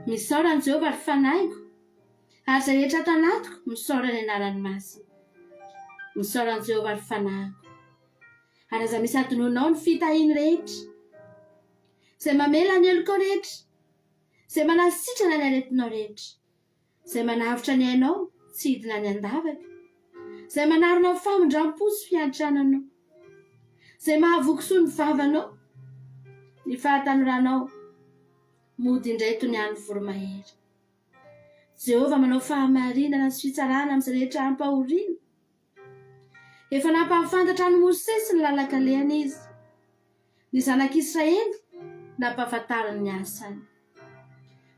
Misaorany Jehovah ary fanahigo, ary izay rehetra ato anatiko misaorany anarany masina. Misaorany Jehovah ary fanahigo, ary aza misy adononao ny fitahiany rehetra, izay mamela ny eloko rehetra, izay manasitrana ny aretinao rehetra, izay manavitra ny hainao tsy hidina ny andavaka, izay manarona ny famindram-po sy fiantrananao, izay mahavokisoa ny vavanao, ny fahatanoranao mody indray toy ny andro voromahery. Jehovah manao fahamarinana sy fitsarana amin'izay rehetra ampahoriana. Efa nampahafantatra ny Mosesy ny lalakaleany izy, ny zanak'Israely nampahafantarany ny asany.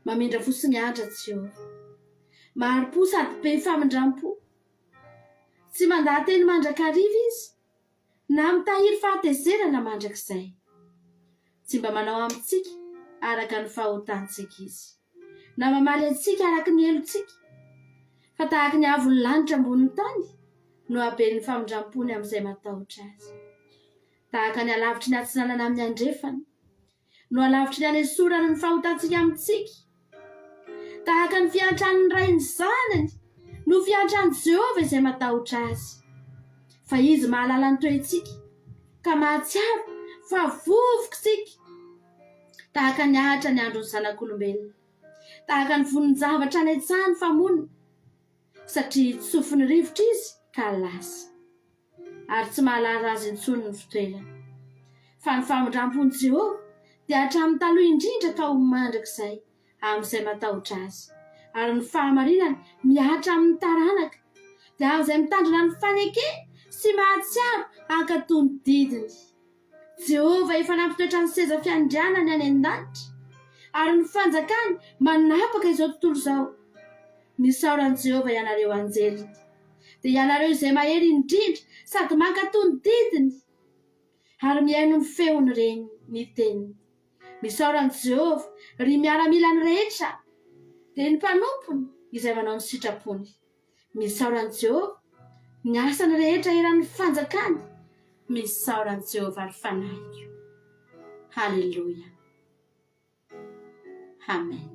Mamindra fo sy miandra Jehovah, mahari-po sady be famindram-po, tsy mandahateny mandrakariva izy na mitahiry fahatezerana mandrakizay. Tsy mba manao amintsika araka ny fahotantsika izy, na mamaly antsika araka ny helontsika, fa tahaka ny avon'ny lanitra ambonin'ny tany no haben'ny famindram-pony amin'izay matahotra azy. Tahaka ny alavitry ny atsinanana amin'ny andrefana no alavitry ny anesorana ny fahotantsika amintsika. Tahaka ny fiantran'ny ray ny zanany no fiantran'ny Jehovah izay matahotra azy. Fa izy mahalala ny toetsika ka mahatsiaro fa vovokitsika. Tahaka ny ahatra ny andron'ny zanak'olombelona, tahaka ny vonin-javatra ny etsahany famonina, satria tsofiny rivotra izy ka lasa, ary tsy mahalara azy intsony ny fitoerana. Fa ny famindram-pon'i Jehovah dia hatramin'ny taloha indrindra ka ho mandrakizay amin'izay matahotra azy, ary ny fahamarinana mihatra amin'ny taranaka dia amin'izay mitandrina ny faneke sy mahatsiaro ankatony didiny. Jehovah efa nampitoetra ny seza fiandrianany any an-danitra, ary ny fanjakany manapaka izao tontolo izao. Misaoran'i Jehovah ianareo anjely, dia ianareo izay mahery indrindra sady mankatony didiny, ary mihaino ny feony reny ny teniny. Misaoran'i Jehovah ry miaramila ny rehetra, dia ny mpanompony izay manao ny sitrapony. Misaoran'i Jehovah ny asany rehetra eran'ny fanjakany. Misaoran'i Jehovah ary fanahiko. Haleluia. Amen.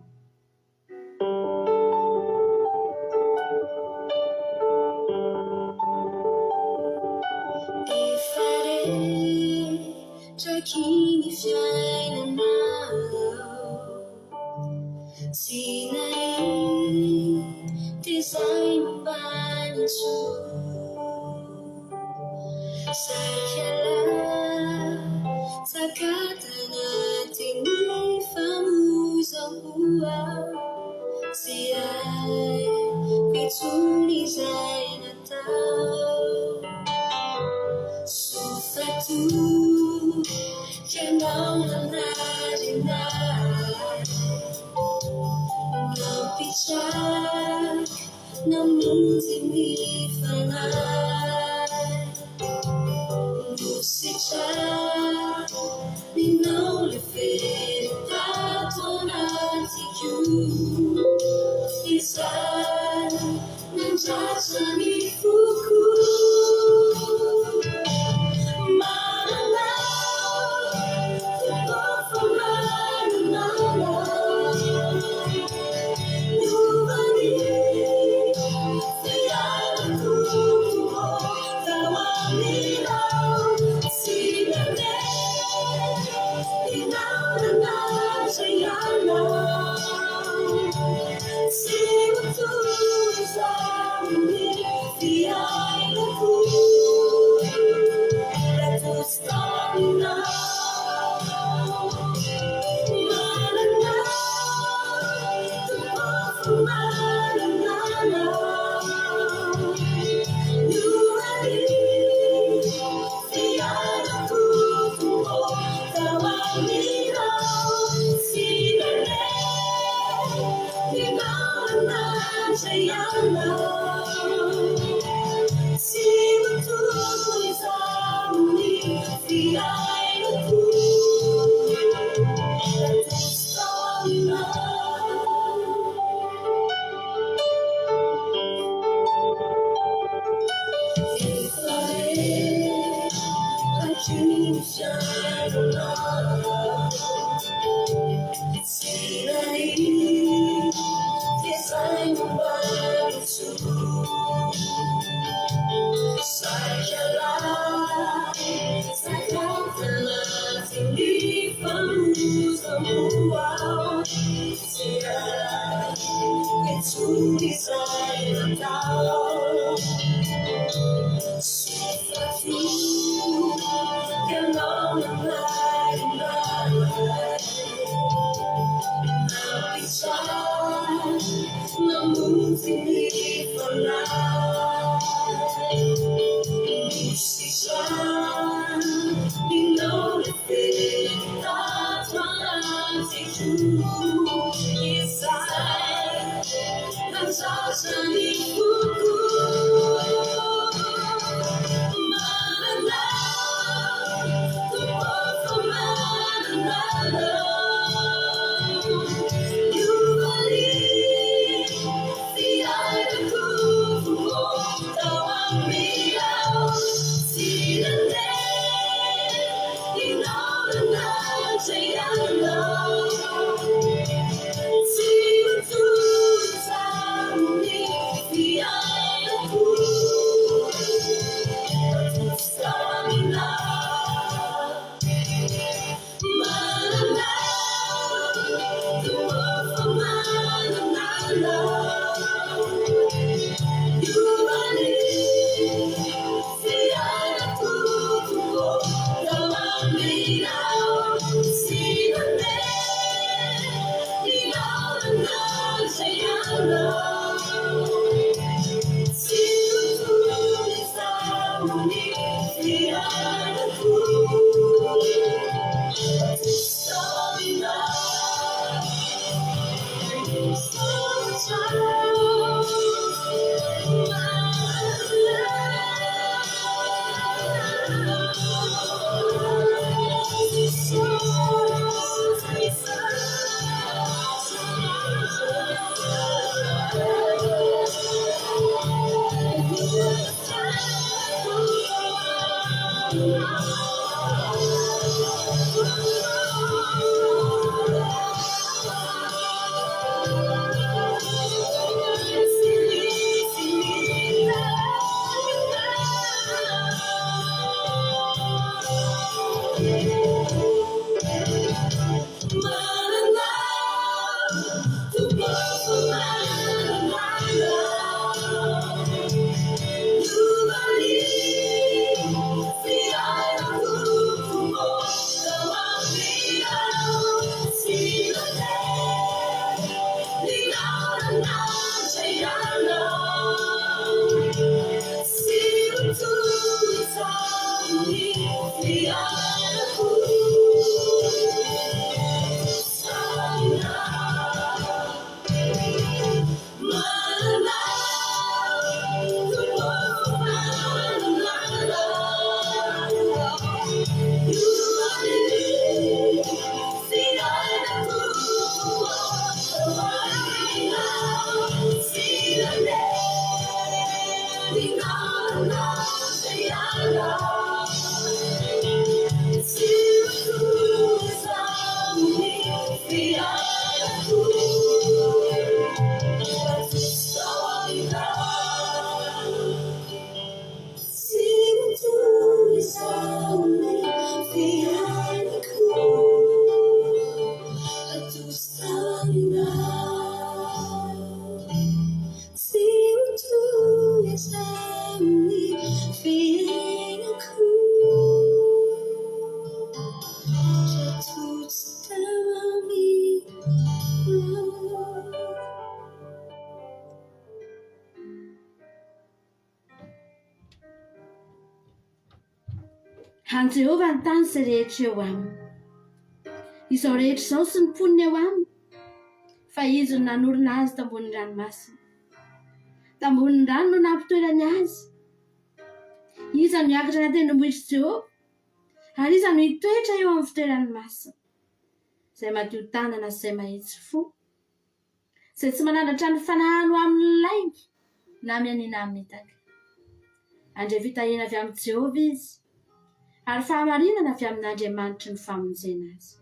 Kini fiainanao sinai design banitsu sakala sakatana tini famuzahua siai pituli zainatau sufatu Canal Narina Não pichar Não significar Não se char E não lhe ver Tatonati you Isar Não jaça me fuku to desire now. Sympathy can only lie. No moving me for now. Decision, you know the feeling that runs you inside. That's all me Han Jehova ny tany izay rehetra eo aminy. Izao rehetra izao sy ny poniny eo aminy, fa izy no nanorina azy tambonin'ny ranomasina. Tambonin'ny rano no nampitoerany azy. Iza no niakatra ny an-tendrombohitry Jehova, ary iza no hitoetra eo amin'ny fitoerany masina. Izay madio tanana sy izay mahitsy fo, izay tsy manandratra ny fanahany ho amin'ny laingy na mianina amin'ny itaka. Andray fitahina avy amin'ny Jehova izy, ary fahamarinana avy amin'Andriamanitra ny famonjena azy.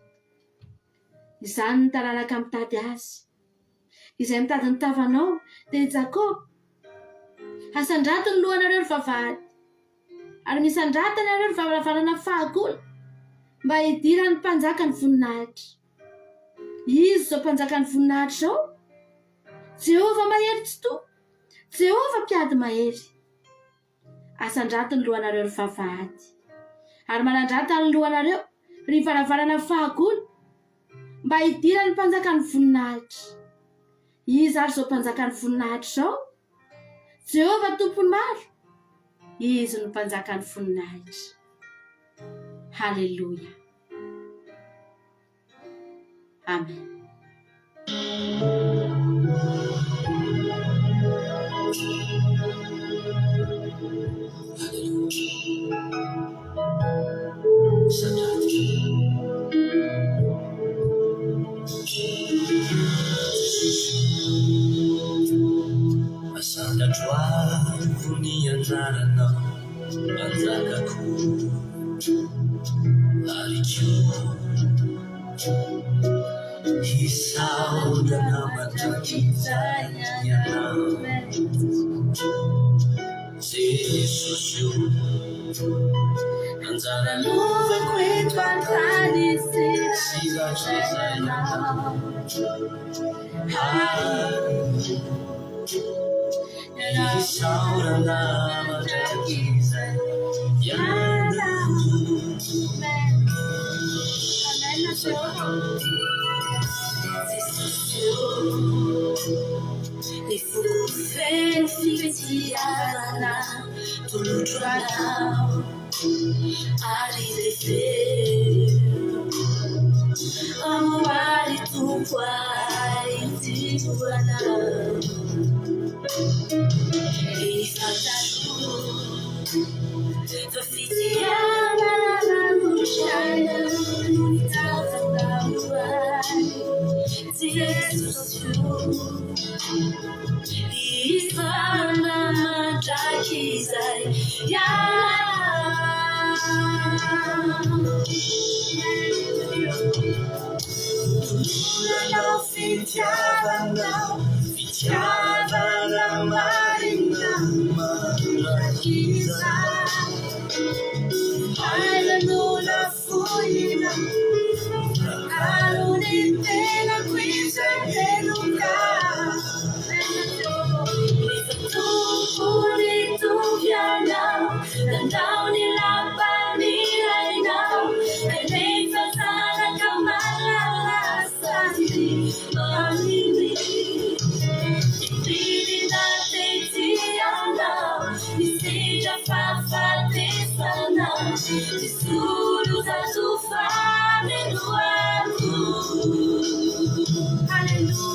Izany ny taranaka mitady azy, izay mitady ny tavanao dia Jakoba. Asandrato ny lohanareo ry vavahady, ary misandrata nareo ry varavarana fahagola, mba hidiran'ny mpanjaka ny voninahitra. Izy izao mpanjaka ny voninahitra izao Jehova mahery tsy to, Jehova mpiady mahery. Asandrato ny lohanareo ry vavahady, ary manandrata ny lohanareo ry varavarana fahagolo, mba hidirany mpanjaka ny voninahitra. Izy ary zao mpanjaka ny voninahitra zao, Jehova tompony maro, izy no mpanjaka ny voninahitra. Haleluya. Amen. Asandatroako ny anjaranao manjakako ary koa hisaodana mandrakizay ianao Jesosy anjaranovako eto antany siratrizanao hisaodana mandrakizay ianao Ni fufeno fitiana tulutrana ali defe amwali tukwai tituana ifataru fitiana na luchana nitazana Jesus Ifana matakizai ya Tulula fitiavana marina matakizai Hallelujah fuina Alunitena quisa peluca Dan daw nila panirainaw Ay may pasana ka malalasan Pamili Hindi natin siyanaw Isija papatisanaw Isuro sa sufami nuwaku Hallelujah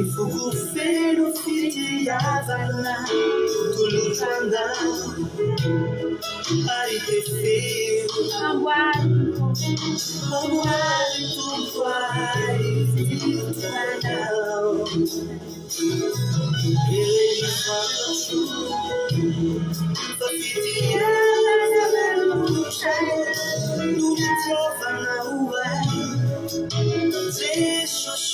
Ifugufero fitiavana tulutanda ari tefero amwari tukwai fitianao ele fatu fitiavana tulutanda uai Jesus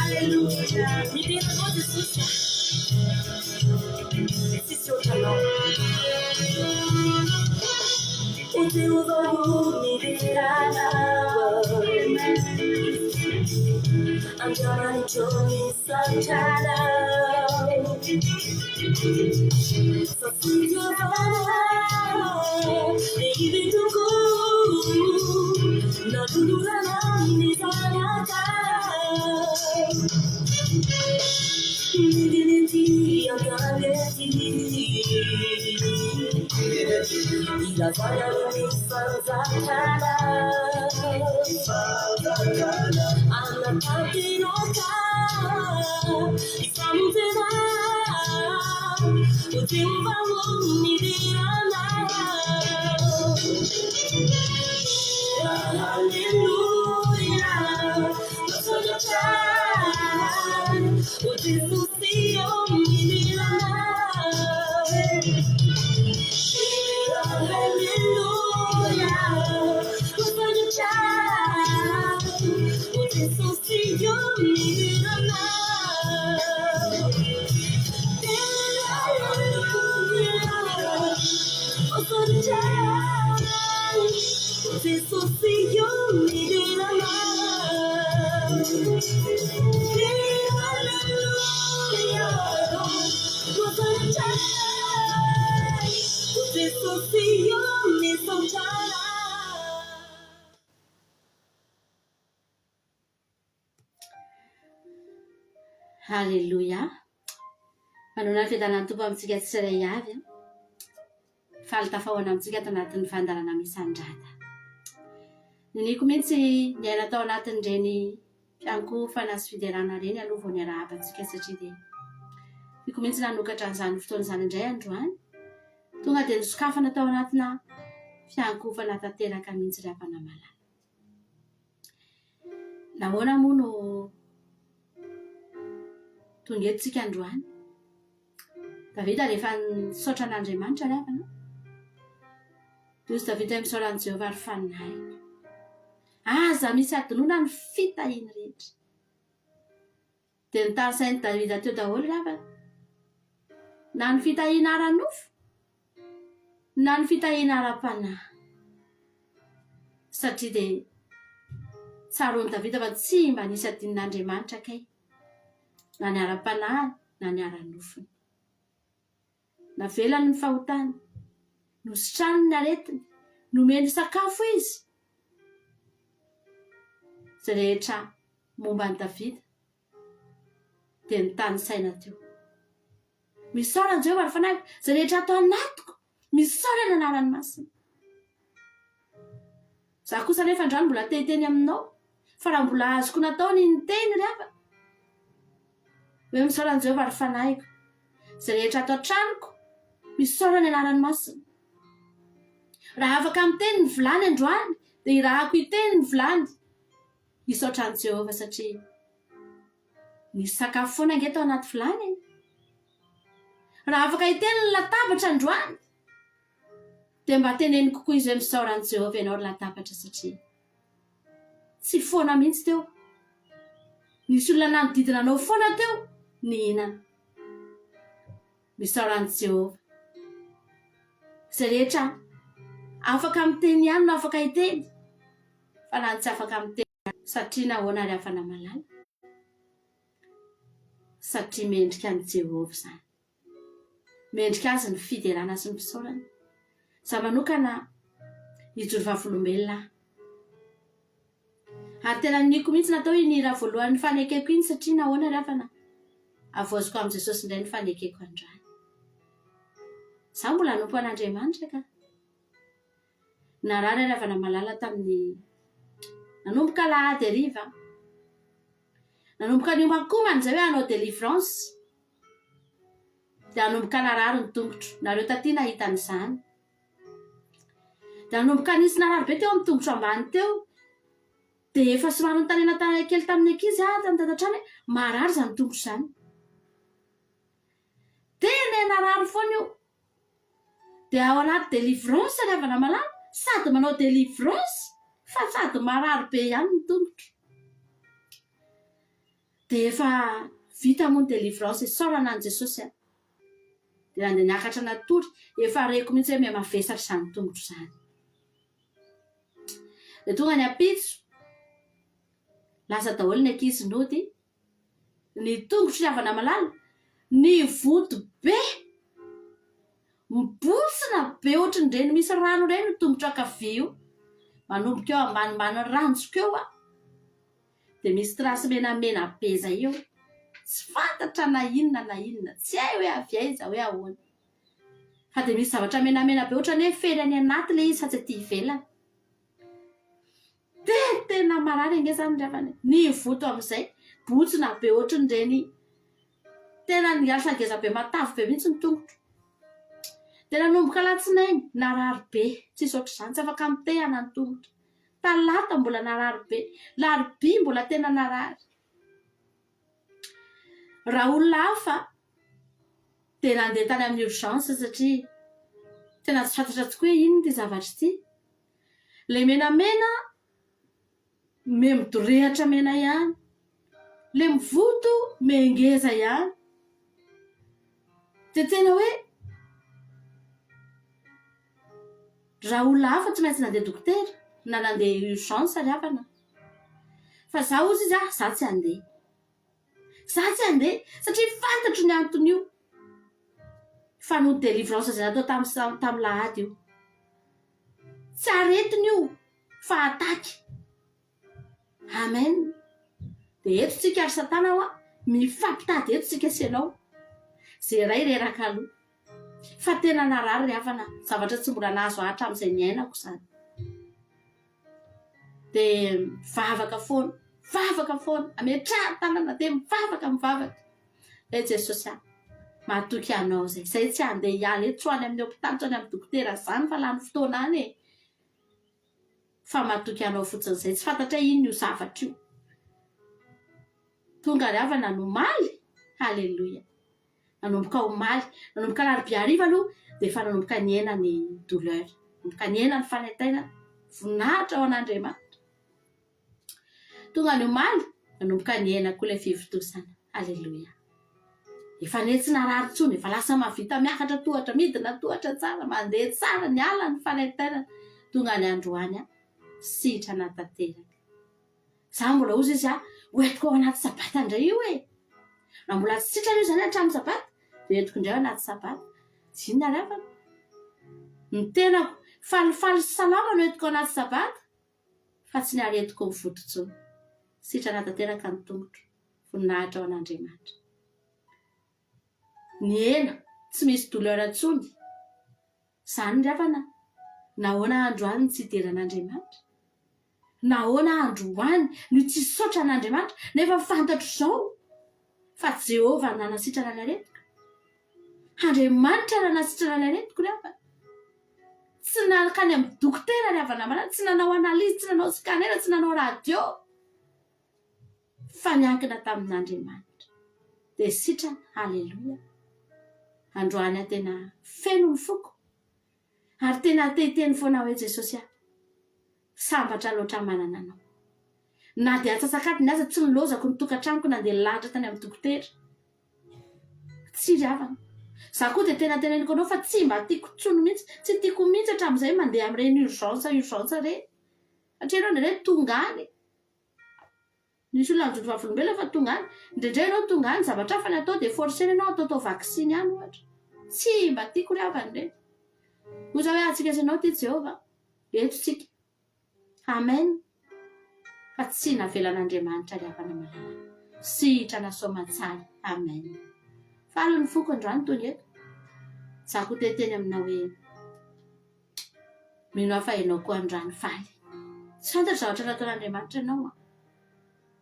Alléluia. Il est trop de soucis. C'est sur le talent. O Deus me dirá I'm gonna join Santana Halleluja. Manona ny fiadanan'ny tompo amintsika tsirairay avy. Faly tafahoana amintsika ato anatin'ny fandarana misandrata. Niniko mihitsy ny aina tao anatin'ireny fiankofana sy fiderana ireny aloha vao niarahabantsika satria dia niko mihitsy nanokatra an'izany fotoana izany indray androany. Tonga dia nisokafana tao anatina fiankofana tanteraka mihitsy ram-panamalala. Nahoana moa no tonga eto tsika androany? Davida rehefa nisaotra an'Andriamanitra ry havana. Toy Davida misaotra an'i Jehovah ary fanahy. Aza misy adinoana ny fitahiany rehetra. Dia nitany sain'i Davida teo daholo ry havana. Na ny fitahiana ara-nofo, na ny fitahiana ara-panahy. Satria dia tsaroan'i Davida fa tsy mba nisy adin'Andriamanitra kay. Na ny ara-panahy, na ny ara-nofony. Navelany ny fahotany, nositrany ny aretiny, nomeny sakafo izy. Izay rehetra momba ny Davida dia nitany saina teo. Misaora ny Jehovah ary fanahy, izay rehetra atao anatiko, misaora ny anarany masina. Za kosa nefa androany mbola tehiteny aminao, fa raha mbola azoko natao ny teny ry hava. Hoe misaora ny Jehovah ary fanahiko, izay rehetra atao tranoko, misaora ny anarany masina. Raha afaka miteny ny vilany androany, dia irahako hiteny ny vilany. Misaotra ny Jehovah satria nisy sakafo foana ange tao anaty vilany. Raha afaka hiteny ny latabatra androany, dia mba teneny kokoa izy hoe misaora ny Jehovah ianao ry latabatra satria tsy foana mihitsy teo. Nisy olona nanodidina anao foana teo, nihinana. Misaora ny Jehovah. Izay rehetra afaka miteny ihany no afaka hiteny, fa na tsy afaka miteny satria nahoana ry hafana malala. Satria mendrika ny Jehovah izany. Mendrika azy ny fiderana sy ny fisaorana. Za manokana hijoro vavolombelona. Ary tena niko mihitsy natao inira voalohany fanekeko iny satria nahoana ry hafana. Avoaziko amin'i Jesosy indray ny fanekeko androany. Za mbola nompo an'Andriamanitra ka. Narary ry havana malala tamin'ny nanomboka Alahady hariva. Nanomboka niomankomana izay hoe hanao délivrance. Dia nanomboka narary ny tongotro. Nareo taty nahita an'izany. Dia nanomboka nisy narary be teo amin'ny tongotro ambany teo. Dia efa somary nitanena kely tamin'ny ankizy tamin'ny tantatrany hoe marary izany tongotro izany. Tena narary foana io. Dia ao anaty délivrance ry havana malala. Sady manao délivrance, fa sady marary be ihany ny tongotro. Dia efa vita moa ny délivrance, isaorana an'i Jesosy. Dia nandeha niakatra natory, efa reko mihitsy hoe mihamavesatra izany tongotro izany. Dia tonga ny ampitso, lasa daholo ny ankizy nody, ny tongotro ry havana malala, ny voto be mibotsina be ohatrany reny misy rano reny tombotra kavio manomboka eo ambanimbany ranjoko eo a dia misy trasy menamena be zay eo tsy fantatra na inona tsy hay hoe avy aiza hoe ahoana fa dia misy zavatra menamena be ohatrany hoe fely any anaty le izy fa tsy aty ivelany tena marary ange zany ravany ny voto amin'izay botsina be ohatrany reny tena ny arasageza be matavy be mihitsy ny tongotro tena nomboka latsinainy narary be tsisy ohatr'izany tsy afaka mitehana ny tongotro talata mbola narary be larobia mbola tena narary raha olona hafa dia nandeha tany amin'ny urgence satria tena tsy fantatra tokoa hoe inona ity zavatra ity le menamena me midorehatra mena ihany le mivoto mengeza ihany dia tena hoe raha olona hafa tsy maintsy nandeha dokotera na nandeha urgence ry havana fa za ozy izy za tsy andeha satria fantatro ny antony io fa no délivrance zay natao tamin'ny lahady io tsy aretiny io fa ataky amen dia eto tsika ary satana ho a mifampitady eto tsika senao zay ray reraka aloha fa tena narary ry havana zavatra tsy mbola nahazo ahatra amin'izay ny ainako zany dia mivavaka foana ametraha tanana dia mivavaka e Jesosy a mahatoky anao zay tsy andeha hiala eto tsoany amin'ny hôpitaly tsoany amin'ny dokotera zany fa lany fotoana any e fa mahatoky anao fotsiny zay tsy fantatra ino io zavatra io tonga ry havana nomaly halleloia nanomboka omaly nanomboka larobia hariva aloha dia efa nanomboka ny ena ny douleur nanomboka ny ena ny fanentaina voninahitra ao an'Andriamanitra tonga ny omaly nanomboka ny ena koa ilay fivotosana halleloia efa netsy narary tsony efa lasa mahavita miakatra tohatra midina tohatra tsara mandeha tsara ny ala ny fanentaina tonga ny androany a sitra natanteraka za mbola ozy izy a hoentiko ao anaty sabata indray io e na mbola tsy sitrana io zany hatramin'ny sabata dia entiko indray ao anaty sabata tsy inona ry havana ny tenako falifaly sy salama no entiko ao anaty sabata fa tsy ny aretiko mivototsony sitra natanteraka ny tongotro voninahitra ao an'Andriamanitra ny ena tsy misy douleur atsony zany ry havana nahoana androany ny tsy hideran'Andriamanitra nahoana androany ny tsy saotra an'Andriamanitra nefa fantatro izao fa Jehova nanasitrana ny aretiko Andriamanitra nanasitrana ny aretiko ry havana tsy nakany amin'ny dokotera ry havana manana tsy nanao analizy tsy nanao scanner tsy nanao radio fa niankina tamin'Andriamanitra dia sitrana halleloia androany a tena feno ny foko ary tena tehiteny foana hoe Jesosy a sambatra loatra manana anao na dia atsasakady ny aza tsy nilozako ny tokantranoko nandeha lahatra tany amin'ny dokotera tsy ry havana za koa dia tena teneniko anao fa tsy mba tiako tsony mihitsy tsy tiako mihitsy hatramin'izay mandeha amin'ireny urgence reny satria ianao ndraindray tonga any nisy olona ny jodovavolombelona fa tonga any indraindray ianao tonga any zavatra hafa ny atao dia forcena ianao atao vaksiny any ohatra tsy mba tiako ry havana ireny oza hoe atsika ianao ty Jehova eto tsika amen fa tsy navelan'Andriamanitra ry havana malala sitra nasoamantsara amen faly ny foko androany tony eto za koa teteny aminao hoe mino afa ianao koa androany faly tsy fantatra zavatra nataon'Andriamanitra ianao a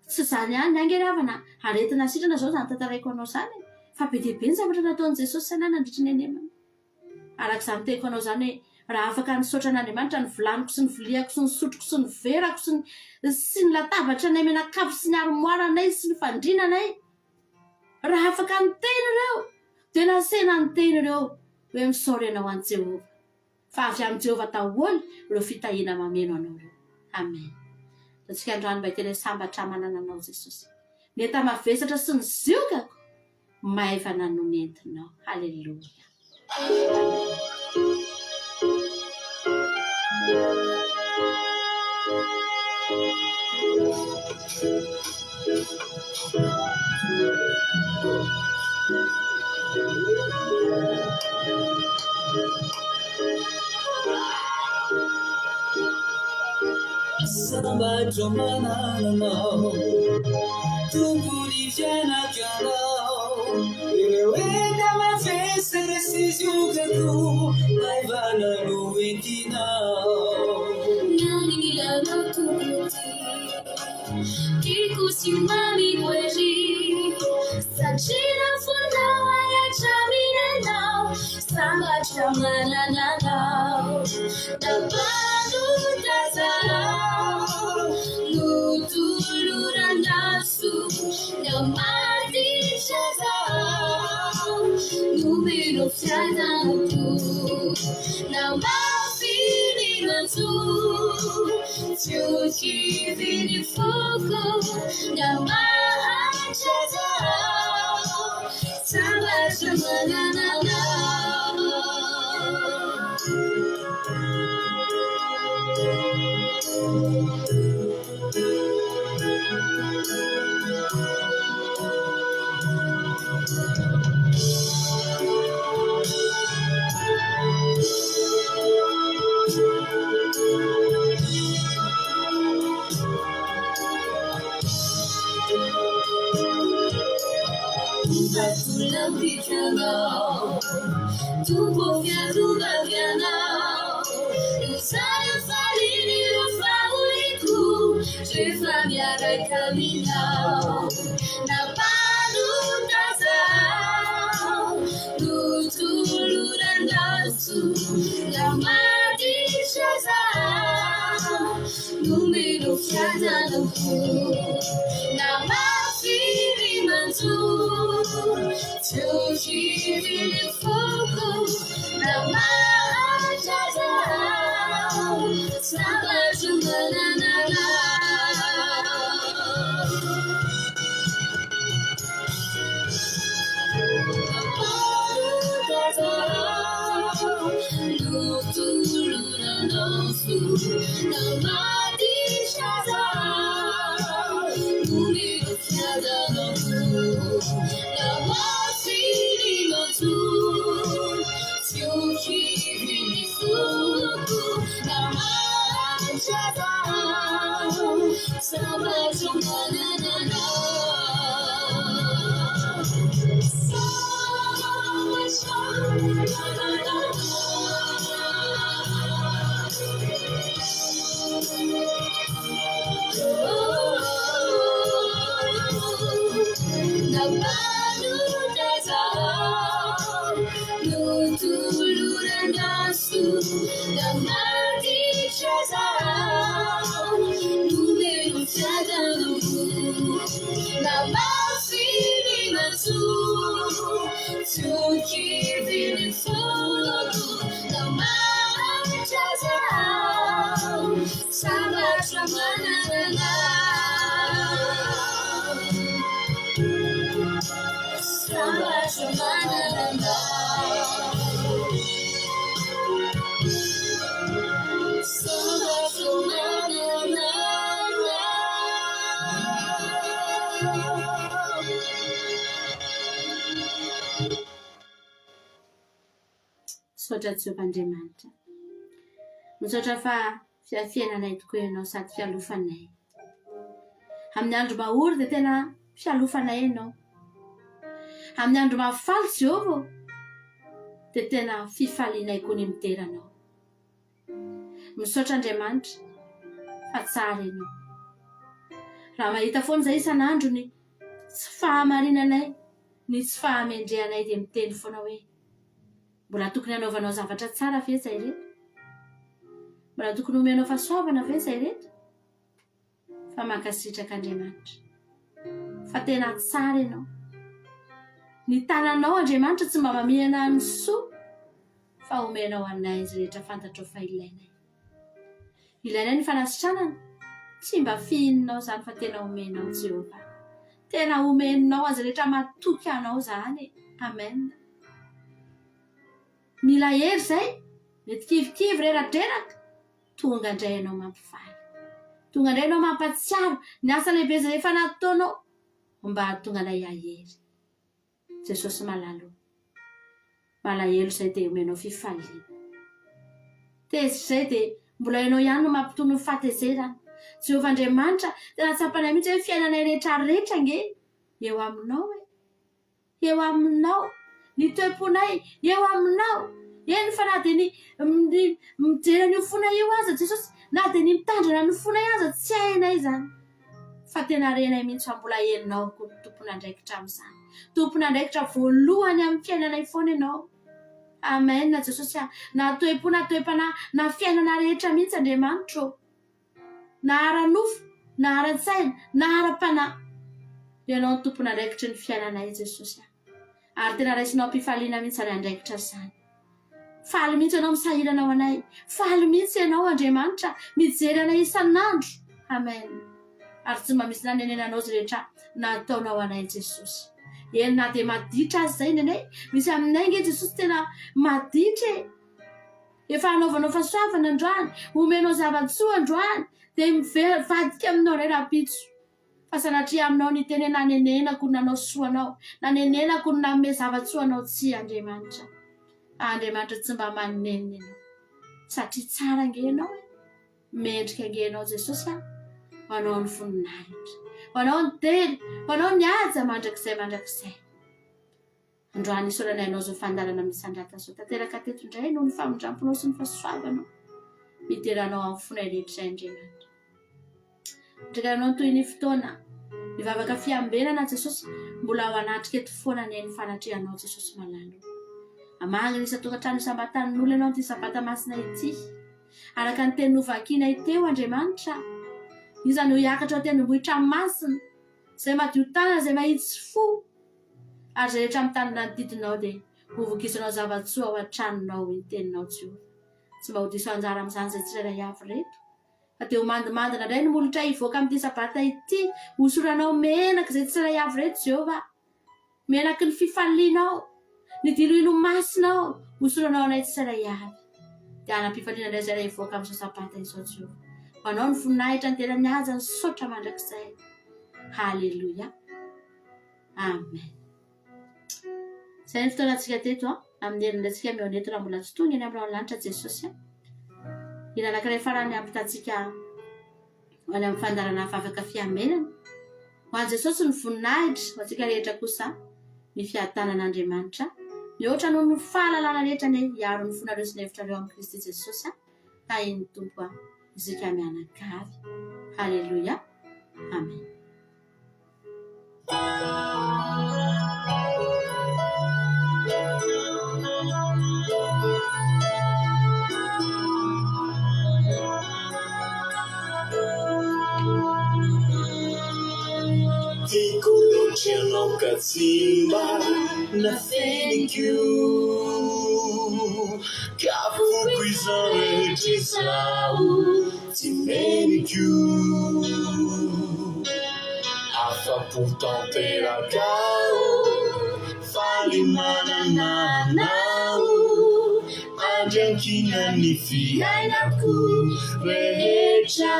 tsy zany ihany ange ry havana aretina sitrana zao zany tantaraiko anao zany fa be dia be ny zavatra nataon'i Jesosy sanana nandritra ny anemana arak'izany teko anao zany hoe raha afaka nisaotra an'Andriamanitra ny vilaniko sy ny viliako sy ny sotroko sy ny verako sy ny latabatra nay menakafo sy ny armoaranay sy ny fandrinanay raha afaka niteny ireo dia nasena niteny ireo hoe misaory ianao an' Jehova fa avy amin'i Jehova daholo ireo fitahiana mameno anao ireo amen atsika androany mba tena sambatra manana anao Jesosy ny enta mavesatra sy ny ziokako maivana no nentinao halleloia sambatro manananao tokony fianakanao ireo enta mafesere siziokako maivana no entinao Nangilanao tokoti kikusimami kweli Sajina fundao ayachaminenao Sambacha manananao Nabanu tazao Nutulurandasu Namadi shazao Numero fiadantu Namafini nantu Tioki vini fogo Namahachazao Sambacha manananao Tulambikanao Tupo fiadubavianao Usaya falini rafauliku Jefamiara caminao Na panu tazao Nutulurandasu Na madishazao Numero fiadanaku Na mafiri mantu Tioki vini fogo Namahachazao Sambacha manananao Nutulurandasu Namadishazao Numero fiadanaku Namafiri mantu Tioki vini fogo Namahachazao Sambacha manananao Nabanu tazao Nutulurandasu Namadishazao Numero fiadanaku Namafiri mantu Tioki vini fogo Namahachazao Sambacha manananao Sambacha manananao Sambacha manananao Misaotra Jehovahandriamanitra. Misaotra fa fiainanay tokoa ianao sady fialofanay. Amin'ny andro mahory dia tena fialofanay ianao. Amin'ny andro mahafaly Jehova dia tena fifalianay koa ny miteranao. Misaotra Andriamanitra fa tsara ianao. Raha mahita foana izay isan'andro ny tsy fahamarinanay, ny tsy fahamendrehanay dia miteny foana hoe mbola tokony hanaovanao zavatra tsara ve izay rehetra? Mbola tokony homenao fahasoavana ve izay rehetra? Fa mankasitraka Andriamanitra fa tena tsara ianao. Ny tananao Andriamanitra tsy mba mamihana ny soa fa omenao anay izy rehetra fantatro fa ilainay. Ilainay ny fanasitranana, tsy mba fihinanao izany fa tena omenao Jehova. Tena omenao azy rehetra matoky anao izany. Amen. Mila hery izay, mety kivikivy reratreraka, tonga indray ianao mampifaly. Tonga indray ianao mampatsiaro ny asa lehibe izay efa nataonao mba hahatonga anay hahery. Jesosy malalo. Malahelo izay dia omenao fifaliana. Tezitra izay dia mbola ianao ihany no mampitony ny fahatezerana. Jehovah Andriamanitra tena tsapana mihitsy hoe fiainanay rehetrarehetra nge eo aminao eo aminao ny toeponay eo aminao eny fa na dia ny mijery an'io fona io aza Jesosy na dia ny mitandrina ny fonay aza tsy hainay zany fa tena renay mihitsy fa mbola enao koa ny tompon'andraikitra amin'izany tompon'andraikitra voalohany amin'ny fiainanay foana ianao amen na Jesosy na toepona toepana na fiainana rehetra mihitsy Andriamanitra na ara-nofo na ara-tsaina na ara-panahy ianao ny tompon'andraikitra ny fiainanay Jesosy ary tena raisinao am-pifaliana mihitsy any andraikitra zany faly mihitsy ianao misahirana ao anay faly mihitsy ianao Andriamanitra mijery anay isan'andro amen ary tsy mba misy nanenenanao izy rehetra nataonao anay Jesosy eny na dia maditra azy zay nenay misy aminay nge Jesosy tena maditra efa anaovanao fahasoavana androany omenao zava-tsoa androany dia mivadika aminao ray rapitso fa sanatria aminao ny teny nanenenako ny nanao soanao nanenenako ny nanome zava-tsoanao tsy Andriamanitra Andriamanitra tsy mba manenina ianao satria tsara nge ianao mendrika nge ianao Jesosy manao ny voninahitra manao ny teny manao ny aja mandrakizay androany isoranay anao zao fandalana misandrata zao tanteraka teto indray noho ny famindramponao sy ny fahasoavanao mideranao amin'ny fonay rehetra Andriamanitra ndrikanao toy ny fotoana mivavaka fiambenana Jesosy mbola ao anatrika eto foana ny fanatrianao Jesosy malalo amangana isa-tokantrano isambatan'olona ianao ty sabata masina ity araka ny teny novakianay teo Andriamanitra izany ho hiakatra ao tendrombohitra masina zay madio tana zay mahitsy fo ary zay rehetra amin'ny tanana ny didinao dia hovokisanao zava-tsoa ao an-tranonao ny teninao tsy mba ho diso anjara amin'izany zay tsirairay avy reto fa dia ho mandimandina indray ny molotra hivoaka amin'ity sabata ity hosoranao menaka zay tsirairay avy reto Jehovah menaky ny fifalianao ny diloilo masinao hosoranao anay tsirairay avy dia anampifaliana indray zay hivoaka amin'izao sabata izao Jehovah manao ny voninahitra ny tena mihaja ny sotra mandrakizay halleluia amen zay ny fotoanantsika teto amin'ny herinantsika mihoneto raha mbola tsy tonga eny amin'ny lanitra Jesosy ina anankiray farany ampitantsika any amin'ny fandarana vavaka fiamenana ho an'i Jesosy ny voninahitra ho antsika rehetra kosa ny fiadanan'Andriamanitra mihoatra noho ny fahalalana rehetra ny hiaro ny fonareo sy ny hevitrareo amin'ny Kristy Jesosy ka iny tompo izika mianakavy halleluia amen Tikolotrianao katsimba na feniko kafoko izao rehetra izao tsy meniko afa-po tanterakao faly manananao andrakina ny fiainako rehetra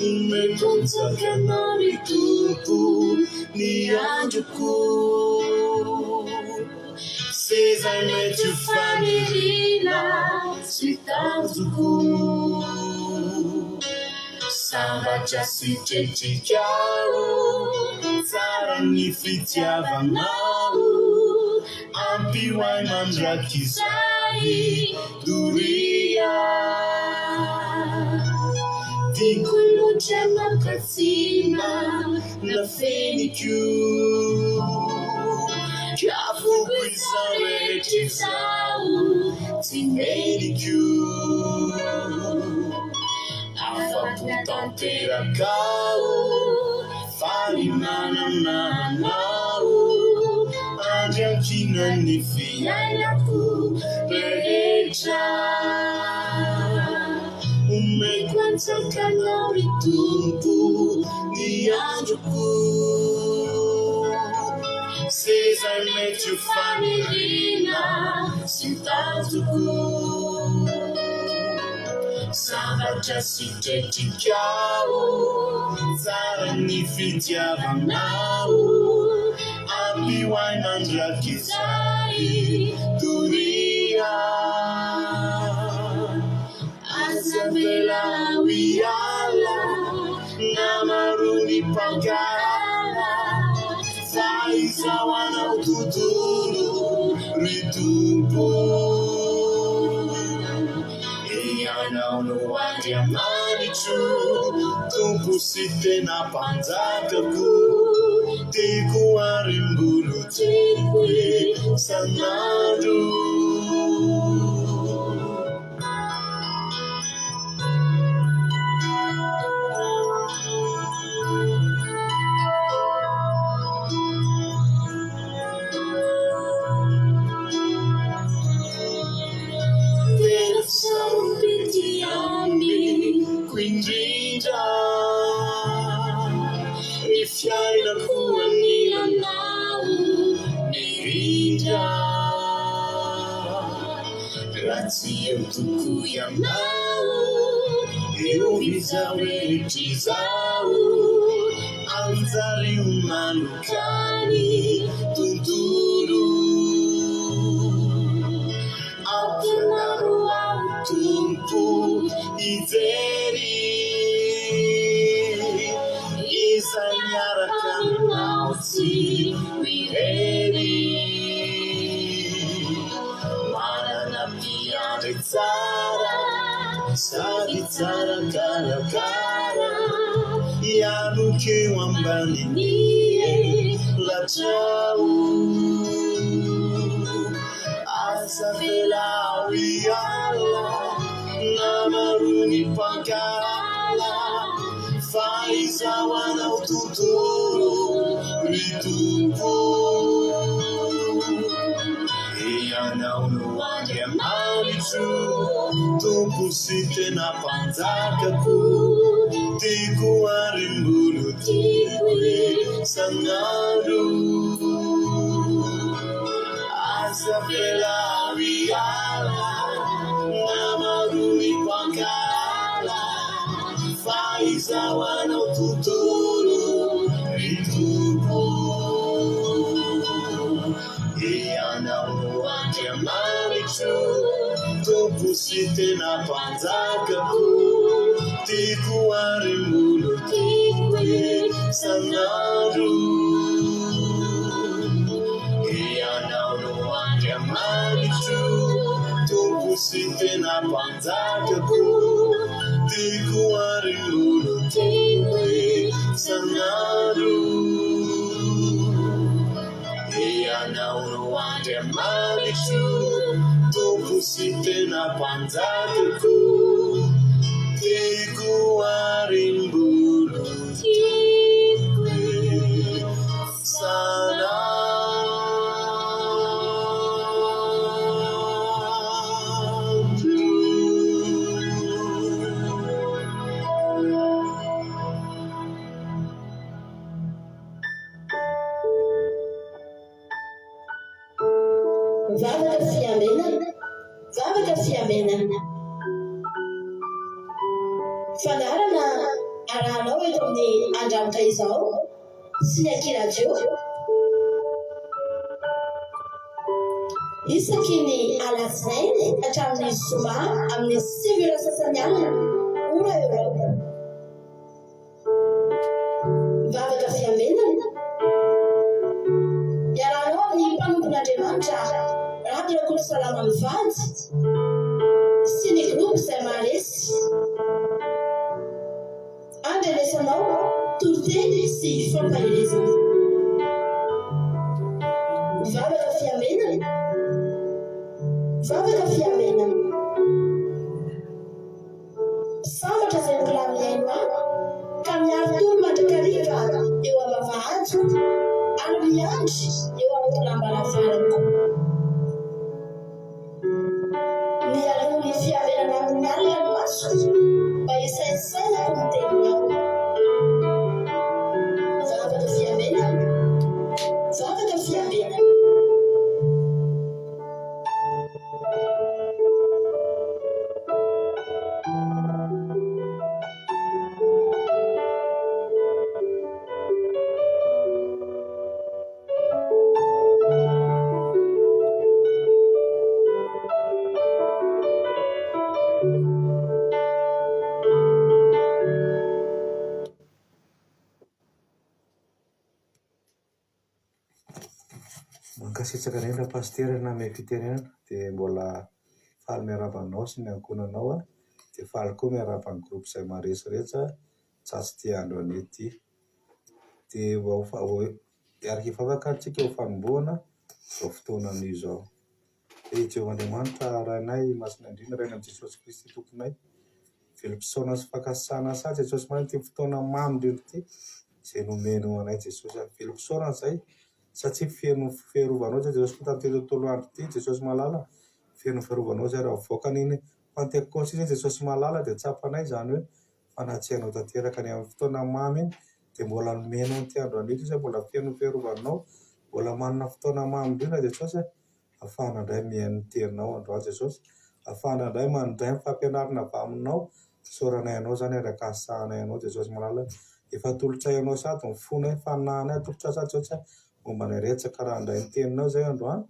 umekonsakanao ny tompo ny androko sezay mety ho fanirina sy tanjoko sambatra sitretrikao tsara ny fitiavanao ampihoay mandrakizay doria tikolotra makatsina na feniko kafoko izao rehetra izao tsy meniko afa-po tanterakao faly manananao andrakina ny fiainako rehetra umeko antsakanao ny tompo ny androko sezay mety ho fanirina sy tanjoko sambatra sitretrikao tsara ny fitiavanao ampihoay mandrakizay doria Azavela Andriamanitro tompo sy tena mpanjakako tiako arimbolo tiako isan'andro Quindrinda mi fiainako amin'ny anao mirindra raha tsy eo toko ianao eo izao rehetra izao anjario manokany tontolo ampianaro ao tompo ijery izay miaraka aminao tsy mirery manana mpiandry tsara sady tsara karakara ianokeo ambaniny latrao asa velao iala namarony mpankala fa izao anao tontolo ritompo ianao no Andriamanitro tompo sy tena mpanjakako tiako arimbolo tiako isan'andro asa velao iala namarony mpankala fa izao anao tontolo ritompo ianao no Andriamanitro tompo sy tena mpanjakako tiako arimbolo tiako isan'andro ianao no Andriamanitro tompo sy tena mpanjakako tiako arimbolo tiako isan'andro ianao no Andriamanitro tompo sy tena mpanjakako tiako arimbolo tiako isan'andro Vavaka fiamenana fanarana arahanao eto amin'ny andramotra izao sy ny ankiradio isaky ny alatsinainy hatramin'ny zoma amin'ny 5 sasany alina ora Eoropa. Vavaka fiamenana iarahanao amin'ny mpanompon'Andriamanitra Radio Salama Mivady sy ny groupe izay maharesy andrenesanao toroteny sy fampahelezana. Vavaka fiamenana sambatra izay mbola miaino ahy ka miaro toro mandrakariva eo am-bavahady ary miandry eo am-polambaravarago. Mialony fiamenana amin'ny alina maso mba isaisainako ny teninao. Vavaka fiamenana. Mankasitraka indrindra pasitera na me fiterenana dia mbola faly miarabanao sy ny ankonanao dia faly koa miarapa ny groupe izay maresarehetra tsatsy tia andro an'ity. Dia ariky ifavaka antsika ho fanombohana izao fotoana an'izao. Jehovandriamanitra rainay masina indrindra rainay amin'ny Jesosy Kristy tomponay, velom-pisaona sy fakasana sady Jesosy manay ty fotoana mamy indrindra ity izay nomenao anay Jesosy. Velom-pisaona izay satria feno fiarovanao zay Jesosy ko tamin'ity tontolo andro ity Jesosy malala, feno fiarovanao zay raha voaka an'iny Pentekosy zay Jesosy malala dia tsapanay izany hoe fanatsianao tanteraka ny amin'ny fotoana mamy iny dia mbola nomenao an'ity andro an'ity izay mbola feno fiarovanao, mbola manana fotoana mamy indrindra Jesosy ahafahana indray mihaino ny teninao androany Jesosy, ahafahana indray mandray mifampianarana avy aminao, soranay anao zany araka hasahanay anao Jesosy malala, efa tolotra anao sady mifonay fanahinay tolotra sady Jesosy momba ny retsaka raha handray ny teninao zay androany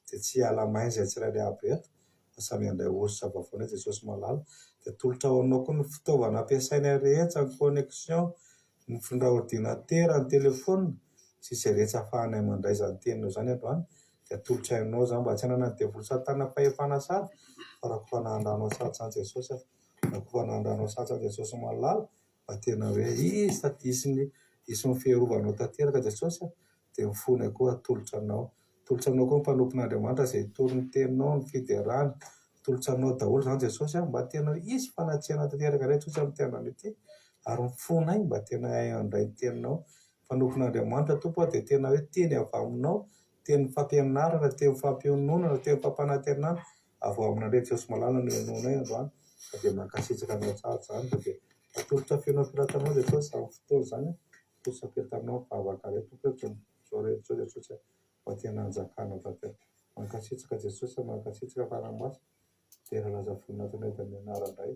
dia tsy hiala main izay tsirairay aby eto fa samy handray osy vavafonay Jesosy malala. Dia tolotra ho anao koa ny fitaovana ampiasainay rehetra, ny connexion, ny findra ordinatera, ny telefona sy izay rehetra ahafahanay mandray izany teninao zany androany dia tolotra ainao zany mba tsy hanana ny devoly satana fahefana sady fa raha koa fanahandranao sady zany Jesosy, raha koa fanahandranao sady zany Jesosy malala mba tena hoe izy taty isy ny fiarovanao tanteraka Jesosy dia mifonay koa tolotra anao koa ny mpanompon'Andriamanitra izay toro ny teninao ny fiderany, tolotra anao daholo zany Jesosy mba tena isy fanatsiana tanteraka ray Jesosy amin'ny tenany ity ary mifonay mba tena hay handray ny teninao. Mpanompon'Andriamanitra tompo dia tena hoe teny avy aminao, teny fampianarana, teny fampiononana, teny fampanantenana avy amin'andray Jesosy malala no ianonay androany ka dia mankasitraka anao tsara zany ka dia atolotra feno ampilatanao Jesosy amin'ny fotoana izany atolotra ampilatanao vavaka ray tompo zao rehetra zao Jesosy mba tena hanjakana tanteraka. Mankasitraka Jesosy, mankasitraka fanahy-masina dia laza voninahitra eto amin'ny anaranay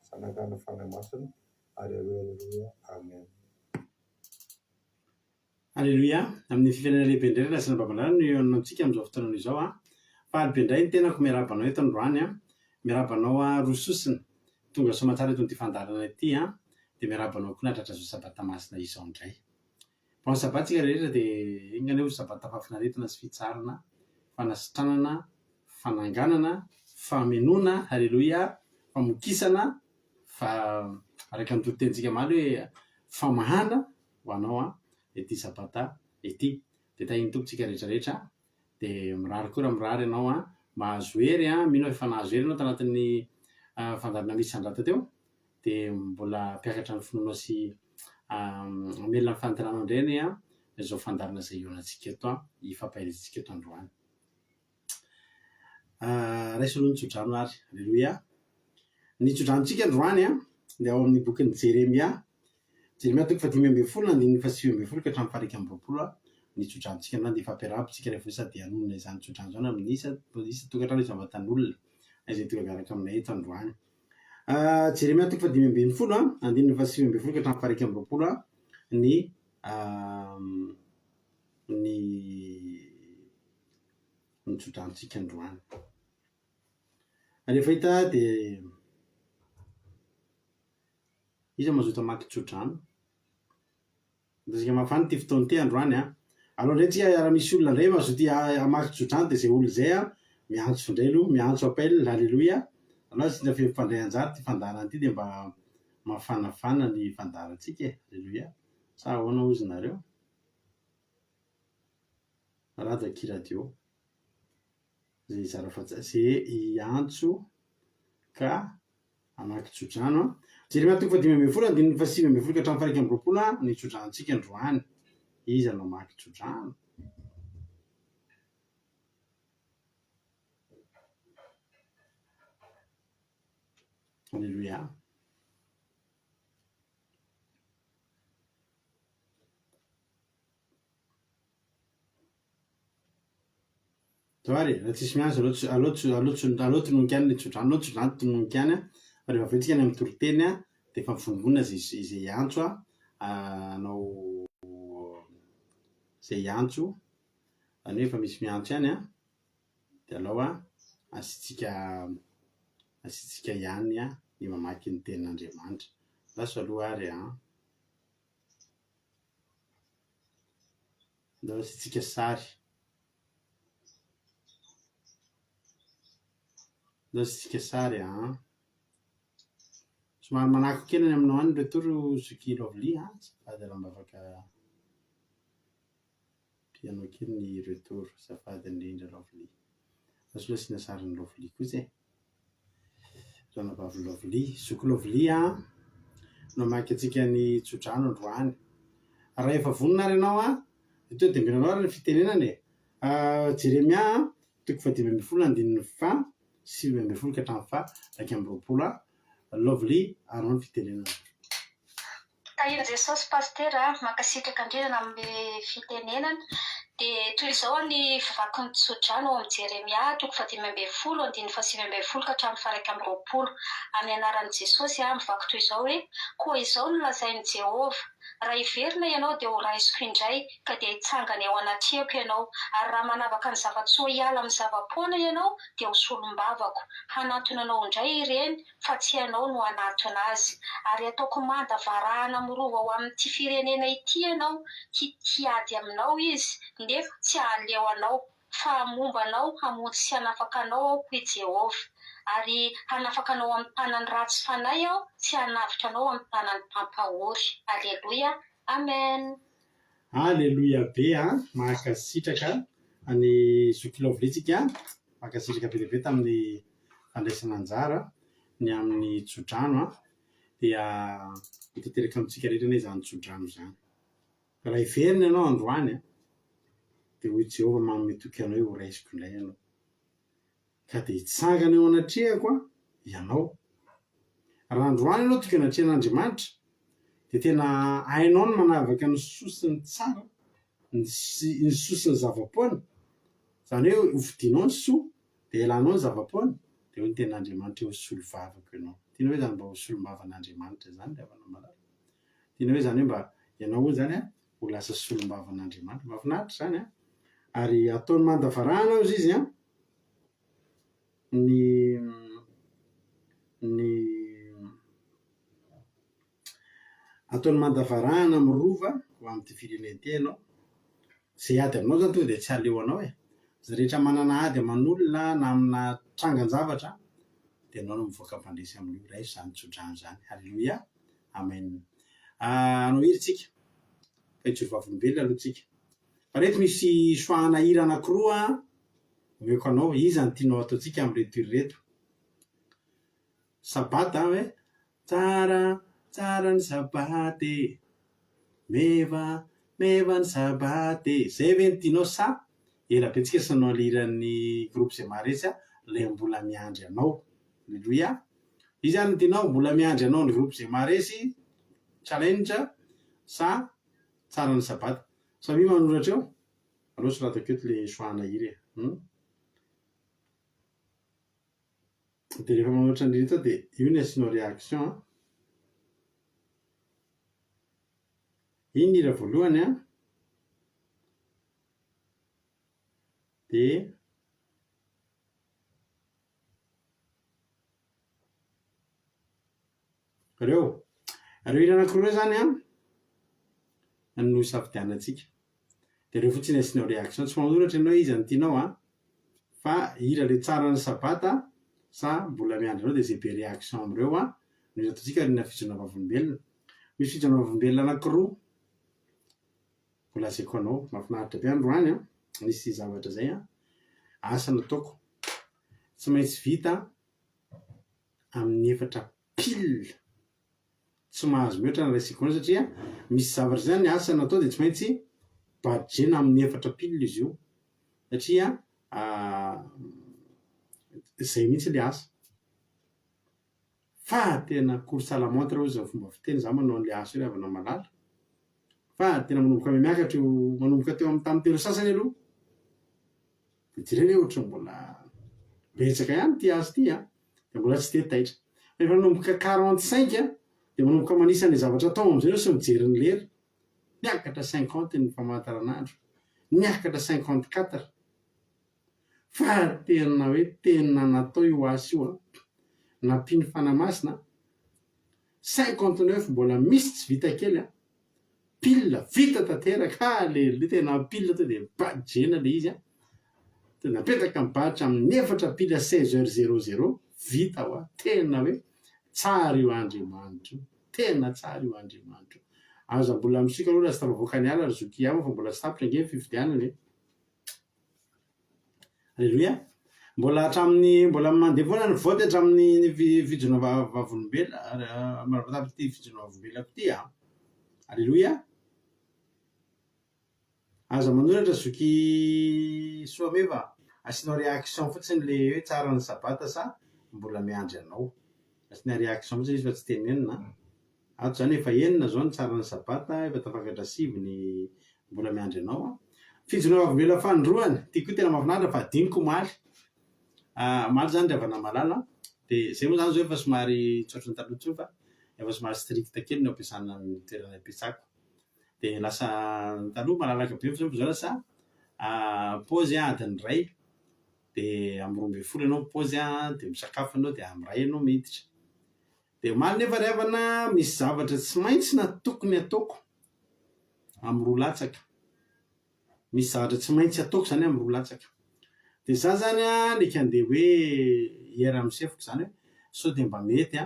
zanakana fanahy masina. Alleluia, amen. Alleluia. Amin'ny fifianana lehibe indray rasina babalana no eo amintsika amin'izao fotoana izao faly be indray ny tenako miarabanao eto androany miarabanao rososina tonga somatsara eto ny fandarana ity dia miarabanao koa natratra zao sabata masina izao indray. Bao sabatsika rehetra dia ingany hoe sabata fahafinaretana sy fitsarana, fanasitranana, fananganana, famenona, alleluia, famokisana, araka ny totentsika maly hoe famahana ho anao ity sabata ity. Dia tahiny tompontsika rehetrarehetra dia mirary koa raha mirary ianao mahazo hery mino efa nahazo hery ianao tanatin'ny fandarana misy andrata teo dia mbola mpiakatra ny finoanao sy amelona ny fanantenanao indray izao fandarana izay ionantsika eto ifampahirizitsika eto androany. Raisy aloha nitsodrano ary, alleluia. Nitsodranontsika androany dia ao amin'ny bokin'ny Jeremia toko 5:10 fa 7:10 ka hatramin'ny 1:20 nitsodranontsika androany dia ifampiarahapitsika rehefa sady hanonona izany tsodrano izany amin'ny isa tokantrano izy avatan'olona izay toga miaraka aminay eto androany. Jeremia toko 5:10 fa 7:10 ka hatramin'ny 1:20 ny nitsodranontsika androany. Rehefa hita dia iza mazoto hamaky tsodrano desika mafana ity fotoana ity androany aloha indray tsika raha misy olona indray mazoto hamaky tsodrano dia izay olo izay miantso indray aloha, miantso appel, alleluia. Aloha tsy fifandray anjara ty fandarana ity dia mba mafanafana ny fandarantsika alleluia. Sa ahoana ozy nareo? Radio radio zay zay hiantso ka hamaky tsodrano. Jeremia toko 5:10 fa 7:10 ka hatramin'ny 1:20 nitsodranontsika androany. Iza no hamaky tsodrano? Alleluia. Toary raha tsisy miantso aloha tononkany ny tsodrano, aloha tsodrano tononkany fa rehefa avy eo tsika any amin'ny toriteny dia efa mivonivonina izay hiantso anao izay hiantso any hoe efa misy miantso ihany dia alao asitsika ihany ny mamaky ny tenin'Andriamanitra. Laso aloha ary alao asitsika sary, alao asitsika sary somary manako kenany aminao any retoro Zuki Lovely safady raha mba afaka pianao kely ny retoro safady indrindra Lovely. Azo loha asiana sariny Lovely kosa e. Ranavavy Lovely, Zoky Lovely namaky antsika ny tsodrano androany. Raha efa vonona ary ianao to dia menanao ary ny fitenenany Jeremia 5:20 ka hatramin'ny 7:20 Lovely ary ny fitenenana. Tahira Jesosy pastera makasitraka indrindra amin'ny fitenenana dia toy izao ny vaky ny tsodrano amin'ny Jeremia 5:20 ka hatramin'ny 1:20 amin'ny anaran'i Jesosy mivaky toy izao hoe koa izao no lazain'i Jehovah raha iverina ianao dia ho raisiko indray ka dia hitsangana ao anatrehako ianao ary raha manavaka ny zavatsoa hiala amin'ny zavapoana ianao dia ho solom-bavako hanatona anao indray ireny fa tsy ianao no hanatona azy ary ataoko manda varahana mirova ao amin'ity firenena ity ianao hiady aminao izy nefa tsy haleo anao fa momba anao hamonjy sy hanafaka anao aho i Jehovah ary hanafaka anao amin'ny tanany ratsy fanahy aho tsy hanavitra anao amin'ny tanany mpampahory. Aleluia, amen. Aleluia be mahakasitraka ny Zoky Lovely tsika mahakasitraka be dia be tamin'ny fandraisana anjara ny amin'ny tsodrano dia hitateraka amintsika rehetra ne izany tsodrano izany. Raha iverina ianao androany dia hoy Jehovah manome toky anao ho raisiko indray ianao ka dia hitsangana eo anatrehako ianao. Raha androany ianao toky anatrehan'Andriamanitra dia tena hainao ny manavaka ny sosiny tsara ny sosiny zavapoana izany hoe hovidianao ny soa dia elanao ny zavapoana dia ho ny ten'Andriamanitra ho solovavako ianao. Tiana hoe zany mba ho solombavan'Andriamanitra zany dia avana malala. Tiana hoe zany hoe mba ianao ho zany ho lasa solombavan'Andriamanitra. Mahafinaritra zany ary ataony mandavarahana izy izy ataony mandavarahana mirova ho amin'ity firenena ity ianao. Izay ady aminao zany tonga dia tsy haleo anao Zay rehetra manana ady aman'olona na amina trangan-javatra dia anao no mivoaka mpandresy amin'io raisy izany tsodrano izany. Halleluia, amen. Anao iry tsika fa ijoro vavolombelona aloha tsika. Fa reto misy soahana hira anankiroa omeko anao, iza ny tianao ataontsika amin'reto ireto. Sabata hoe tsara tsara ny sabaty meva ny sabaty. Zay ve ny tianao sa ela be tsika sanao liran'ny groupe izay maharesy ilay mbola miandry anao. Alleluia. Izy zany ny tianao mbola miandry anao ny groupe izay maharesy challenge sa tsara ny sabata. Samy manoratra eo aleo sorata aketo le soahana hira dia rehefa manoratra an'ireto dia io ny asianao réaction. Iny hira voalohany dia ireo hira anankiroa zany no safidianantsika dia ireo fotsiny asianao réaction. Tsy manoratra ianao iza ny tianao fa hira le tsara ny sabata sa mbola miandry anao dia zay be réaction amin'ireo no izy ataontsika rina fijona vavolombelona. Misy fijona vavolombelona anankiroa volazaiko anao. Mahafinaritra be androany nisy zavatra zay asa nataoko tsy maintsy vita amin'ny 4 pile. Tsy mahazo mihoatra ny raisiko anao satria misy zavatra zany ny asa natao dia tsy maintsy badgena amin'ny 4 pile izy io satria izay mihitsy le asa. Fa tena course à la montre hoy izao fomba fiteny za manao an'le asa io rehefa anao malala. Fa tena manomboka miakatra io manomboka teo amin'ny tamin'ny telo sasany aloha dia jerena hoe ohatry mbola betsaka ihany ty asa ty dia mbola tsy te taitra. Rehefa manomboka 45 dia manomboka manisany zavatra atao amin'izay eo sy mijery ny lera. Miakatra 50 ny famantaranandro, miakatra 54. Fa tena hoe tena natao io asa io nampiny fanamasina 59 mbola misy tsy vita kely pile vita tanteraka. Le tena pile to dia badgena le izy napetaka mibahatra amin'ny 4 pile 16h00 vita tena hoe tsara io Andriamanitra io, tena tsara io Andriamanitra io. Aza mbola misika aloha lasa tavavoaka ny ala ry zoky ihany fa mbola tsy tapitra nge fifidianana. Alleloia. Mbola hatramin'ny mbola mandeha foana ny voty hatramin'ny fijona vavolombela maratapitra ty fijona vavolombelako ty a. Alleloia. Aza manoratra zoky soameva, asianao réaction fotsiny le hoe tsara ny sabata sa mbola miandry anao. Asiana réaction fotsiny izy fa tsy tenenina. Ato zany efa enina zao ny tsara ny sabata, efa tafakatra sivy ny mbola miandry anao a. Fijona vavolombela fandroany, ty koa tena mahafinaritra fa adiniko omaly. Omaly zany ravana malala, dia zay moa zany zao efa somary tsotriny taloha tsoa fa efa somary strict kely no ampiasana amin'ny toerana ampiasako. Dia lasa taloha malalaka be fa zao lasa pause adiny ray, dia amin'ny 12 ianao pause dia misakafo ianao dia amin'ny 1 ianao miditra. Dia omaly nefa ry havana misy zavatra tsy maintsy na tokony ataoko amin'ny 2 latsaka. Misy zavatra tsy maintsy ataoko zany amin'ny 2 latsaka. Dia za zany leka andeha hoe hiera misefoko zany hoe sao dia mba mety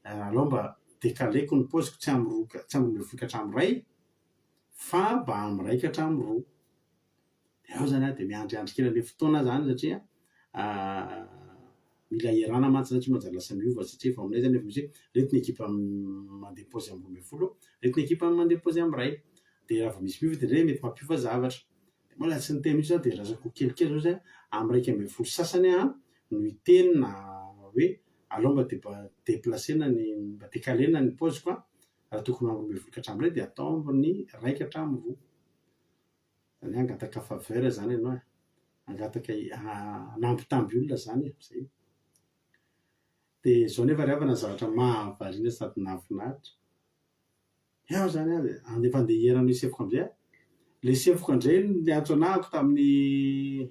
alao mba décaleko ny pauzeko tsy amin'ny 12 ka hatramin'ny 1 fa mba amin'ny 1 ka hatramin'ny 2. Dia ao zany dia miandriandry kely an'ilay fotoana zany satria mila iarana mantsy na tsy manjary lasa miova satria efa aminay zany efa misy reto ny ekipa mandeha paozy amin'ny 12, reto ny ekipa mandeha paozy amin'ny 1. Dia raha vao misy miova dia ndray mety mampiova zavatra. Dia moa tsy ny teny mihitsy zao dia razako kelikely zao zay amin'ny 1 sasany no hiteny na hoe alao mba déplacena ny mba décalena ny pauzeko raha tokony amin'ny 12 ka hatramin'ny 1 dia atao amin'ny 1 ka hatramin'ny 2. Zany hangataka faveur zany ianao hangataka hanambitamby olona zany zay. Dia zao nefa ry havana zavatra mahavariana sady nahafinaritra. Ao zany efa andeha hierana ny sefoko amizay. Le sefoko andray ny antso anahako tamin'ny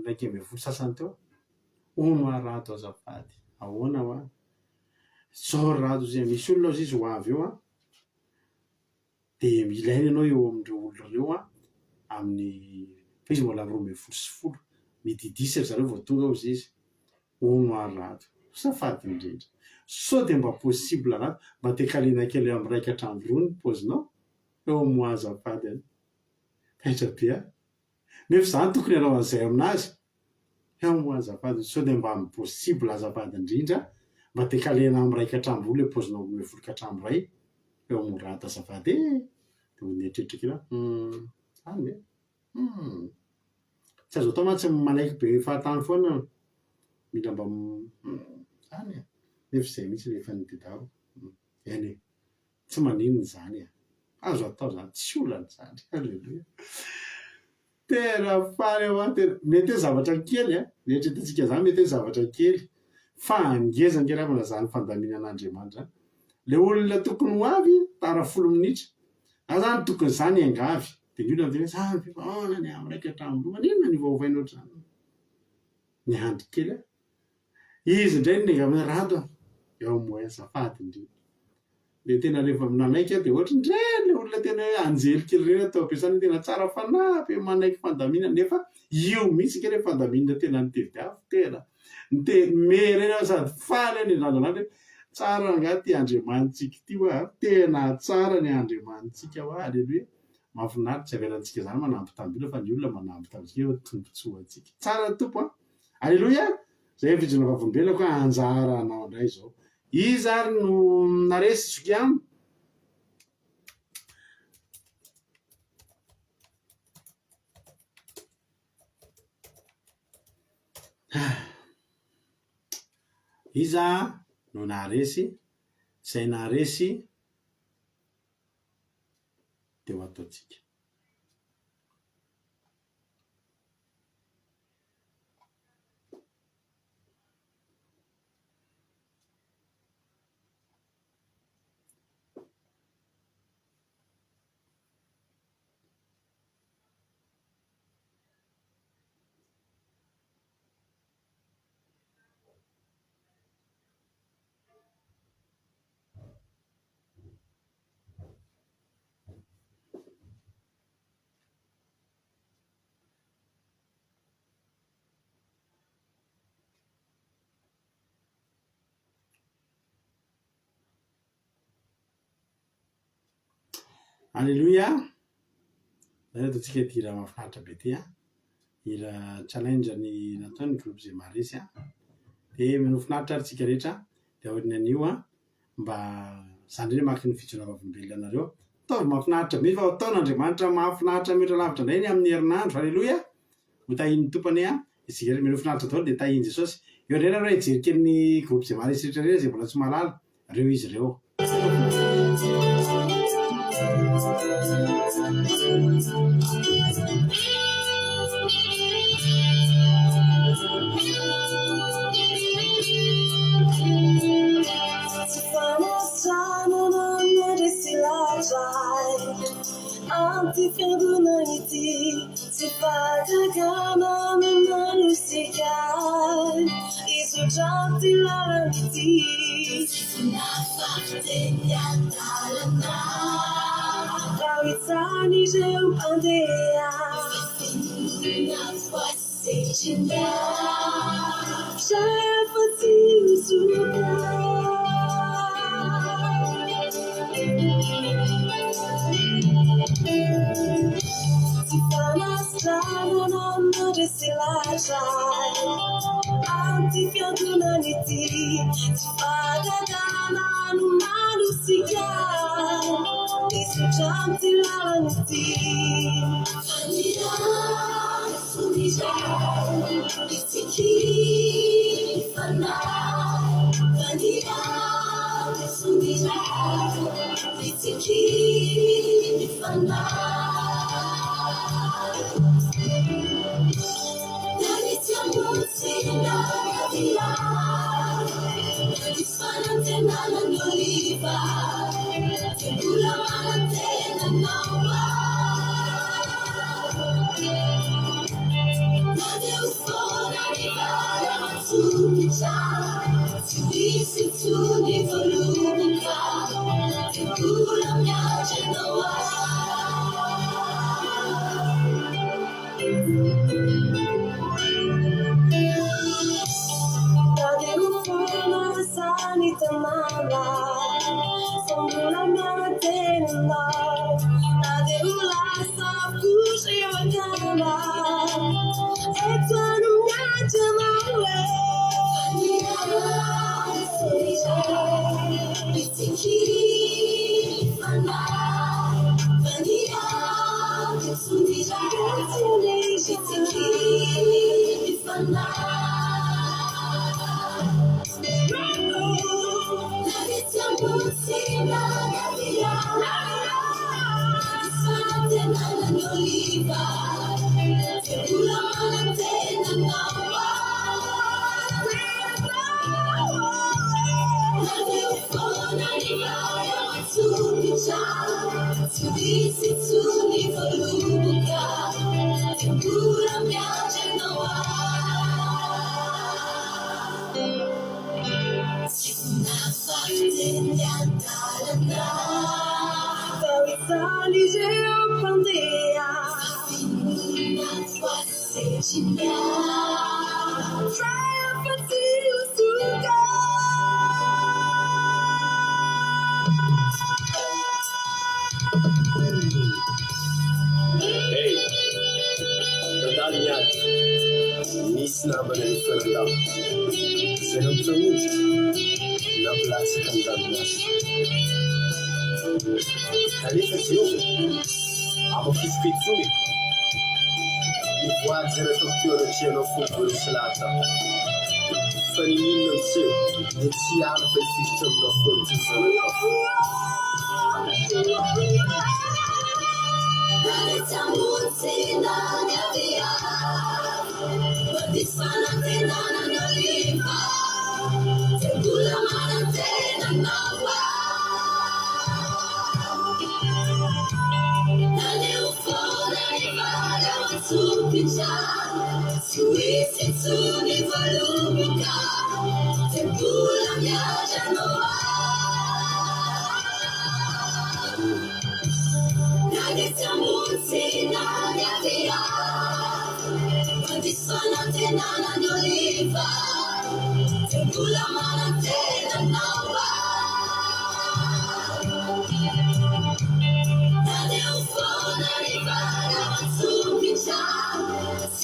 12 sasany teo. Ono arato azafady, ahoana hoa? Zao rato zay misy olona ao izy ho avy eo dia ilaina ianao eo amin'ireo olona ireo amin'ny fa izy mbola 12 midi 10 zareo vao tonga ao izy. Ono arato, safady indrindra. Sao dia mba possible arato mba décalena kely amin'ny 1 ka hatramin'ny 2 ny pauzinao. Eo mo azafady any. Taitra be nefa zany tokony ianao an'izay aminazy. Eo mo azafady, sao dia mba possible azafady indrindra mba décalena amin'ny 1 ka hatramin'ny 2 le pauzinao 12 ka hatramin'ny 1. Eo mo rato azafady dia mieritreritra kely zany e. Tsy azo atao mantsy manaiky be fahatany foana. Mila mba zany nefa izay mihitsy rehefa nitedaro. Eny e, tsy maninona zany azo atao zany, tsy olana zany. Alleloia. Tena faly eo tena mety hoe zavatra kely mieritreretantsika zany mety hoe zavatra kely fa angeza nge ravana zany fandaminan'Andriamanitra. Le olona tokony ho avy tara 10 minitra. Zany tokony zany angavy. Dia ny olona amin'izay zany fivaonany amin'ny 1 ka hatramin'ny 2 maninona ny vaovaina ohatr'izany. Miandry kely izy indray ny negamin'ny rato eo mo azafady indrindra. Dia tena rehefa nanaiky dia ohatra indray le olona tena hoe anjely kely ireny atao ampiasana tena tsara fanampy manaiky fandaminana nefa io mihitsy kely fandaminana tena nitediavy tena merena sady faly ny lalana tsara angaty Andriamanitsika ity tena tsara ny Andriamanitsika alleluia. Mahafinaritra avelantsika zany manampy tamby fa ny olona manampy tamitsika tombontsoantsika tsara tompo alleluia. Zay fijona vavolombelako anjara anao indray zao. Izy ary no naresy zoky aminy. Iza no naresy, izay naresy dia ho ataontsika. Alléluia. Ataontsika ty hira mahafinaritra be ty hira challenge ny nataony groupe zay marisy dia minofinaritra ary tsika rehetra dia ahoana an'io mba zany ndray maky ny fijona vavolombelona anareo ataovy mahafinaritra be fa ataon'Andriamanitra mahafinaritra mihatra lavitra indray ny amin'ny herinandro. Alléluia. Ho tahin'ny tompony isika rehetra minofinaritra daholo dia tahiany Jesosy. Eo indray nareo hijery kely ny groupe zay marisy rehetra rehetra zay mbola tsy mahalala reo izy ireo. Anti-fiangonanity tsy fatagana manosika izodraty lalanity nafafteny andalana rawitsany ireo mpandeha nafoasetrina trafatsy uzuka Anti-fiangonanity tsy fatagana manosika izodraty lalanity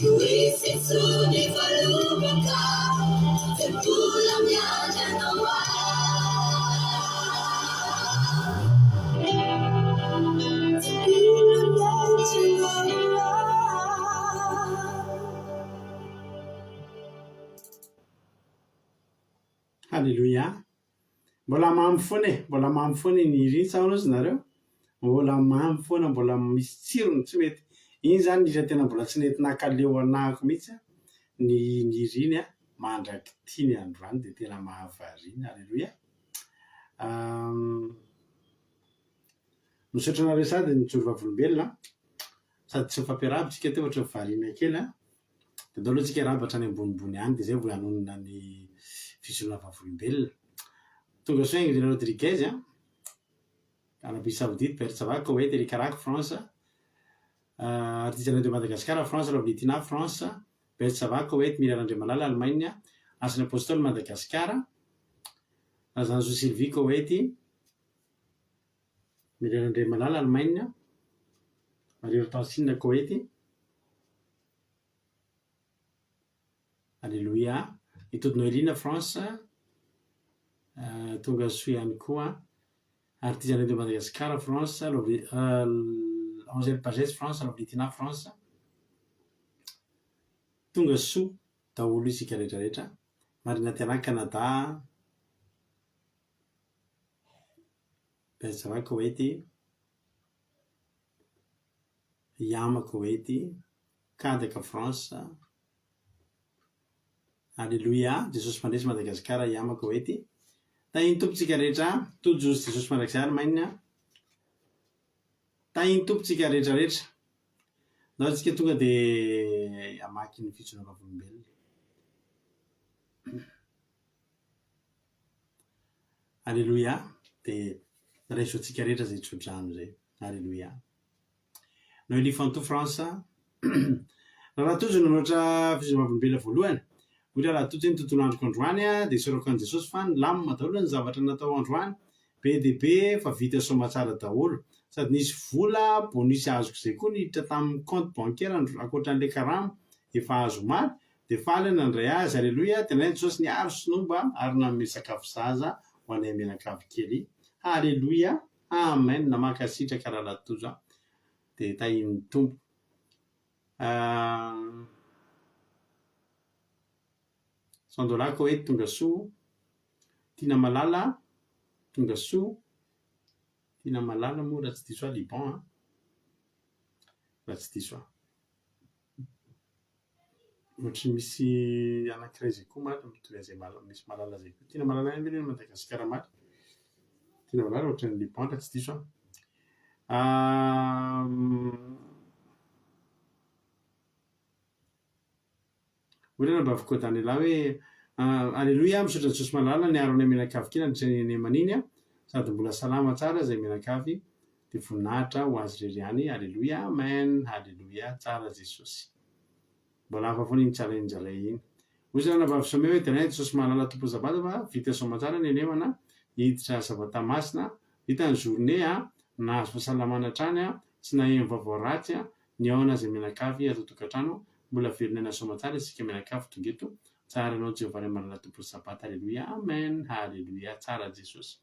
Tuisi suni valubaka, tepula mianya nawa. Tepula mianya nawa. Halleluja. Mbola mamy foana ny ry saona ozy nareo. Mbola mamy foana, mbola misy tsirony tsy mety. Iny zany nira tena mbola tsy nety nakaleo anahako mihitsy ny riny mandraky tiany androany dia tena mahavariny. Halleluja. Misaotra anareo sady nijoro vavolombelona sady tsy mifampiarahaba teo ohatra variana kely dia andao aloha tsika rabatra any ambonimbony any dia zay vao hanonona ny fisoloana vavolombelona. Tonga soa Ingrid Rodriguez Arabie Saoudite, Bersava, Koweït, Eric Carac, France, Artisanat de Madagascar, France, Lovlitina, France, Bersava, Koweït, Miriam André Malala, Allemagne, Arsène Apostol, Madagascar, Azanzo Sylvie, Koweït, Miriam André Malala, Allemagne, Marie Hortensine, Koweït. Alléluia. Itody Noeline, France, tonga soa ihany koa Artisanat de Madagascar, France, Angèle Pagès, France, Lovlitina, France. Tonga soa daholo isika rehetrarehetra. Marina Tiana, Canada, Bersava, Koweït, Yama, Koweït, Kadaka, France. Alléluia. Jesosy mandresy Madagascar, Yama, Koweït. Tahiny tompontsika rehetra, tojozy Jesosy Madagascar, Maina. Tahiny tompontsika rehetrarehetra. Nao tsika tonga dia hamaky ny fitsona vavolombelona. Alléluia. Dia raisoantsika rehetra zay tsodrano zay. Alléluia. Noélie Fantou, France. Raha tojo nanoatra fitsona vavolombelona voalohany. Ohatra raha tojo ny tontolo androko androany dia sorako an Jesosy fa ny lamina daholo ny zavatra natao androany. Be dia be fa vita somatsara daholo. Sady nisy vola bonisy azoko izay koa niditra tamin'ny compte bancaire ankoatran'ilay karama efa azo maro dia faly nandray azy. Alléluia. Tena Jesosy niaro sinomba ary nanome sakafo zaza ho anay mianakavy kely. Alléluia. Amen. Namakasitraka raha latozo dia tahin'ny tompo. Sandola, Koweït, tonga soa. Tina Malala, tonga soa. Tina Malala moa raha tsy diso Liban. Raha tsy diso ohatra misy anankiray zay koa maro mitovy zay misy Malala zay koa. Tina Malala any ny Madagasikara maro. Tina Malala ohatra ny Liban raha tsy diso Olana mba vokoatanila hoe Alléluia. Misaotra Jesosy Malala niaro anay mianakavy kely andritran'ny maniny sady mbola salama tsara zay mianakavy dia voninahitra ho azy reriany. Alléluia. Amen. Alléluia. Tsara Jesosy. Mbola hafa foana iny tsara injalay iny. Ozy rana mba fisomea hoe tena Jesosy Malala tompo sabata fa vita soma tsara ny anemana hiditra sabata masina vita ny journée nahazo fahasalamana trany tsy naheno vaovao ratsy ny aona zay mianakavy ato tokantrano. Mbola velona soma tsara isika mianakavy tonga eto. Tsara anao Jehovah Malala tompo sabata. Alléluia. Amen. Alléluia. Tsara Jesosy.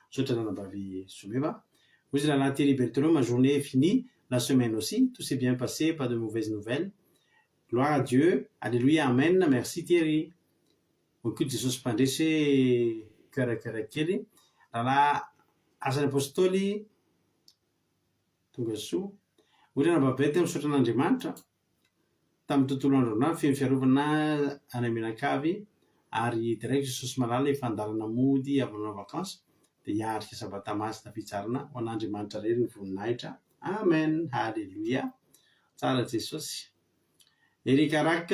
Misaotra nanambavy someva. Ozy la Thierry Berthelot, ma journée est finie, la semaine aussi, tout s'est bien passé, pas de mauvaises nouvelles. Gloire à Dieu. Alléluia. Amen. Merci Thierry. Écoute Jesosy mpandresy karakara kely. Raha Asan'ny Apôstôly tonga soa. Ozy nanambavy misaotra an'Andriamanitra tamin'ny tontolo andro feno fiarovana anay mianakavy ary direct Jesosy Malala efa andalana mody avy manao vakansa dia hiarika sabata masina fitsarana ho an'Andriamanitra rery ny voninahitra. Amen. Alléluia. Tsara Jesosy. Eric Carac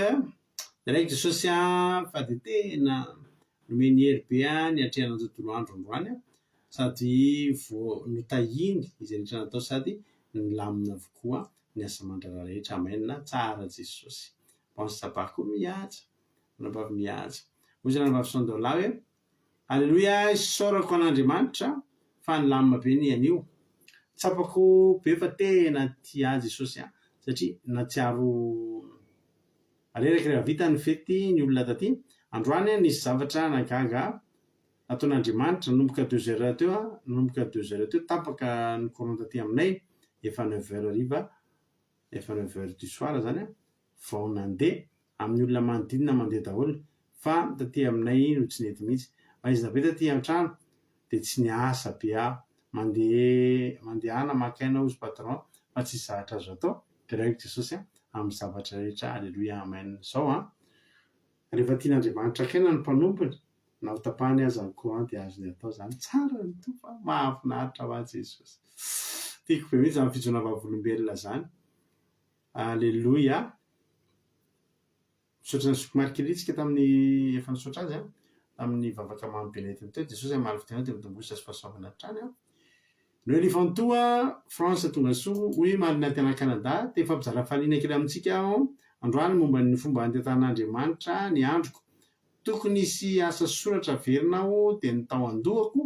direct Jesosy fa dia tena nomeny hery be ny atrehana tontolo andro androany sady notahiny izay rehetra natao sady ny lamina avokoa ny asa mandrara rehetra. Amen. Tsara Jesosy. Bon sabako koa mihaja. Nanambavy mihaja. Ozy nanambavy Sandola hoe Alléluia. Isaorako an'Andriamanitra fa ny lamina be ny anio. Tsapako be fa tena tia Jesosy satria natsiaro reraka rehefa vita ny fety ny olona taty androany nisy zavatra nagaga ataon'Andriamanitra nomboka 2 heures teo nomboka 2 heures teo tapaka ny courant taty aminay efa 9 heures hariva efa 9 heures du soir zany vao nandeha amin'ny olona manodidina mandeha daholo fa taty aminay no tsy nety mihitsy maizina be taty an-trano dia tsy niasa be mandehana makaina ozy patron fa tsy zavatra azo atao direct Jesosy amin'ny zavatra rehetra alleluia amen zao rehefa tian'Andriamanitra kaina ny mpanompony na ho tapahany aza ny courant dia azony atao zany tsara ny tompo mahafinaritra ho azy Jesosy tiako be mihitsy amin'ny fijonao vavolombelona zany alleluia misaotra ny sokomarikiritsika tamin'ny efa nisaotra azy tamin'ny vavaka mambenetiny teo Jesosy amaly fitena dia mitombosa sy fahasoavana trany no elifantoa France tonga soa hoy malina tena Canada dia efa mpizara fahaliana kely amintsika androany momba ny fomba andetan'Andriamanitra ny androko tokony hisy asa soratra averinao dia ny tao andohako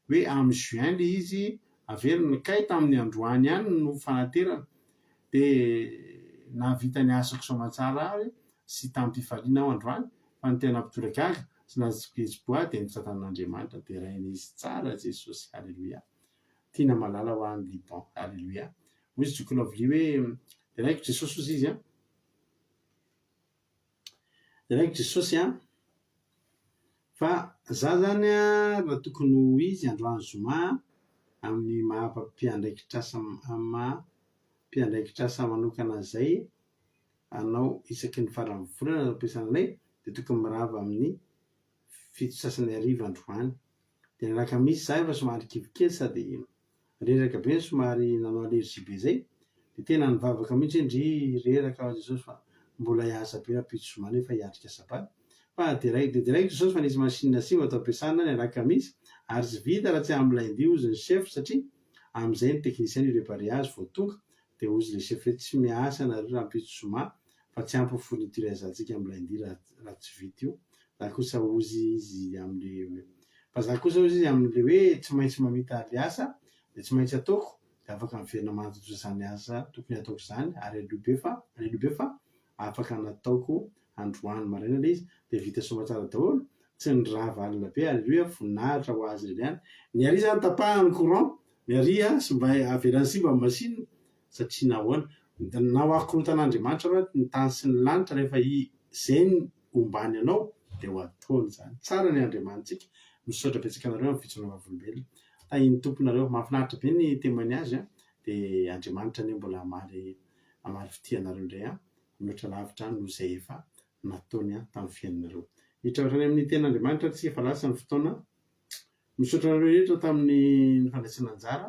hoe amin'ny juin le izy averina kay tamin'ny androany ihany no fanaterana dia navita ny asako soamatsara ary sy tampifaliana ao androany fa ny tena mpitoragaga sy nazipetsy-boa dia nitsatan'Andriamanitra dia rainy izy tsara Jesosy alleluia tiana malala ho an'ny Liban alleluia hoy izy Jokolovli hoe diraiko Jesosy ozy izy diraiko Jesosy fa za zany raha tokony ho izy androany zoma amin'ny mpiandraikitrasa manokana zay anao isaky ny farany volana ampiasana anay dia tokony mirava amin'ny 7 arivo androany dia niraka misy za efa somary kivikely sady reraka be somary nanao allergie be zay dia tena nivavaka mihitsy ndry reraka ao Jesosy fa mbola hiasa be napitso zoma nefa hiatrika sabata fa direct Jesosy fa nisy machine simba atao ampiasana niraka misy ary tsy vita raha tsy amin'ny lundi ozy ny chef satria amin'izay ny technicien ny réparé azy vao tonga dia ozy le chef hoe tsy miasa nareo raha mpitso zoma fa tsy ampy fourniture azantsika amin'ny lundi raha tsy vita io za kosa ozy izy amin'le fa za kosa ozy izy amin'le hoe tsy maintsy mamita le asa dia tsy maintsy ataoko dia afaka miverina mantotra izany asa tokony ataoko izany ary alelobe fa afaka nataoko androany maraina le izy dia vita soamatsara daholo tsy ny raha valina be alleluia voninahitra ho azy reny ny ary zany tapahany courant ny ary sy mba avelany simba amin'ny machine satria nahoana na ho akorotan'Andriamanitra raha ny tany sy ny lanitra rehefa izay ombany anao dia ho ataony zany tsara ny Andriamanitsika misaotra betsaka anareo amin'ny fijonao vavolombelona tahiny tomponareo mahafinaritra be ny témoignage dia Andriamanitra ny mbola amaly fitianareo indray mihoatra lavitra noho izay efa nataony tamin'ny fiainanareo hitraotrany amin'ny ten'Andriamanitra tsy efa lasa ny fotoana misaotra anareo rehetra tamin'ny fandraisana anjara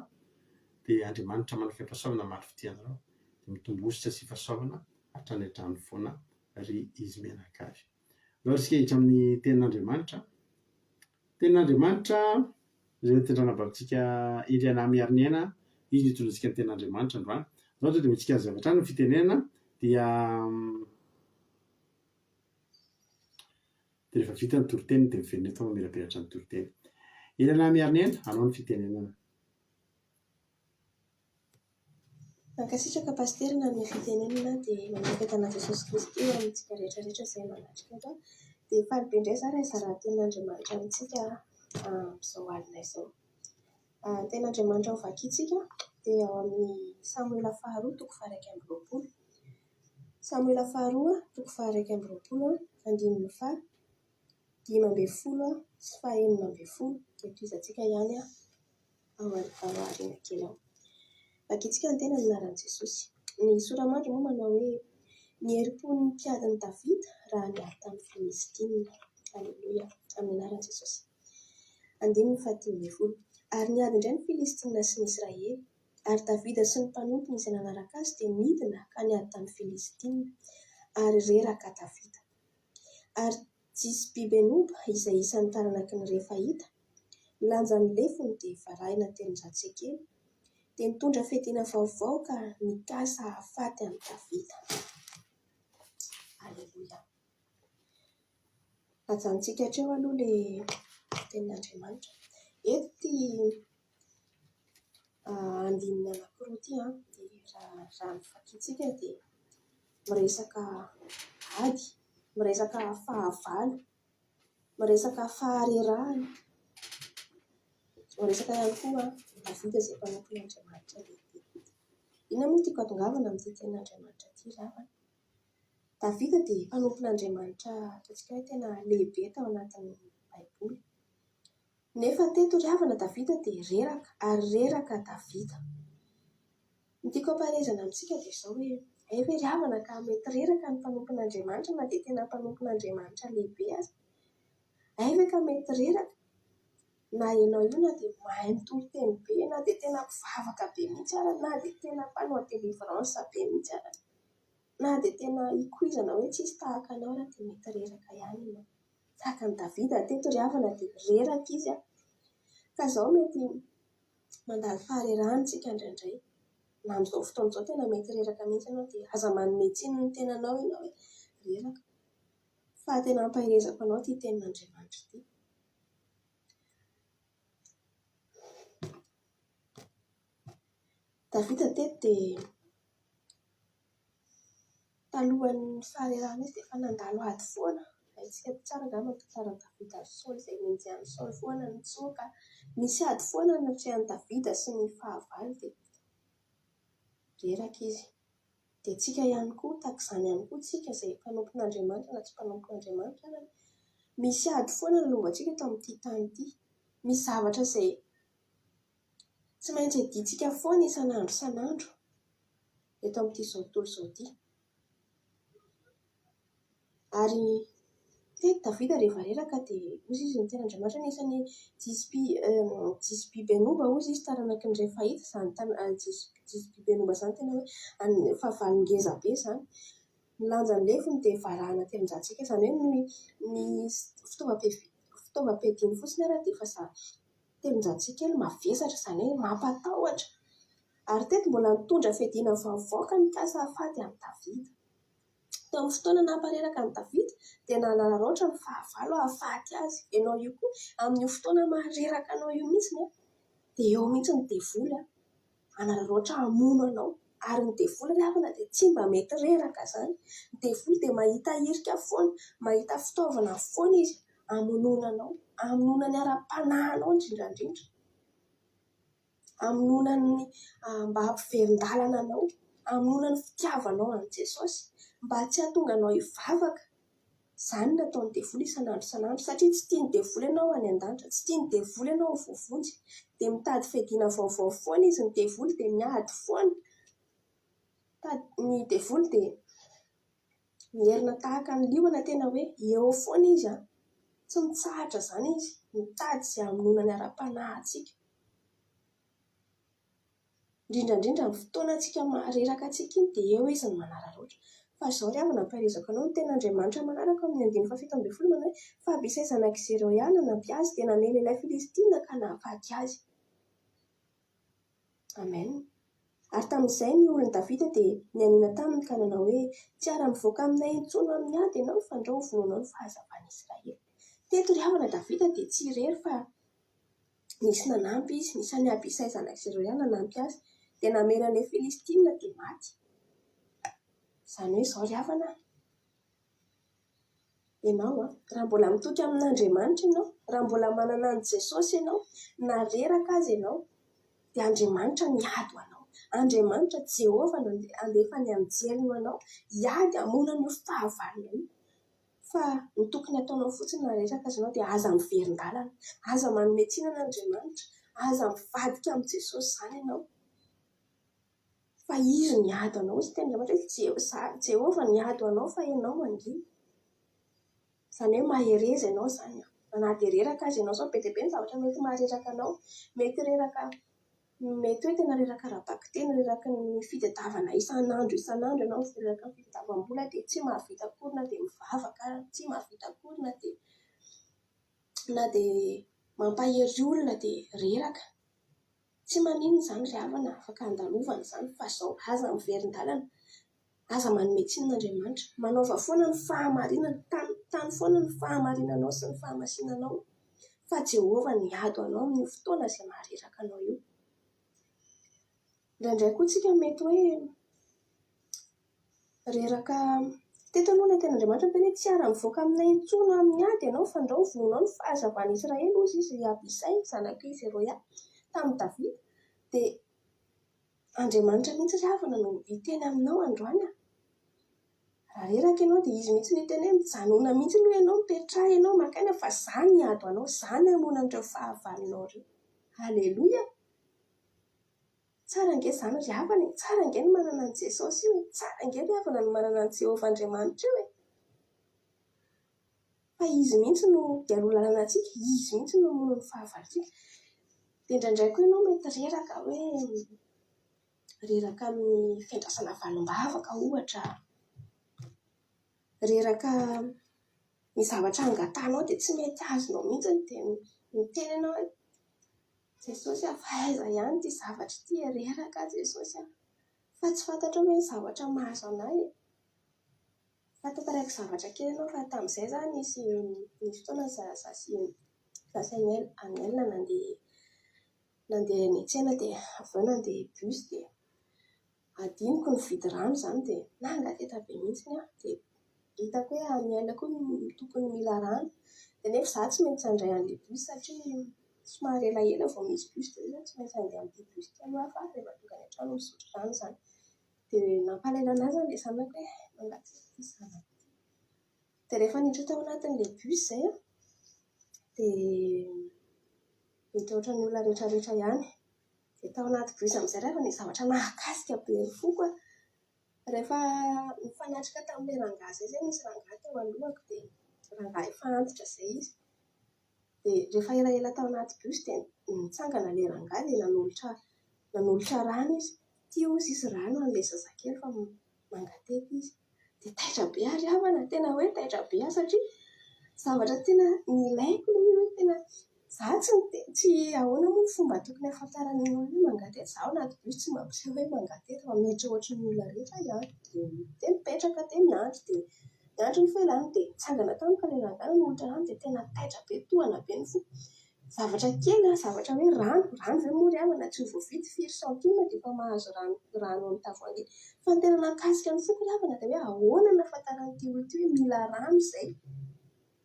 dia Andriamanitra manaka fahasoavana amaly fitianareo dia mitombositra sy fahasoavana hatrany hatrany foana ry izy menaka avy loha risika hiditra amin'ny ten'Andriamanitra izay tendrana bavintsika Eliana miariniaina izy nitondrantsika ny ten'Andriamanitra androany zao dia mitsika azy zavatra ny fitenenana dia rehefa vita ny toriteny dia miverina eto mamirapiratra ny toriteny Eliana miariniaina anao ny fitenenana Mankasitraka pasterina ny fitenenana dia manomboka tana Jesosy Kristy eo amintsika rehetrarehetra izay manatrika eto dia falibe indray zany anjara ten'Andriamanitra amintsika amin'izao alina izao. Ten'Andriamanitra ho vakiantsika dia ao amin'ny Samuela faharoa toko faha 1 Samuela faharoa toko faha 1 andininy faha 15 sy faha 16 dia toizantsika ihany ao aoriana kely ao. Vakiantsika ny tena anaran'i Jesosy. Ny soramandry moa manao hoe niherim-pon'ny mpiadiny Davida raha niady tamin'ny Filistina. Alleluia amin'ny anaran'i Jesosy. Andininy faha 10 ary niady indray ny Filistina sy ny Israely ary Davida sy ny mpanompony izay nanaraka azy dia midina ka niady tamin'ny Filistina ary reraka Davida. Ary Jisbibenoba izay isan'ny taranaky ny Refahita lanja ny lefiny dia varahina telonjato sekely dia nitondra fedina vaovao ka nikasa hafaty amin'ny Davida. Alleluia. Ajanontsika hatreo aloha le tenin'Andriamanitra. Eto andininy anankiroa ity dia raha mifakitsika dia miresaka ady, miresaka fahavalo, miresaka faharerahana, miresaka ihany koa Davida izay mpanompon'Andriamanitra lehibe. Inona moa tiako atongavana amin'ity tenin'Andriamanitra ity ravana? Davida dia mpanompon'Andriamanitra ataontsika hoe tena lehibe tao anatin'ny Baiboly. Nefa teto ry havana Davida dia reraka ary reraka Davida. Ny tiako amparezana amintsika dia izao hoe ve ry havana ka mety reraka ny mpanompon'Andriamanitra na dia tena mpanompon'Andriamanitra lehibe aza? Ve ka mety reraka na ianao io na dia mahay mitoro teny be, na dia tena mpivavaka be mihitsy ara, na dia tena mpanao délivrance be mihitsy ara, na dia tena ikoizana hoe tsisy tahaka anao raha dia mety reraka ihany ianao. Tahaka ny Davida teto ry havana dia reraka izy ka izao mety mandalo faharerantsika indraindray. Na amin'izao fotoana izao tena mety reraka mihitsy ianao dia aza manome tsiny ny tenanao ianao hoe reraka. Fa tena ampaherezako anao ity tenin'Andriamanitra ity. Davida teto dia talohan'ny faharerahana izy dia efa nandalo ady foana. Haintsika tsara angamba tantaran'i Davida sy Saoly izay nenjany Saoly foana nitsoaka. Nisy ady foana natrehan'i Davida sy ny fahavalo dia reraka izy. Dia tsika ihany koa tahaka izany ihany koa tsika izay mpanompon'Andriamanitra na tsy mpanompon'Andriamanitra ary misy ady foana nalombantsika eto amin'ity tany ity. Misy zavatra izay tsy maintsy adintsika foana isan'andro isan'andro eto amin'ity izao tontolo izao ity. Ary teto Davida rehefa reraka dia ozy izy ny tenin'Andriamanitra anisan'ny jisy bibenoba ozy izy taranaky ny iray fahita izany jisy bibenoba izany tena hoe fahavalon-geza be izany. Ny lanjan'ny lefiny dia varahana telonjatsika izany hoe ny fitaovam-piadiany fotsiny ara dia efa telonjatsika kely mavesatra izany hoe mampatahotra. Ary teto mbola nitondra fiadiana vaovao ka mikasa hafaty amin'ny Davida. Tao amin'ny fotoana nampareraka ny Davida dia nanaraotra ny fahavalo hahafaty azy. Ianao io koa amin'ny fotoana mahareraka anao io mihitsy dia eo mihitsy ny devoly anararoatra hamono anao. Ary ny devoly ry havana dia tsy mba mety reraka izany. Ny devoly dia mahita irika foana, mahita fitaovana foana izy hamonoana anao, hamonoana ny ara-panahinao indrindrandrindra, hamonoana ny mba hampiverin-dalana anao, hamonoana ny fitiavanao an'i Jesosy mba tsy hahatonga anao hivavaka. Izany nataon'ny devoly isan'andro isan'andro satria tsy tiany devoly ianao any an-danitra, tsy tiany devoly ianao ho voavonjy. Dia mitady fiadiana vaovao foana izy, ny devoly dia miady foana. Ny devoly dia mierina tahaka ny liona tena hoe eo foana izy tsy mitsahatra izany izy, mitady izay hamonoana ny ara-panahintsika. Indrindrandrindra amin'ny fotoana antsika mahareraka antsika iny dia eo izy ny manararoatra. Fa izao ry havana ampaharizako anao ny tenin'Andriamanitra manaraka amin'ny 7:17 manao hoe fa aby isay zanak'izay Rehoana nampy azy dia namely ilay Filistina ka nahafaty azy. Amen. Ary tamin'izay ny olon'i Davida dia nianina taminy ka nanao hoe tsy ara-mivoaka aminay intsony amin'ny ady ianao fa andao vonoanao ny fahazavana Israely. Teto ry havana Davida dia tsy irery fa nisy nanampy izy, nisy any Abisay zanak'izay Rehoana nampy azy dia namela ilay Filistina dia maty. Izany hoe izao ry havana, ianao raha mbola mitoky amin'Andriamanitra ianao, raha mbola manana an'i Jesosy ianao, na reraka azy ianao dia Andriamanitra miady ho anao. Andriamanitra Jehovah andefa ny anjelony anao hiady hamono an'io fahavalona io. Fa ny tokony ataonao fotsiny na reraka azy ianao dia aza miverin-dalana, aza manome tsinana Andriamanitra, aza mivadika amin'ny Jesosy izany ianao. Fa izy niady anao, izy tenin'Andriamanitra hoe Jehovah niady anao fa ianao angina. Izany hoe mahereza ianao izany. Na dia reraka azy ianao izao be dia be ny zavatra mety mahareraka anao, mety hoe tena reraka rabaka teny, reraka ny fitadiavana isan'andro ianao, reraka ny fitadiavam-bola dia tsy mahavita akory na dia mivavaka, tsy mahavita akory na dia mampahery olona dia reraka. Tsy maninona izany ry havana, afaka andalovana izany fa izao aza miverin-dalana, aza manome tsinana Andriamanitra, manaova foana ny fahamarinana, tany foana ny fahamarinanao sy ny fahamasinanao fa Jehovah niady anao amin'ny fotoana izay mahareraka anao io. Indraindray koa tsika mety hoe reraka teto aloha ilay ten'Andriamanitra tena hoe tsy ara-mivoaka aminay intsony amin'ny ady ianao fandrao vonao ny fahazavana Israely ozy izy Abisay zanaka Zeroia tamin'ny Davida dia Andriamanitra mihitsy ry havana no hiteny aminao androany. Raha reraka ianao dia izy mihitsy no hiteny hoe mijanona mihitsy aloha ianao mipetraha ianao makaina fa izany ny ady anao, izany hamonan'ireo fahavalonao ireo. Haleloia! Tsara nge izany ry havana, tsara nge ny manana an' Jesosy io, tsara nge ry havana ny manana an' Jehovah Andriamanitra io. Fa izy mihitsy no dialoha lalana antsika, izy mihitsy no mamono ny fahavalontsika. Dia indraindray koa ianao mety reraka hoe reraka amin'ny fiandrasana valim-bavaka ohatra, reraka ny zavatra angatanao dia tsy mety azonao mihitsy dia miteny ianao hoe Jesosy fa aiza ihany ity zavatra ity reraka Jesosy fa tsy fantatrao hoe ny zavatra mahazo anay. Fantataraiko zavatra kely ianao fa tamin'izay izany nisy fotoana zasy Anielina nandeha niantsena dia avy eo nandeha bus dia adiniko ny vidy rano izany dia nangateta be mihitsy dia hitako hoe Anielina koa tokony mila rano dia nefa izaho tsy maintsy handray an'ilay bus satria somary elaela vao misy bus dia tsy maintsy handeha amin'ity bus ity aloha fa rehefa tonga any an-trano misotro rano izany dia nampalaela anazy ilay zanako hoe mangateta ity zanako. Dia rehefa niditra tao anatin'ilay bus izay dia mety ohatran'ny olona rehetrarehetra ihany. Dia tao anaty bus amin'izay rehefa ny zavatra mahakasika be ny foko rehefa mifanatrika tamin'ilay rangahy izay misy rangahy teo alohako dia rangahy efa antitra izay izy. Dia rehefa elaela tao anaty bus dia nitsangana ilay rangahy dia nanolotra rano izy. Tia ozy izy rano an'ilay zazakely fa mangatety izy. Dia taitra be ary havana, tena hoe taitra be satria zavatra tena nilaiko ilay hoe tena izaho tsy ahoana moa ny fomba tokony hafantaran'ny olona io mangatety. Izaho anaty bus tsy mampiseho hoe mangatety fa miditra ohatran'ny olona rehetra ihany. Dia mipetraka dia miandry dia miandry ny felany dia nitsangana tao ka ilay rangahy nanolotra rano dia tena taitra be tohana be ny foko. Zavatra kely zavatra hoe rano ve moa ry havana tsy ho voavidy 5 centime dia efa mahazo rano amin'ny tavoahangy. Fa ny tena nakasika ny foko ry havana dia hoe ahoana ny hafantaran'ity olona ity hoe mila rano izay.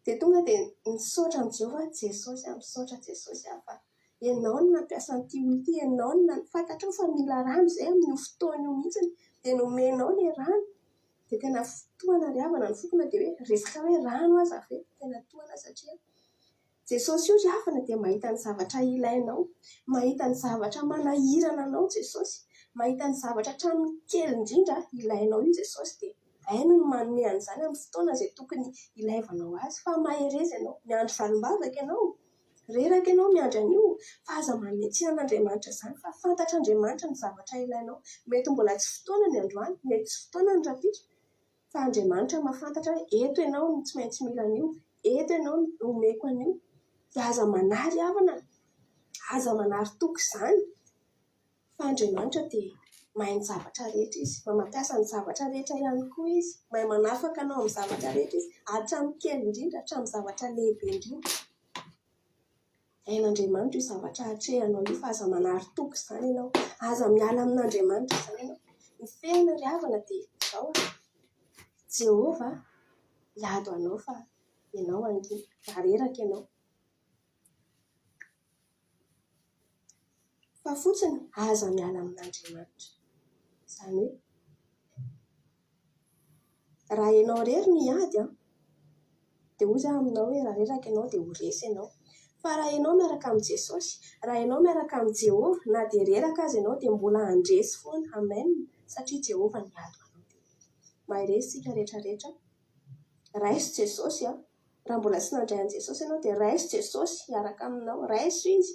Dia tonga dia nisaotra amin'ny Jehovah Jesosy misaotra Jesosy fa ianao no nampiasa an'ity olona ity, ianao no fantatrao fa mila rano izay amin'ny fotoana io mihitsy dia nomenao ilay rano. Dia tena tohana ry havana ny fokona dia hoe resaka hoe rano aza ve tena tohana satria Jesosy io ry havana dia mahita ny zavatra ilainao, mahita ny zavatra manahirana anao Jesosy, mahita ny zavatra hatramin'ny kely indrindra ilainao io Jesosy dia hainy no manome an'izany amin'ny fotoana izay tokony ilaivanao azy. Fa mahereza ianao, miandry valim-bavaka ianao, reraka ianao miandry an'io fa aza manome tsinan'Andriamanitra izany fa fantatr'Andriamanitra ny zavatra ilainao. Mety mbola tsy fotoana ny androany, mety tsy fotoana ny rapitra fa Andriamanitra mahafantatra hoe eto ianao no tsy maintsy mila an'io, eto ianao no omeko an'io. Dia aza manary havana, aza manary toky izany fa Andriamanitra dia mahay ny zavatra rehetra izy, mampiasa ny zavatra rehetra ihany koa izy, mahay manafaka anao amin'ny zavatra rehetra izy, hatramin'ny kely indrindra hatramin'ny zavatra lehibe indrindra. Hain'Andriamanitra io zavatra hatrehanao io fa aza manary toky izany ianao, aza miala amin'Andriamanitra izany ianao. Ny fehina ry havana dia izao Jehovah hiady anao fa ianao angina raha reraka ianao. Fa fotsiny aza miala amin'Andriamanitra. Izany hoe raha ianao rery ny ady dia hoy aminao hoe raha reraka ianao dia ho resy ianao. Fa raha ianao miaraka amin'ny Jesosy, raha ianao miaraka amin'ny Jehovah na dia reraka azy ianao dia mbola handresy foana. Amen. Satria Jehovah ny ady anao dia mahay resy isika rehetrarehetra. Raiso Jesosy raha mbola tsy nandray an'i Jesosy ianao dia raiso Jesosy hiaraka aminao, raiso izy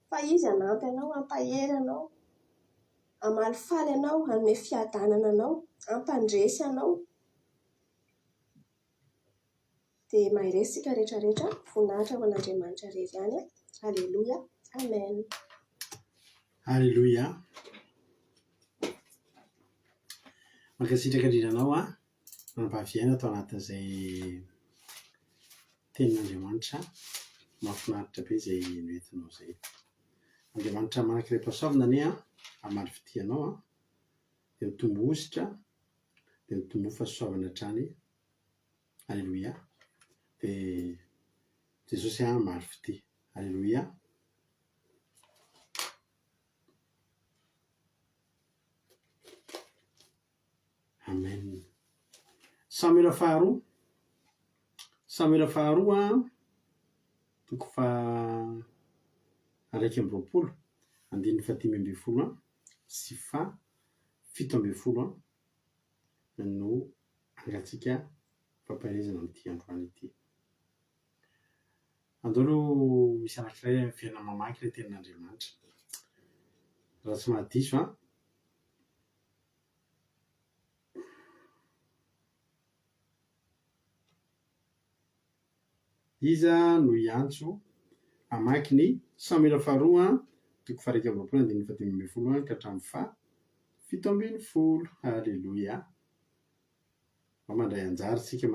fa izy hanampy anao, hampahery anao, hamalifaly anao, hanome fiadanana anao, hampandresy anao. Dia mahay resy isika rehetrarehetra, voninahitra ho an'Andriamanitra irery ihany. Haleloia. Amen. Haleloia. Mankasitraka indrindra anao mampaviaina atao anatin'izay tenin'Andriamanitra. Mahafinaritra be izay noentinao izay. Andriamanitra manankiray mpasaovina anie amary fitianao dia mitombo ositra dia mitombo fahasoavana hatrany. Alleloia. Dia Jesosy maro fity. Alleloia. Amen. Samuela faharoa 1:20 andininy 5:10 sy 7:10 no angatsika fampaherezana amin'ity androany ity. Andolo misy anankiray fiaina mamaky ilay tenin'Andriamanitra. Raha tsy mahadiso iza no iantso hamaky ny Samuela faharoa 1:20 andininy 5:10 ka hatramin'ny 7:10. Halleluia. Mandray anjary tsika.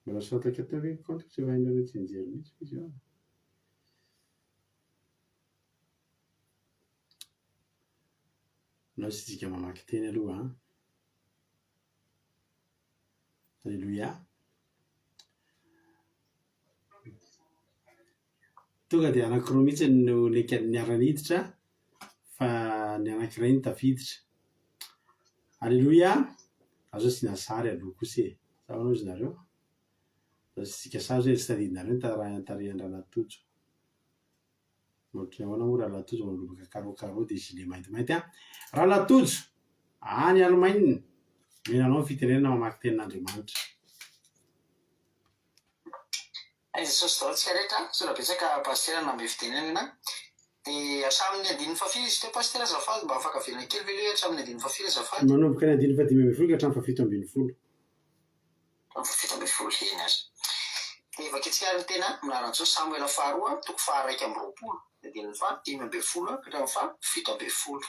Mbola sotaka tao hoe compte tsy vahinareo tsy nijery mihitsy izy ao. Nao sy tsika mamaky teny aloha. Halleluia. Tonga dia anankiroa mihitsy no niara-niditra fa ny anankiray ny tafiditra. Halleluia. Azo sy nazary aloha kosa e. Sao izy nareo? Azo sika sazy hoe tsy tadidinareo tarihan-dralatojo. Ohatra ahoana moa ralatojo manolobaka carreau dia gilet maintimainty ralatojo any Allemagne menanao fitenenana mamaky tenin'Andriamanitra. Jesosy daholo tsika rehetra sola betsaka pastera nambe fitenenana dia hatramin'ny 5:10 izy teo pastera azafady mba afaka velona kely ve hoe hatramin'ny 5:10 azafady manomboka ny 5:10 ka hatramin'ny 7:10. 7:10 iny azy. Dia vakitsika ny tena minarantsao Samuela faharoa 1:20 andininy 5:10 ka hatramin'ny 7:10.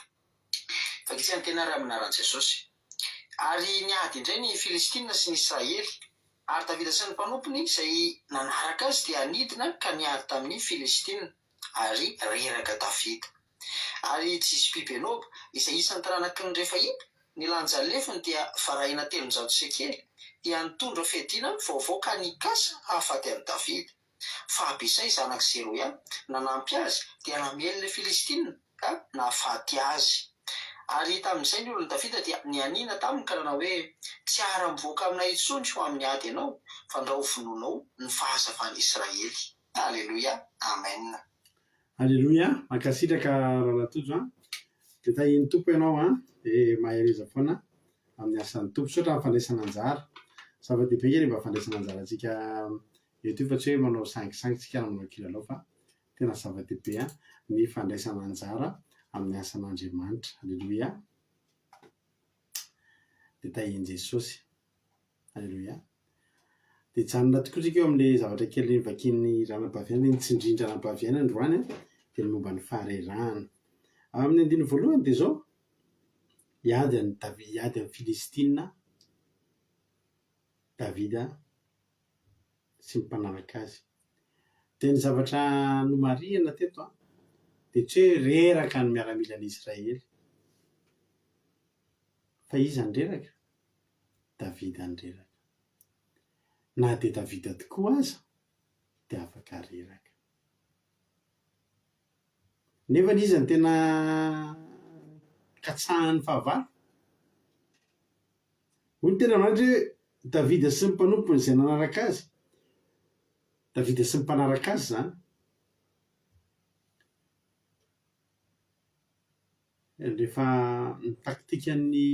Vakitsika ny tena raha minaran Jesosy. Ary niady indray ny Filistina sy ny Israely ary Davida sy ny mpanompony izay nanaraka azy dia nidina ka niady tamin'ny Filistina ary reraka Davida. Ary Jisipibenoba izay isan'ny taranaky ny Refahita nilanja lefiny dia varahina 300 sekely dia nitondra fediana vaovao ka nikasa hahafaty an'i Davida. Fa Abisai zanak' Zeroia nanampy azy dia namely ilay Filistina ka nahafaty azy. Ary tamin'izay ny olon'i Davida dia nianina taminy ka nanao hoe tsy ara-mivoaka aminay intsony ho amin'ny ady ianao fa ndao vononao ny fahazavan'i Israely. Alleluia. Amen. Alleluia. Mankasitraka ralatojo dia tahiny tompo ianao dia mahereza foana amin'ny asan'ny tompo sotra amin'ny fandraisana anjara. Zava-dehibe kely mba fandraisana anjarantsika eto fa tsy hoe manao sangisangy manao kilalao fa tena zava-dehibe ny fandraisana anjara amin'ny asan'Andriamanitra. Alleluia. Dia tahiny Jesosy. Alleluia. Dia janona tokoa tsika eo amin'ilay zavatra kely vakian'ny ranam-pahaviana, ny tsindrin-dranam-pahaviana androany dia ny momba ny faharerahana. Amin'ny 1:10 dia izao hiady amin'ny Filistina Davida sy ny mpanaraka azy. Dia ny zavatra nomarihana teto dia tsy hoe reraka ny miaramila an'Israely fa iza nireraka? Davida nireraka. Na dia Davida tokoa aza dia afaka reraka. Nefa iza ny tena katsahan'ny fahavalo? Hoy ny tena mandry hoe Davida sy ny mpanompony izay nanaraka azy. Davida sy ny mpanaraka azy zany. Rehefa ny taktikan'ny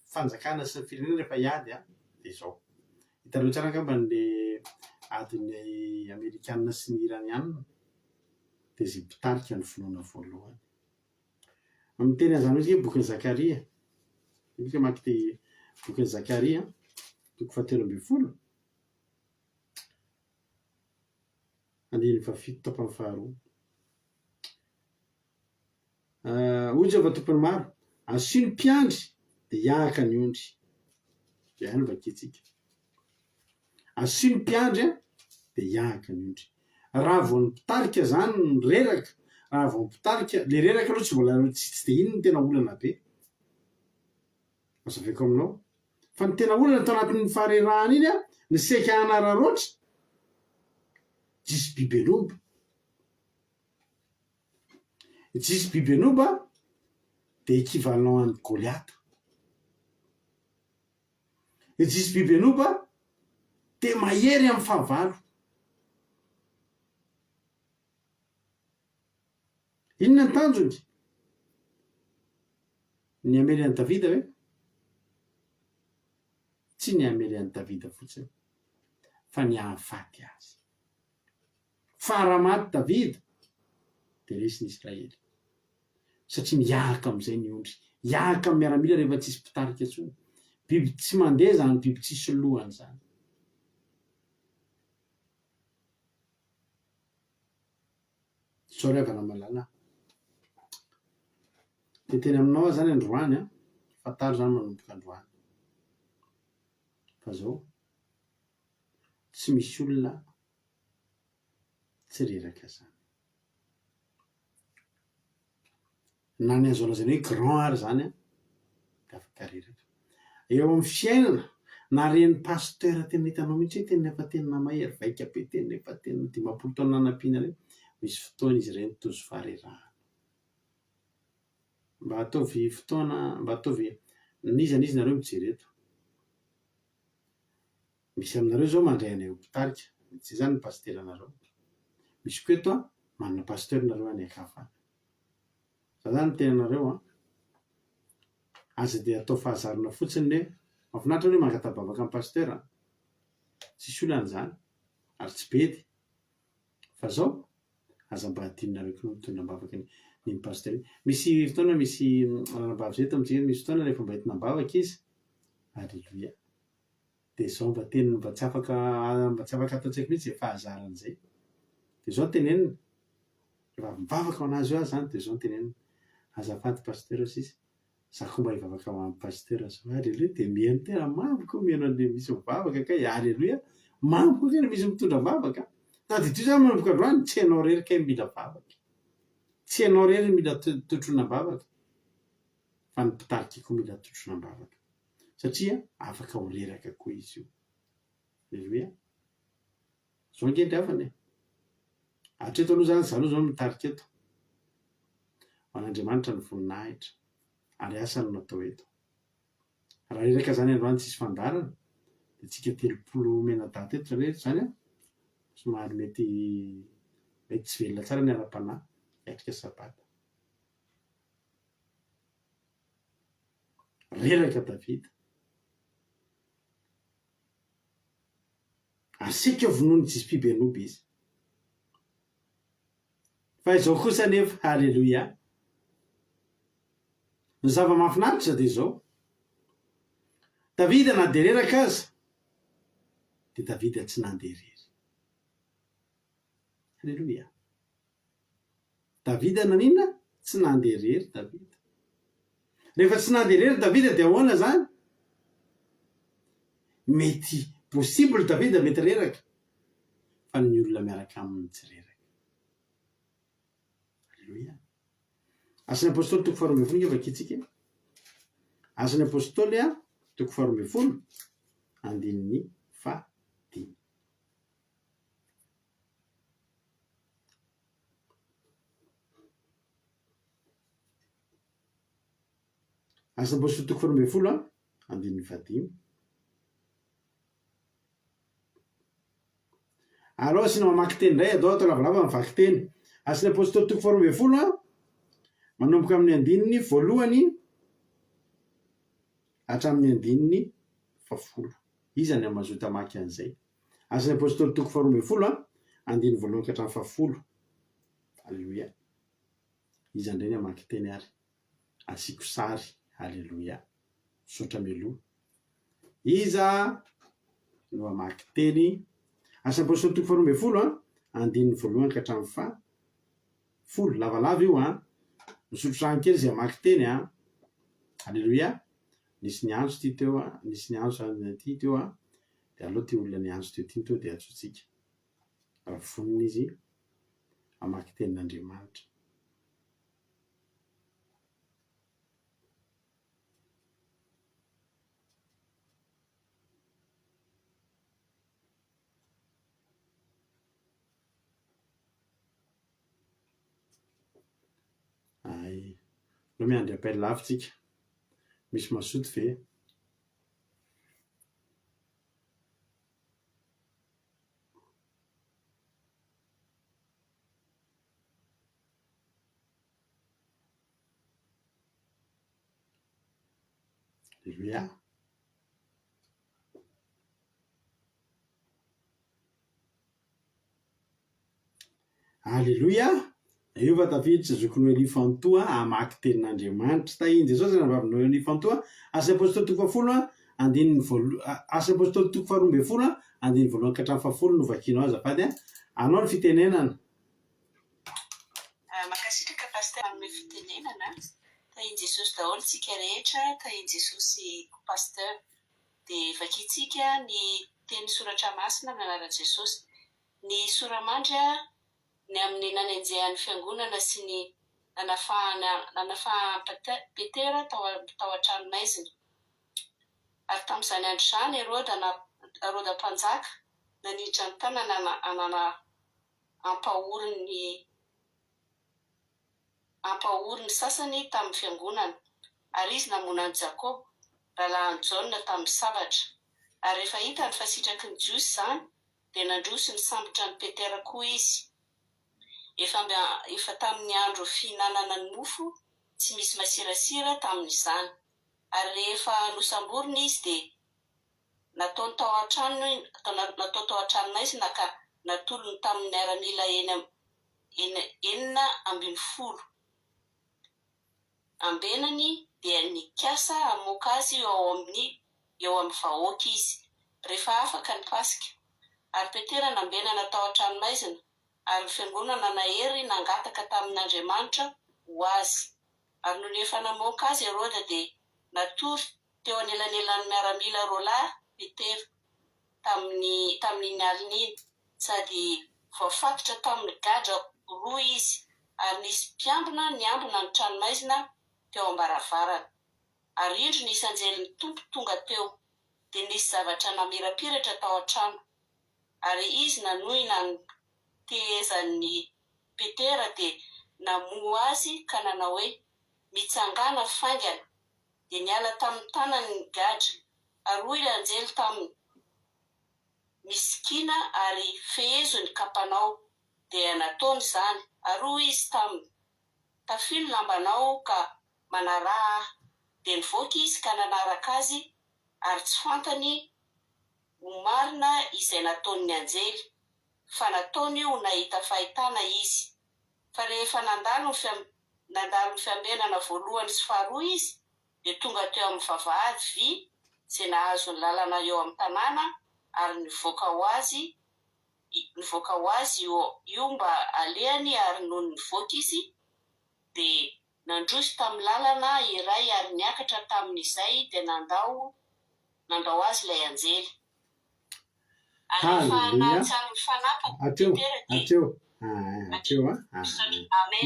fanjakana sy ny firenena rehefa hiady dia izao. Hitanao tsara angamba n'ilay adin'ny Amerikanina sy ny Iranianina dia izay mpitarika ny finoana voalohany. Amin'ny teny an'izany hoe bokin'i Zakaria. Misy maky bokin'i Zakaria 7:12 andininy 7:12. Hoy Jehovah tompony maro, asio ny mpiandry dia hiahaka ny ondry. Izay no vakitsika. Asio ny mpiandry dia hiahaka ny ondry. raha vao nipitarika zany ny reraka, raha vao nipitarika le reraka aloha tsy mbola tsy de iny ny tena olana be azaveko aminao fa ny tena olana tao anatin'ny faharerahana iny a ny seka anararoatra jisy bibenoba, jisy bibenoba de équivalent any Goliata, jisy bibenoba de mahery amin'ny fahavalo. Inona ny tanjony? Ny amely an'i Davida hoe? Tsy ny amely an'i Davida fotsiny fa ny hahafaty azy. Fa raha maty Davida de resy ny Israely satria miahaka amin'izay ny ondry, miahaka amin'ny miaramila rehefa tsisy mpitarika intsony. Biby tsy mandeha zany, biby tsisy lohany zany. Zao riavana malala de tena aminao zany androany a, fataro zany manomboka androany fa zao tsy misy olona tsy reraka zany na ny azo lazany hoe grand ary zany a de afaka reraka eo amin'ny fiainana na reny pasteur tena hitanao mihitsy hoe tena efa tena mahery vaika be, tena efa tena 10 taona nanampiana reny, misy fotoana izy ireny tojo faharerahana mba ataovy fotoana, mba ataovy nizana izy nareo mijery eto. Misy aminareo zao mandray anay ho mpitarika, tsy zany ny pasteur anareo, misy koa eto a manana pasteur nareo any akafana. Za zany tena nareo a aza de atao fahazarana fotsiny hoe mahafinaritra hoe mangatabavaka amin'ny pasteur a, tsisy olana zany ary tsy bedy fa zao aza mba hadinonareo koa mitondra ambavaka ny pasteur. Misy fotoana misy ranambavy zay eto amintsika, misy fotoana rehefa mba entinambavaka izy, alleluia, de zao mba teniny mba tsy afaka ataontsika mihitsy zay fahazarana zay de zao teneniny rehefa mivavaka ho anazy eo azy zany de zao teneniny azafady pasteur sisa zako mba hivavaka amin'ny pasteur zao, alleluia, de mihaino tena mambo koa mihaino an'le misy mivavaka kay, alleluia, mambo koa tena misy mitondra vavaka na de ty zany manomboka androany tsy hainao rery kay mila vavaka, tsy hainao rery mila totronam-bavaka fa ny mpitarika koa mila totronam-bavaka satria afaka ho reraka koa izy io, alleluia. Zao angely afany e, hatreto aloha zany zalo zao mitarika eto ho an'Andriamanitra ny voninahitra ary asa no natao eto. Raha reraka zany androany tsisy fandarana de tsika 30 menadaty eto zany a somary mety tsy velona tsara ny ara-panahy hiatrika sabata. Reraka Davida asika vonoiny tsisy mpibenoba izy fa izao kosa nefa, alleluia, ny zava-mahafinaritra de zao Davida na de reraka aza de Davida tsy nandeha rery, alleluia. Davida naninona tsy nandeha rery Davida, rehefa tsy nandeha rery Davida de ahoana zany? Mety possible Davida mety reraka fa ny olona miaraka aminy tsy reraka, alleluia. Asan'ny apôstôly toko 12 nge vakitsika, asan'ny apôstôly a toko 12 andininy 5. Asan'ny apôstôly toko 12 andininy 5. Alao asina mamaky teny indray adao atao lavalava mivaky teny. Asan'ny apôstôly toko 12 manomboka amin'ny andininy 1 hatramin'ny andininy 10. Iza ny amazoto amaky an'izay? Asan'ny apôstôly toko 12 andininy 1 ka hatramin'ny 10. Alleluia. Iza indray ny amaky teny ary asiko sary, alleluia, sotra meloa. Iza no amaky teny? Asan'ny apôstôly toko 12 andininy 1 ka hatramin'ny 10. Lavalava io a, misotro rano kely zay amaky teny a, alleluia. Nisy ny andro ty teo a, nisy ny andro ty teo a, de aleo ty olona ny andro teo ty de atsotsika, raha vonona izy hamaky tenin'Andriamanitra. Ay, no miandry appel lavitsika, misy mazoto ve? Alléluia. Alléluia. Io fa tafiditra zokin'o Elifantoa hamaky tenin'Andriamanitra. Tahiny Jesosy navavinao Elifantoa, asa apôstôly toko fahafolo andininy asa apôstôly toko faharoa ambin'ny folo andininy voalohany ka hatramin'ny fahafolo no vakianao azafady anao ny fitenenana. Makasitraka paster amin'ny fitenenana tahiny Jesosy daholo tsika rehetra, tahiny Jesosy paster dia vakitsika ny teny soratra masina amin'ny anaran'i Jesosy. Ny soramandry ny amin'ny nanenjehan'ny fiangonana sy ny nanafahan Petera tao an-trano maizina. Ary tamin'izany andro izany Herôda mpanjaka naniditra ny tanana anana ampahoriny sasany tamin'ny fiangonana, ary izy namona an'i Jakoba rahalahin'i Jaona tamin'ny sabatra. Ary rehefa hitany fa sitraky ny jiosy izany dia nandroso ny sambotra ny Petera koa izy. Efa tamin'ny andro fihinanana ny mofo tsy misy masirasira tamin'izany. Ary rehefa nosamborina izy dia natao tao an-tranona izy ka natolony tamin'ny miaramila 950 ambenany dia nikasa hamoaka azy eo amin'ny vahoaka izy rehefa afaka ny Pasika. Ary Petera nambenana tao an-trano maizina, ary ny fiangonana nahery nangataka tamin'Andriamanitra ho azy. Ary noho efa namoaka azy Herôda dia natory teo anelanelan'ny miaramila roa lahy Petera tamin'iny alina iny, sady voafatotra tamin'ny gadra roa izy, ary nisy mpiambina niambina ny trano maizina teo ambaravarana. Ary indro nisy anjelin'ny tompo tonga teo, dia nisy zavatra namirapiratra tao an-trano. Ary izy nanohina ny tehezan'ny Petera dia namoa azy ka nanao hoe mitsangana faingana, dia niala tamin'ny tanany ny gadra. Ary hoy anjely taminy, misikina ary fehezo ny kapanao, dia nataony izany. Ary hoy izy taminy, tafino lambanao ka manaraha ahy. Dia nivoaka izy ka nanaraka azy, ary tsy fantany ho marina izay nataony ny anjely, fa nataony ho nahita fahitana izy. Fa rehefa nandalo ny fiambenana voalohany sy faharoa izy, dia tonga teo amin'ny vavahady vy izay nahazo ny lalana eo amin'ny tanàna, ary nivoaka ho azy io mba alehany. Ary noho nivoaka izy dia nandroso tamin'ny lalana iray, ary niakatra tamin'izay dia nandao azy ilay anjely.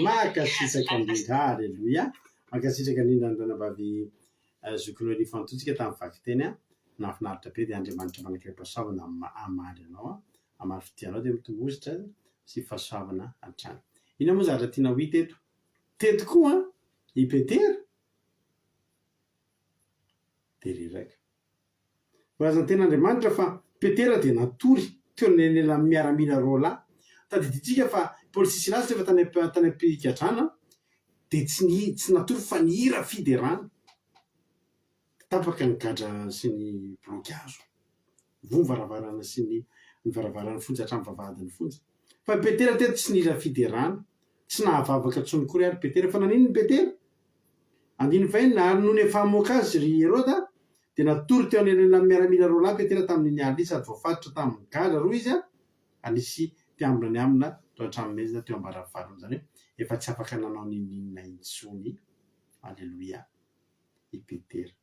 Makasitraka indrindra. Alleluia. Makasitraka indrindra ny ranavavy zokin'o Elifantotsika tamin'ny vaky teny nafinaritra be. Dia Andriamanitra manakaipasoavana amaly anao, amaly fidianao dia mitomozitra sy fahasoavana hatrany. Ina moa zavatra tiana ho hita teto koa i Petera dia reraka voazan'ny ten'Andriamanitra fa Petera dia natory teo nelan'ny miaramila roa lahy. Tadiditsika fa Paoly sy Silasy rehefa tany am-pigadrana dia tsy natory fa nihira fiderana, tapaka ny gadra sy ny blokazo, voa varavarana sy ny varavarana fonjy hatramin'ny vavahadin'ny fonjy. Fa Petera teto tsy nihira fiderana, tsy nahavavaka tsony kory ary Petera. Fa nanino ny Petera? Andiny fahenina. Ary noho ny efa hamoaka azy ry Herôda dia natory teo anelan'ny miaramila roa lahy Petera tamin'iny alina, sady voafatotra tamin'ny gadra roa izy anisy mpiambina ny amina tao an-trano mezina teo ambaravarana. Izany hoe efa tsy afaka nanao ninina intsony. Alleluia. I Petera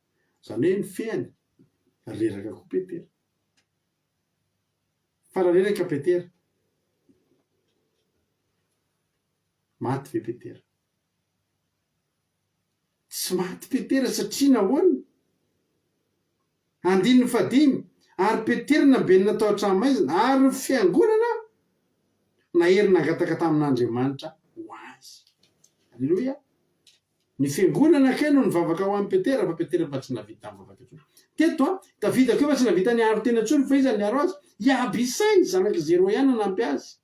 izany hoe ny fehany reraka koa Petera, fa reraka Petera. maty ve Petera? Tsy maty Petera satria nahoana? Andiny fadimy ary Petera nambenina tao an-tranomaizina ary fiangonana nahery nangataka tamin'Andriamanitra ho azy. Alleloia. Ny fiangonana kay no nivavaka ho an'ny Petera fa Petera fa tsy navita mivavaka intsony. Teto Davida koa fa tsy navita niaro tena intsony fa iza niaro azy? Iabisay zanaky Zeroiana nampy azy.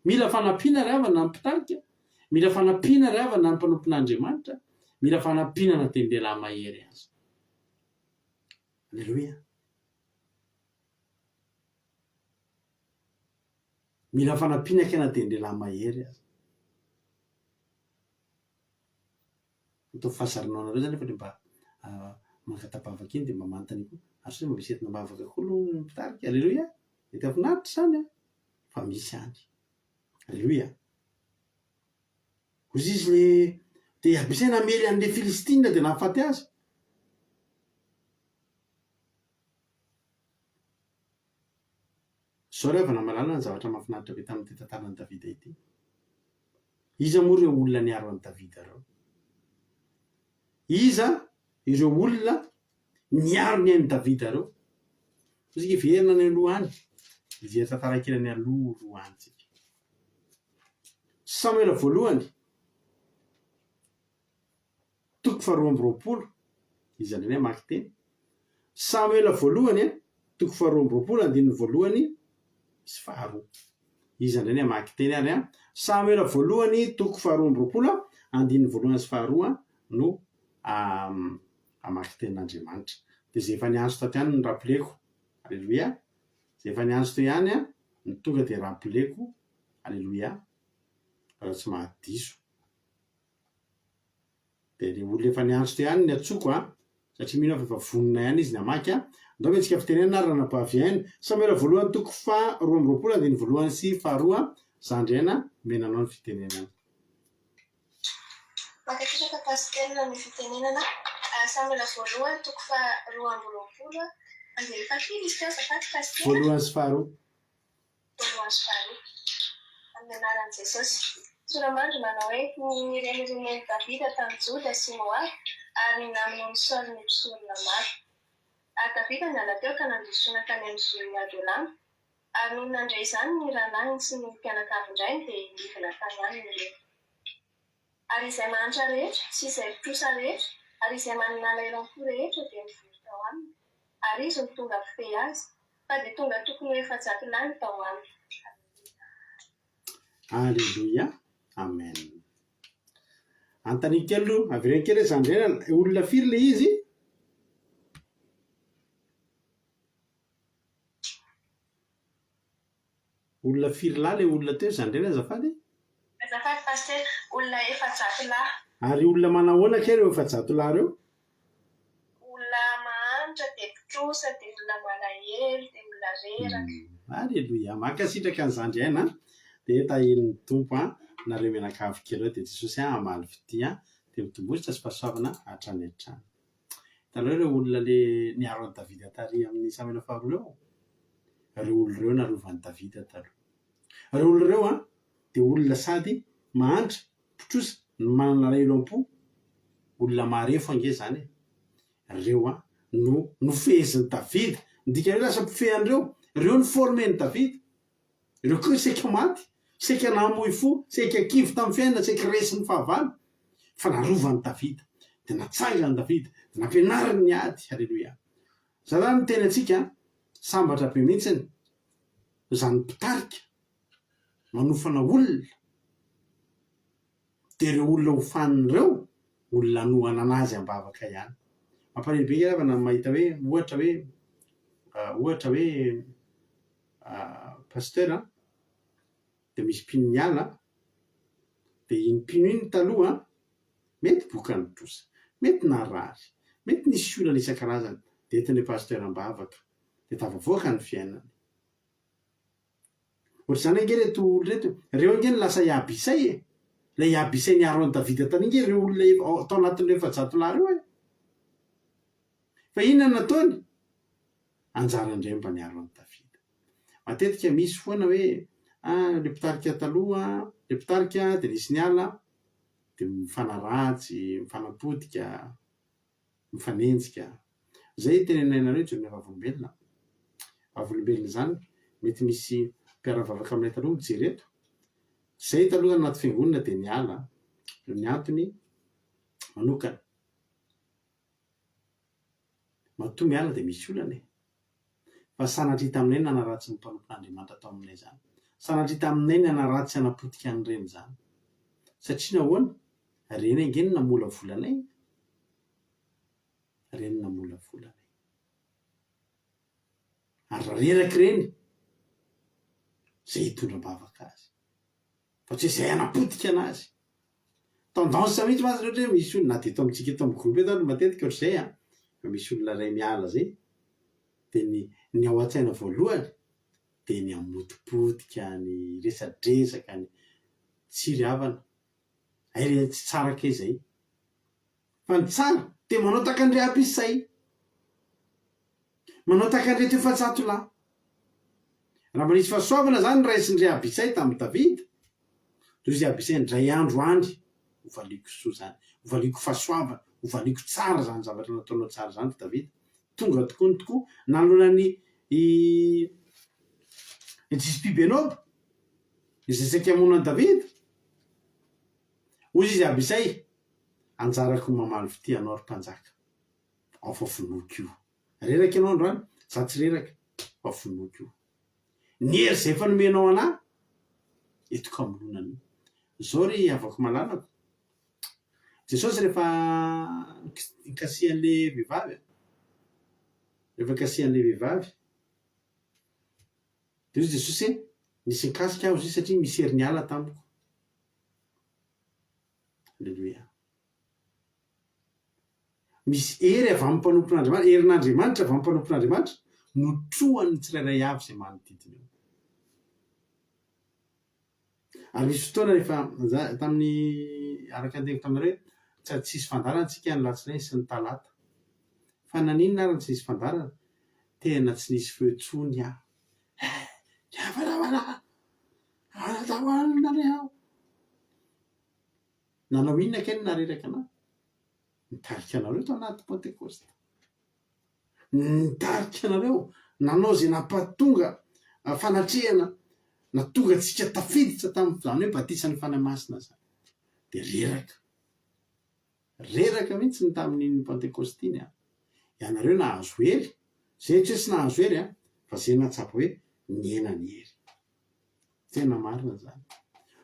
Mila fanampiana ry havana ny mpitarika, mila fanampiana ry havana ny mpanompon'Andriamanitra, mila fanampiana na tendelahy mahery azy. Alleloia. Mila fanampiana na tendelahy mahery azy. Atao fahasarinao anareo zany efa mba mangatapavaka iny dia mba manontany koa. Ary sao mba misy entina mivavaka koa aloha ny mpitarika. Alleloia. Mety afinaritra zany fa misy any. Alleloia. Hozy izy le dia abisay namely an'le Filistina dia nahafaty azy. Zao rehefa namalala ny zavatra mahafinaritra be tamin'ity tantaran'i Davida ity. Iza moa ireo olona niaro an'i Davida reo? Iza ireo olona niaro ny an'i Davida reo? Isika verina ny aloha any. Izy tantara kely ny aloha any tsika. Samuela voalohany toko faharoa amby roapolo. Izy andreny maki teny. Samuela voalohany toko faharoa amby roapolo andininy voalohany sy faharoa. Izy andreny maki teny ary Samuela voalohany toko faharoa amby roapolo andininy voalohany sy faharoa no amaky tenin'Andriamanitra. Dia zay efa niantso taty ihany ny rapileko. Alleluia. Zay efa niantso teo ihany ny tonga dia rapileko. Alleluia. Raha tsy mahadiso. Dia ny olona efa niantso teo ihany ny atsoko satria mino efa vonona ihany izy ny amaky ndao hoe tsika fitenena ary nanapaviainy. Samuela voalohany toko faharoa amby roapolo andininy voalohany sy faharoa. Zandriana menanao ny fitenenana. Makatraka pasitera ny fitenenana Samuela voalohany toko faharoa amby roapolo andininy fafily izy teo afaty pasitera. Voalohany sy faharoa. Voalohany sy faharoa. Amin'ny anaran'i Jesosy. Soramandry manao hoe ny renireny Davida tamin'ny Joda sy Moab ary naminao ny Saoly ny mpisorona maro. Ary Davida niala teo ka nandrosoana tany amin'ny zon'ny Adolama ary noho nandray izany ny ranahiny sy ny mpianakavindrainy dia nivona tany aminy ireo. Ary izay mahantra rehetra sy izay mpitrosa rehetra ary izay manana lairam-po rehetra dia mivory tao aminy. Ary izy no tonga fifehy azy fa dia tonga tokony ho efa-jato lany tao aminy. Alleluia. Amen. Antany kely aloha avereny kely zandrena olona firy le izy? Olona firy lahy le olona teo zandrena azafady? Azafady pasitera, olona efa-jato lahy. Ary olona manahoana kay ireo efa-jato lahy reo? Olona mahantra dia mpitrosa dia olona malahelo dia olona reraka. Alleluia. Mankasitraka ny zandriana dia tahin'ny tompo nareo menakavy kely reo dia Jesosy amaly fity dia mitombositra sy fahasoavana hatrany hatrany. Taloha ireo olona le niaro an'i Davida tary amin'ny Samuela faharoa reo. Ireo olona ireo narovan'i Davida taloha. Ireo olona ireo dia olona sady mahantra, mpitrosa, manana lairam-po, olona marefo ange zany. Ireo no nofehezin'i Davida. Ndika hoe lasa mpifehan'ireo. Ireo no formen'i Davida. Ireo koa saika maty, saika namoy fo, saika kivy tamin'ny fiainana, saika resy ny fahavalo. Fa narovan'i Davida, dia natsangany Davida, dia nampianariny ny ady. Alleluia. Zany no teny antsika sambatra be mihitsiny. Izany mpitarika manofana olona. Dia ireo olona hofanin'ireo, olona anohana azy ambavaka ihany. Mampalahelo be rehefa mahita hoe ohatra hoe pasteur dia misy mpino miala dia iny mpino iny taloha mety boka nitrosa, mety narary, mety nisy olana isan-karazany dia entin'ilay pasteur ambavaka dia tafavoaka ny fiainany. Ohatr'izany ange reto olona reto, ireo ange ny lasa iabisay ilay iabisay niaro an'i Davida tany inge ireo olona tao anatin'ireo efa-jato lahy ireo fa inona nataony? Anjara indray mba niaro an'i Davida. Matetika misy foana hoe le mpitarika taloha, le mpitarika dia nisy ny ala dia mifanaratsy, mifanapotika, mifanenjika. Zay tenenainareo journée vavolombelona. Vavolombelona zany mety misy mpiara-vavaka aminay taloha mijery eto. Zay taloha anaty fiangonana dia ny ala ny antony manokana. Matoa miala dia misy olana e. Fa sanatria taminay nanaratsy ny mpanompon'Andriamanitra tao aminay zany. Sanatria taminay nanaratsy anapotika an'ireny zany. Satria nahoana? Reny angeny namola volanay. Reny namola volanay. Ary reraky reny zay hitondra-bavaka azy. Fa tsy izay anapotika anazy. Tendance mihitsy mazy rehetra misy olona na dia eto amintsika eto amin'ny groupe eto matetika ohatr'izay a. Misy olona ray miala zay dia ny ao an-tsaina voalohany dia ny amotipotika, ny resadresaka, ny tsiry havana. Ay tsy tsara ke zay. Fa ny tsara dia manao takandre apisay. Manao takandre teo fa-tsatolahy. Raha manisy fahasoavana zany raisindre abisay tamin'ny Davida. Izy abisay ndray andro andry hovaliako soa zany, hovaliako fahasoavana, hovaliako tsara zany zavatra nataonao tsara zany Davida. Tonga tokoa ny tokoa nanolona ny Jisipibenob izay saikamonan'i Davida. Hoy izy abisay, anjarako mamaly fity anao ry mpanjaka. Ao fa finoako io. Reraka ianao androany, za tsy reraka, fa finoako io. Ny hery zay efa nomenao anahy, etoko amononany. Zao ry avako malalako. Jesosy rehefa nikasihan'le vehivavy, rehefa kasihan'le vehivavy, dia hoy Jesosy nisy nikasika aho izy satria misy hery niala tamiko. Alleluia. Misy hery avy amin'ny mpanompon'Andriamanitra, herin'Andriamanitra avy amin'ny mpanompon'Andriamanitra notrohan'ny tsirairay avy izay manodidina eo. Ary misy fotoana rehefa tamin'ny araka an-teko taminareo tsisy fandarana tsika ny latsinainy sy ny talata. Fa naninona ary tsy nisy fandarana? Tena tsy nisy feo intsony aho. Nanao inona kay nareraka anahy? Nitarika anareo tao anaty Pentecoste. Nitarika anareo, nanao izay nampahatonga fanatrehana natonga antsika tafiditra tamin'izany hoe batisan'ny fanahy masina zany. Dia reraka mihitsy ny tamin'iny Pentecoste iny. Ianareo nahazo hery, zay tsy hoe tsy nahazo hery fa zay nahatsapa hoe niena ny hery. Tena marina zany.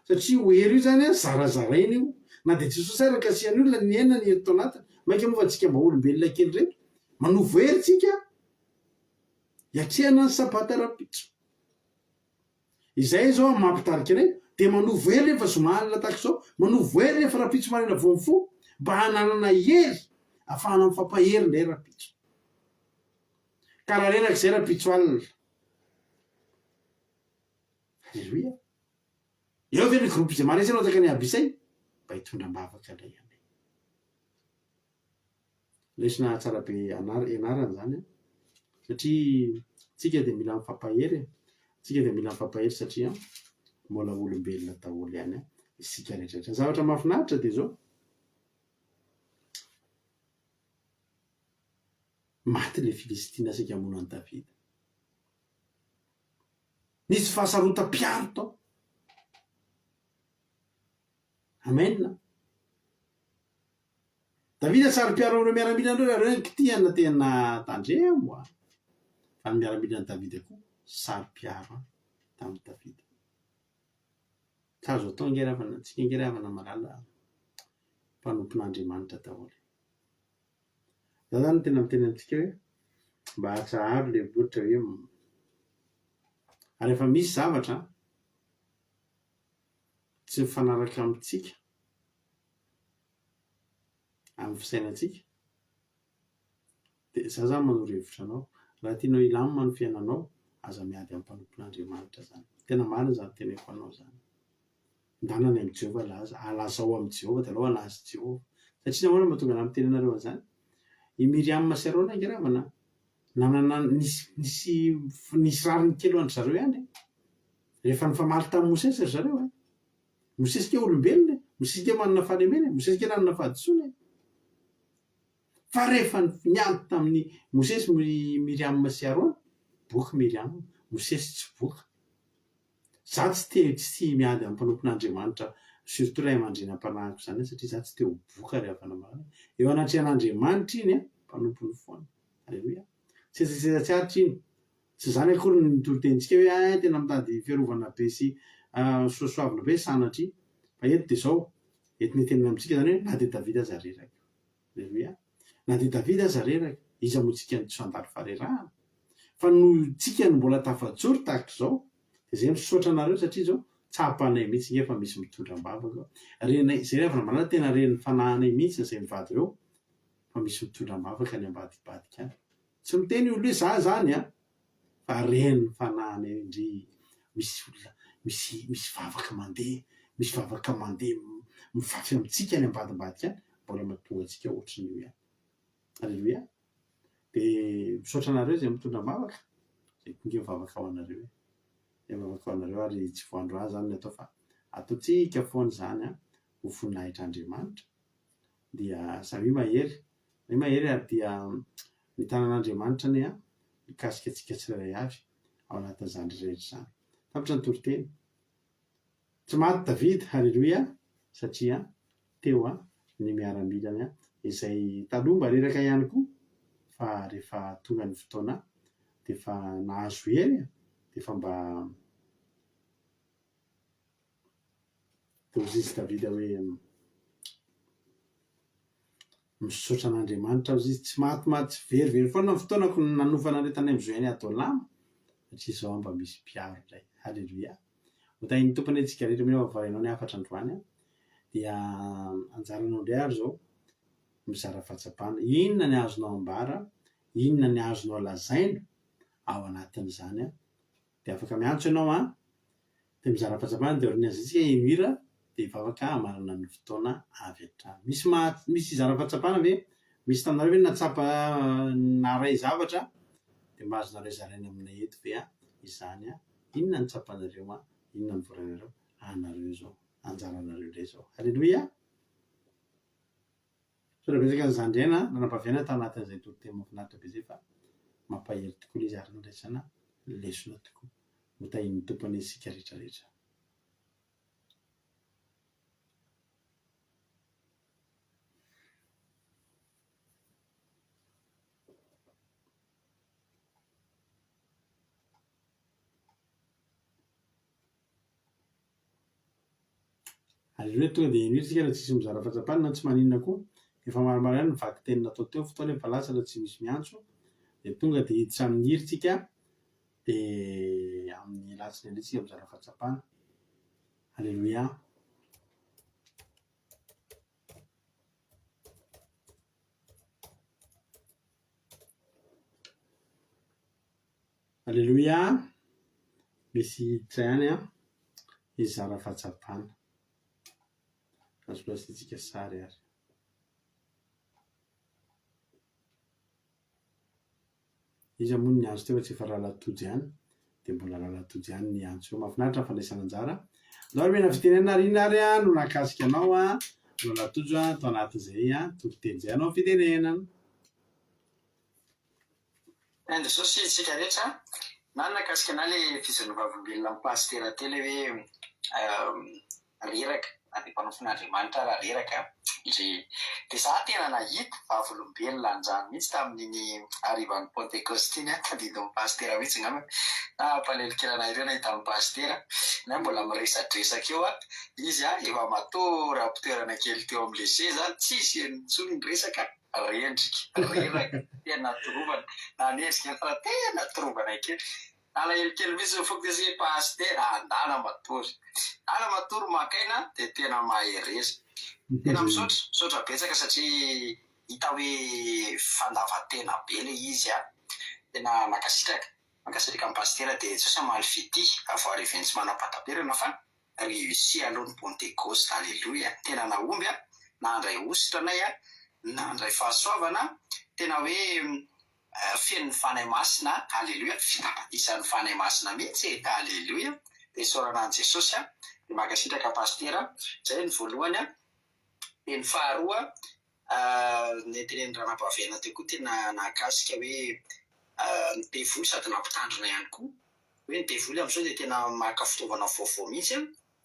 Satria ho hery io zany zarazaraina io. Na dia Jesosy ary kasihan'ny olona niena ny hery tao anatiny. Mainka moa fa antsika mba olombelona kely reto. Manovo hery tsika. Iatrehana ny sabata rapitso. Izay zao mampitarika anay dia manovo hery rehefa zomalina tahaka izao. Manovo hery rehefa rapitso marina vao mifoha. Mba hananana hery ahafahana mifampahery ilay rapitso. Ka raha reraka izay rapitso alina. Alleluia. Eo ve ny groupe izay maresy anao taka ny abisay? Mba hitondram-bavaka ilay anay. Lesona tsara be ianarana zany. Satria tsika dia mila mifampahery. Tsika dia mila mifampahery satria mbola olombelona daholo ihany isika rehetrarehetra. Zavatra mahafinaritra dia zao. Maty ilay Filistina saika hamono an'i Davida. Nisy fahasarotam-piaro tao. Amen. Davida tsary mpiaro amin'ireo miaramila andreo reo kitihana tena tandremo. Fa ny miaramila an'i Davida koa sary mpiaro tamin'i Davida. Ka azo atao angeravana antsika angeravana malala mpanompon'Andriamanitra daholo. Za zany tena miteny amintsika hoe mba hatsaharo ilay botra hoe rehefa misy zavatra tsy mifanaraka amintsika amin'ny fisainantsika dia za zany manoro hevitra anao raha tianao hilamina ny fiainanao aza miady amin'ny mpanompon'Andriamanitra zany. Tena marina zany teneko anao zany. Ndanany amin'ny Jehovah laza, alazao amin'ny Jehovah dia alao alaza Jehovah. Satria nahoana mahatonga ana miteny anareo an'izany? I Miriam sy Arona angeravana nanana nisy rariny kely ho andry zareo ihany. rehefa nifamaly tamin'ny Mosesy ry zareo a Mosesy ke olombelona Mosesy ke manana fahalemena Mosesy ke nanana fahadisoana fa rehefa nianto tamin'ny Mosesy Miriam sy Arona boky Miriam Mosesy tsy boka za tsy miady amin'ny mpanompon'Andriamanitra surtout ray aman-dreny ampanahiko zany satria za tsy te ho boka ry havanamana eo anatrehan'Andriamanitra iny a mpanompo foana aleloia tsezatsaritra iny tsy zany akory ny torotentsika hoe tena mitady fiarovana be sy soasoavina be sanatry fa eto de zao etiny tenina amintsika zany hoe na de Davida aza reraka aleloia na de Davida aza reraka iza motsika ny tsandalo farerahana fa no tsika no mbola tafajoro tahaka zao de zay misaotra anareo satria zao tsapanay mihitsy efa misy mitondram-bavaka renay zay rehefa manana tena ren'ny fanahinay mihitsy zay mivady eo fa misy mitondram-bavaka ny ambadibadika any tsy miteny olo hoe za zany a fa ren'ny fanahinay indry misy vavaka mandeha mifafy amintsika ny ambadimbadika any mbola mahatonga antsika ohatry ny io ihany aleloia de misaotra anareo zay mitondram-bavaka zay tonga mivavaka ao anareo mivavaka ao anareo ary tsy voandro azy zany ny atao fa ataontsika foana zany a ho voninahitra Andriamanitra dia samy mahery ary dia ny tanan'Andriamanitra ny a mikasika atsika tsirairay avy ao anatin'izany rehetra zany tapitra ny toriteny tsy maty Davida haleloia satria teo a ny miaramilany a izay talomba reraka ihany koa fa rehefa tonga ny fotoana de fa nahazo hery de fa mba tozy izy Davida hoe misaotra an'Andriamanitra izy tsy maty verivery foana ny fotoanako nanofana retanay mizoeny atao lama satria zao mba misy mpiaro indray haleloia hotahin'ny tompony antsika rehetra mino vavarainao ny afatra androany dia anjaranao indray ary zao mizara fahatsapana inona ny azonao ambara inona ny azonao lazaina ao anatin'izany de afaka miantso ianao de mizara fahatsapana de oriny azitsika imira de vavaka amarana ny fotoana avy hatrany misy zara fahatsapana ve misy taminareo hoe natsapa naray zavatra de mahazonareo zaraina aminay eto ve izany inona ny tsapanareo inona ny voranareo anareo zao anjaranareo indray zao haleloia so raha betsaka n'izany ndraina nanampaviana tao anatin'izay toriteny mahafinaritra be zay fa mampahery tokoa le izy ary nandraisana lesona tokoa hotahin'ny tompony isika rehetrarehetra aleloia tonga de ino tsika raha tsisy mizara fahatsapana na tsy maninona koa efa maromaro ihany nivaky teny natao teo fotoana efa lasa raha tsy misy miantso de tonga de hiditra amin'ny hiritsika de amin'ny latsiny aletsika mizara fahatsapana aleloia aleloia misy hiditra ihany izara fahatsapana azolasitsika sary ary izy moa ny antso teo fa tsy efa rahalatody ihany de mbola rahalatody ihany ny antso eo mahafinaritra ny fandraisana anjara zao ry mena fitenena rina ary no nakasika anao no latojo tao anatin'izay toriteny zay anao fitenenana ende zao sy tsika rehetra na nakasika na le fizonovavolombelona amin'ny pastera tele hoe reraka de mpanofon'Andriamanitra raha reraka de za tena nahita vavolombelona anjany mihitsy tamin'iny arivan'ny Pentecoste iny tadidin'ny pastera mihitsy ngamba nampalelokirana ireo nahita amin'ny pastera na mbola miresadresaka eo izy efa matory ampitoerana kely teo amin'le seza tsisy intsony ny resaka rendrika reraka tena torovana na nendrika fa tena torovana kely alahelo misy fokotezay pastera andala matory makaina de tena mahereza tena misaotra betsaka satria hita hoe fandavatena be le izy tena makasitraka amin'ny pastera de tsy osa maly fity avoariveny tsy manam-pataperana fa réussi aloha ny Pentecoste alleluia tena naomby nandray ositra anay nandray fahasoavana tena hoe feno ny fanahy masina alleluia fitapatisan'ny fanahy masina mihitsy alleluia dia isaoranan'i Jesosy dia mankasitraka pastera. Izay ny voalohany dia ny faharoa nentenen'ny ranam-pahaviana teo koa tena nahakasika hoe ny devoly sady nampitandrina ihany koa hoe ny devoly amin'izao dia tena maka fitaovana vaovao mihitsy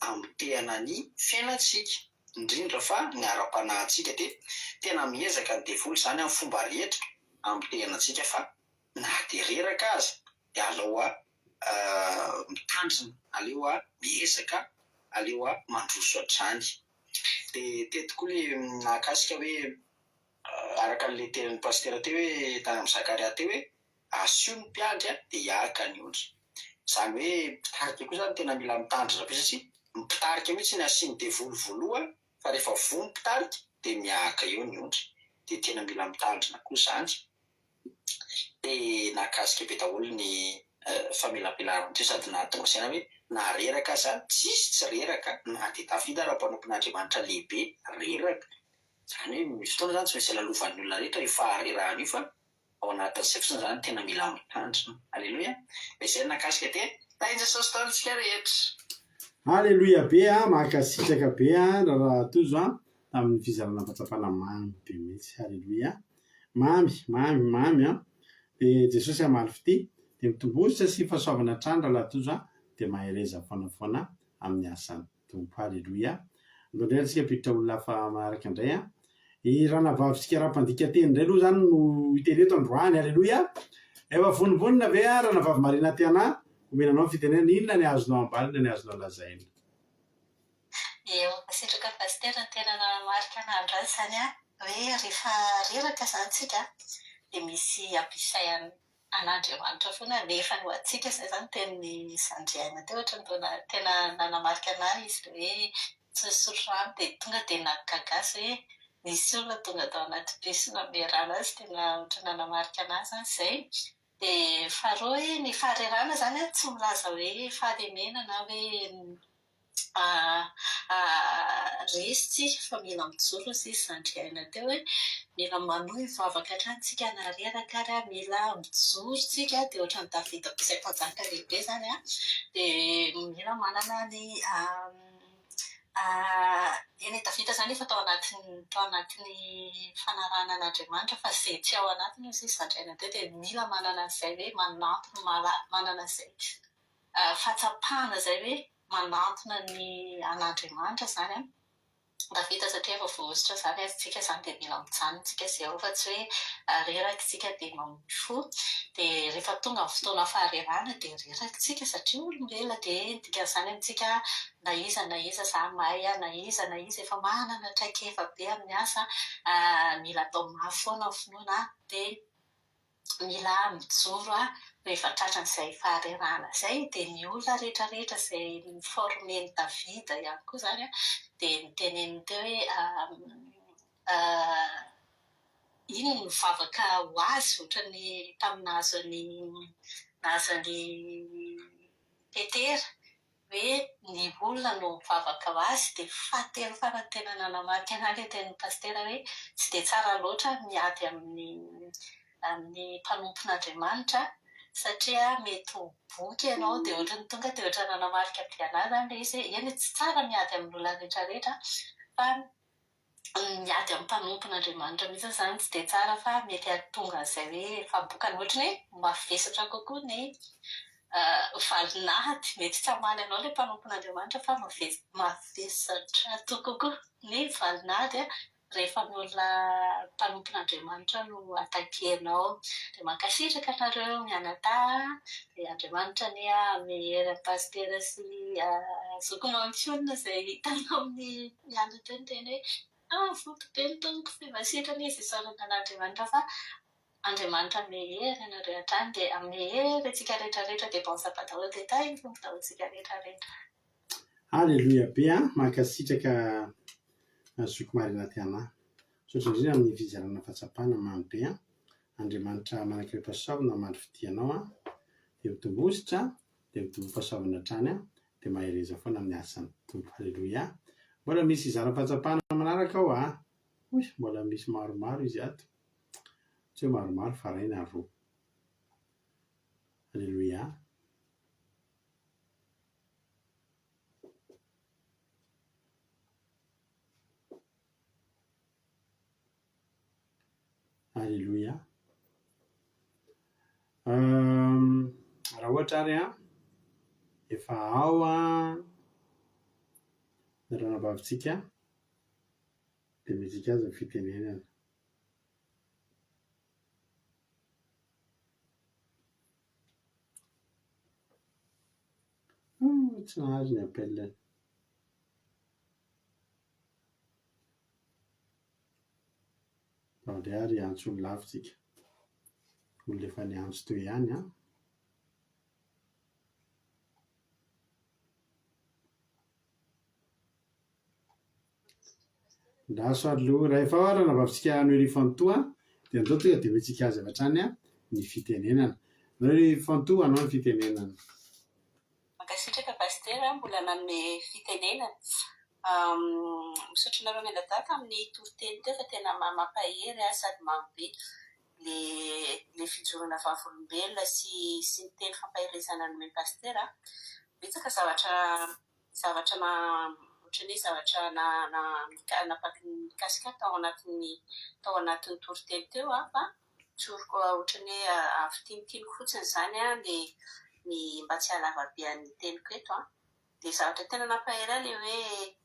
amitehana ny fiainantsika indrindra fa ny ara-panahintsika dia tena miezaka ny devoly izany amin'ny fomba rehetra amitehana antsika fa na dia reraka azy dia aleo mitandrina, aleo miezaka, aleo mandroso hatrany. Dia teto koa le nahakasika hoe araka n'ilay tenin'ny pastera teo hoe tany amin'ny Zakaria teo hoe asio ny mpiandry dia hiaka ny ondry. Izany hoe mpitarika koa zany tena mila mitandrina be satria mipitarika mihitsy ny asiany devoly voaloha fa rehefa vo mipitarika dia miaka eo ny ondry. Dia tena mila mitandrina koa izany. Dia nahakasika be daholo ny famelampelarana teo sady nahatonga saina hoe na reraka aza tsisy tsy reraka na dia Davida raha mpanompon'Andriamanitra lehibe reraka. Izany hoe misy fotoana zany tsy maintsy lalovan'ny olona rehetra rehefa rerahana io fa ao anatin'izay fotsiny zany tena mila mitandrina. Aleloia. Izay nakasika dia tain'i Jesosy taontsika rehetra. Aleloia be mahakasitraka be raha tozo tamin'ny fizarana fahatsapana mamy be mihitsy. Aleloia. Mamy dia Jesosy amaly fity dia mitombositra sy fahasoavana trandra laha tozo dia mahereza foanafoana amin'ny asan'ny tompo. Aleloia. Indrindra tsika piditra olona hafa maharaka indray i ranavavitsika raha-mpandika teny indray aloha zany no hiteneto androany. Aleloia. Efa vonivonina ve ranavavy Marina Tiana omenanao fitenena inona ny azonao ambalina ny azonao lazaina? Eo pasitraka pastera ny tena marika an'andro azy izany hoe rehefa reraka izany tsika dia misy ampisay an'Andriamanitra foana nefa ho antsika izay izany tenin'ny Sandriana teo ohatra ny tena nanamarika anahy izy hoe tsy misotro rano dia tonga dia nakagasy hoe nisy olona tonga tao anaty bus namerana azy tena ohatra nanamarika anazy izay. Dia faharoa hoe ny faharerana izany tsy milaza hoe fahalemena na hoe resy fa mila mijoro izy Sandriana teo hoe mila manohy mivavaka hatrany tsika na reraka ary mila mijoro tsika dia ohatran'ny Davida mpisay mpanjaka lehibe izany dia mila manana ny eny Davida izany efa tao anatin'ny fanarahana an'Andriamanitra fa izay tsy ao anatiny izy Sandriana teo dia mila manana izay hoe manantona manana izay fahatsapana izay hoe manantona ny an'Andriamanitra izany Davida satria efa voaositra izany tsika izany dia mila mijanona tsika izay ao fa tsy hoe reraka tsika dia mamoy fo. Dia rehefa tonga amin'ny fotoana faharerana dia reraka tsika satria olombelona dia dikan'izany amintsika na iza izany mahay na iza efa manana traikefa be amin'ny asa mila atao mafy foana ny finoana dia mila mijoro rehefa tratran'izay faharerana izay. Dia ny olona rehetrarehetra izay niformen'i Davida ihany koa izany dia niteneniny teo hoe iny ny mivavaka ho azy ohatran'ny tamin'ny nahazony Petera hoe ny olona no mivavaka ho azy dia fahatelo farany tena nanamarika anahy ilay tenin'ny pastera hoe tsy dia tsara loatra miady amin'ny mpanompon'Andriamanitra satria mety ho boky ianao dia ohatrany tonga dia ohatran'ny nanamarika be anahy izany ilay izy eny tsy tsara miady amin'ny olona rehetrarehetra fa miady amin'ny mpanompon'Andriamanitra mihitsy izany tsy dia tsara fa mety hahatonga an'izay hoe fabokany ohatrany hoe mavesatra kokoa ny valinahdy mety tsy hamaly anao ilay mpanompon'Andriamanitra fa mavesatra kokoa ny valinahdy rehefa ny olona mpanompon'Andriamanitra no atakenao. Dia mankasitraka anareo mianadahy dia Andriamanitra ny mehery pastera sy zokinao amin'ny olona izay hitanao amin'ny mianatra ny teny hoe voky be ny tongo fivasitrana izy isaorana an'Andriamanitra fa Andriamanitra mehery anareo hatrany dia mehery antsika rehetrarehetra dia baosaba daholo dia tainy fomba daholo tsika rehetrarehetra. Aleloia be mankasitraka zoky Marina Tiana sotra indrindra amin'ny fizarana fahatsapana mamy be Andriamanitra manankiray pasoavana mandry fidianao dia mitombositra dia mitombo pasoavana hatrany dia mahereza foana amin'ny asan'ny tompo. Aleloia. Mbola misy fizara-pahatsapana manaraka ao mbola misy maromaro izy ato tsy hoe maromaro fa ray na roa. Aleloia. Alléluia. Raha ohatra ary efa ao ny ranabavitsika dia mitsika azy ny fitenenana. Tsy nahazo ny appelany. Indray ary antso ny lavitsika. Olona efa niantso toy ihany Ndaso aloha rehefa ao ranabavitsika noely fantoa dia andao tonga dia mitsika azy avy hatrany ny fitenenana. Noely fantoa anao ny fitenenana. Mankasitraka pastera mbola nanome fitenenana. Misaotra nareo miala-daka amin'ny toriteny teo fa tena mampahery sady marobe le fijorona vavolombelona sy ny teny fampaherezana nome pastera. Betsaka zavatra ohatran'ny zavatra mikasika tao anatin'ny toriteny teo fa tsoroko ohatran'ny avy tinitiniko fotsiny izany ny mba tsy halavabe an'ny teniko eto dia zavatra tena nampahery ilay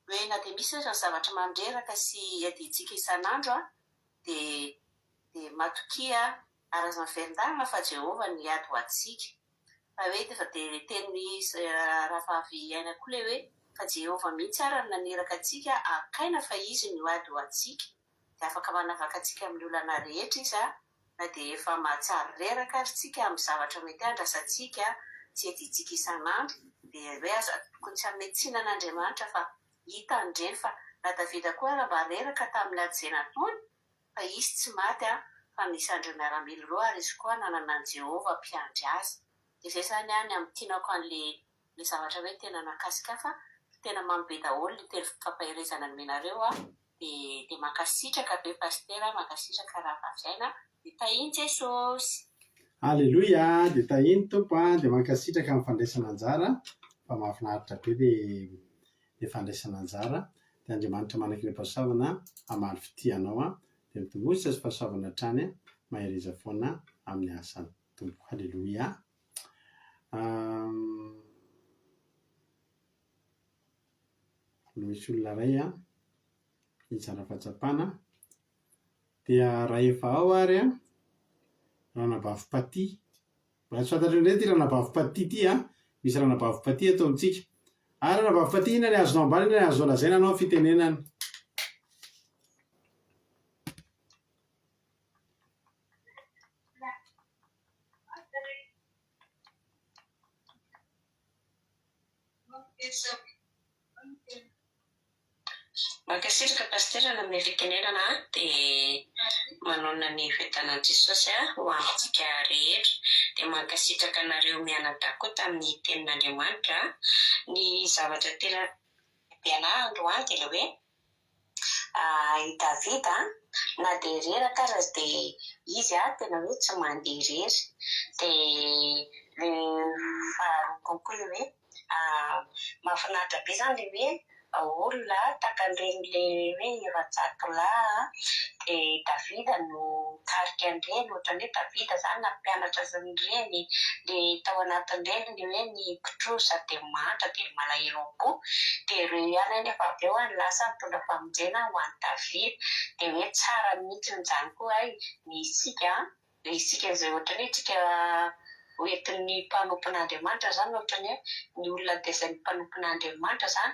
hoe na dia misy ny zavatra mandreraka sy adintsika isan'andro dia matokia arazana velon-dalana fa Jehova ny ady ho antsika. Fa hoe dia teny rahavavy aina koa ilay hoe fa Jehova mihitsy ary naneraka antsika akaina fa izy ny ady ho antsika dia afaka manavaka antsika amin'ny olana rehetra izy na dia efa mahatsara reraka ary tsika amin'ny zavatra mety andrasantsika tsy adintsika isan'andro dia hoe aza tokony tsy hanome tsinan'Andriamanitra fa hita ndreny fa na Davida koa raha mba reraka tamin'ny ajenatony fa izy tsy maty fa nisy andro miaramila roa ary izy koa nanana an Jehova mpiandry azy. Dia izay izany ny amin'ny tianako an'ilay zavatra hoe tena nakasika fa tena mamy be daholo ny teny fampaherezana nomenareo dia mankasitraka be pastera, mankasitraka rahavavy aina dia tahiny Jesosy. Alléluia, dia tahiny tompo dia mankasitraka amin'ny fandraisana anjara fa mahafinaritra be dia fandraisana anjara dia Andriamanitra manana ny pasoavana hamaly fitianao dia mitombosa sy pasoavana hatrany mahereza foana amin'ny asany tompo. Alléluia. Misy olona iray hijara fahatsapana dia raha efa ao ary ranabavim-paty. Raha tsy fantatrao indray ty ranabavim-paty ty misy ranabavim-paty atao amintsika. Ary ranabavim-paty ina ny azonao ambany ina ny azonao lazaina anao fitenenana. Mankasitraka pastera amin'ny fitenenana dia manona ny fitanan Jesosy ho amintsika rehetra dia mankasitraka anareo mianadahy tamin'ny tenin'Andriamanitra ny zavatra tena be anahy androany dia ilay hoe i Davida na dia reraka aza dia izy tena hoe tsy mandeha irery dia faharoa konkoa ilay hoe mahafinaritra be izany ilay hoe olona tahaka an'ireny hoe Ratsatolahy dia Davida no tarika an'ireny ohatran'ny hoe Davida izany nampianatra azy an'ireny dia tao anatin'ireny ny hoe ny kitrosa dia mantra dia malahelo am-po dia ireo ihany nefa avy eo ny lasa mitondra famonjena ho an'i Davida dia hoe tsara mihitsy izany koa ny isika izay ohatran'ny hoe isika hoentin'ny mpanompon'Andriamanitra izany ohatran'ny hoe ny olona dia mpanompon'Andriamanitra izany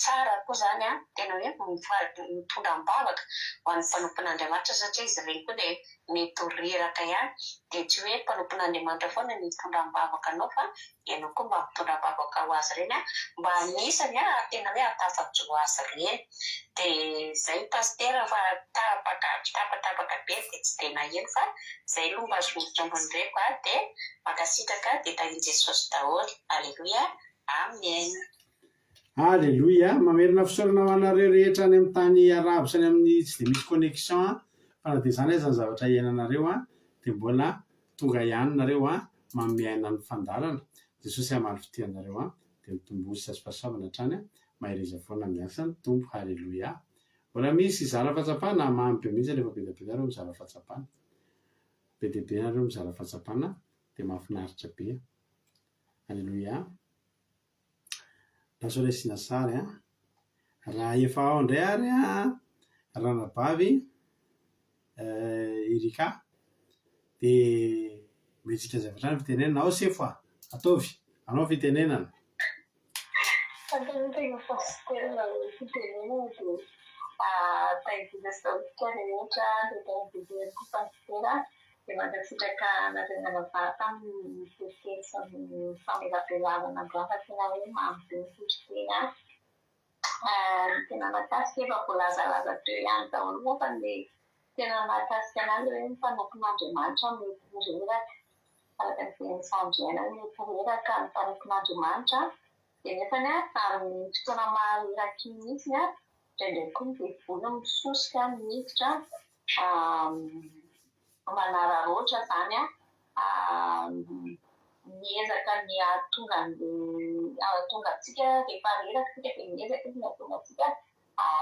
tsara koa izany tena hoe mitondram-bavaka ho an'ny mpanompon'Andriamanitra satria izy ireny koa dia mety ho reraka ihany dia tsy hoe mpanompon'Andriamanitra foana ny mitondram-bavaka anao fa ianao koa mba mitondram-bavaka ho azy ireny mba anisany tena hoe atafa-jo azy ireny dia izay pastera fa tapatapaka be dia tsy dia naheno fa izay aloha mba zombonjombony ireko dia mankasitraka dia tahiny Jesosy daholo. Alléluia, amen. Alléluia. Mamerina fisaorana ho anareo rehetra any amin'ny tany arabo sy any amin'ny tsy dia misy connexion fa na dia izany aza ny zavatra iainanareo dia mbola tonga ihany nareo manome aina ny fandalana. Jesosy hamaly fitianareo dia mitombosa sy fahasoavana hatrany mahereza foana miasa ny tompo. Alléluia. mbola misy zara fahatsapana mamy be mihitsy rehefa be dia be zareo mizara fahatsapana. Be dia be nareo mizara fahatsapana dia mahafinaritra be. Alleloia. Laso raisina sary a. Raha efa ao indray ary a ranabavy Erika dia metsika zavatra ny fitenenana ao sefo a ataovy anao fitenenana. Tegna fasitrana fitenenana dia tahirizina saotra rehetra dia tahirizina pasitera dia mandasitraka narenana vata amin'ny tetely sy famelabelazana androava tena hoe mamy be fototena. Tena mahakasika efa voalazalaza teo ihany daholo moa fa dia tena mahakasika anazy hoe mifanaon'Andriamanitra mety reraka araka ny teny Sandriana mety reraka ny mpanaon'Andriamanitra dia nefany amin'ny fotoana mahareraky mihitsy indraindray koa mivevola misosika miditra manararoatra zany miezaka ny ahatonga antsika rehefa reraka tsika dia miezaka izy ny ahatonga antsika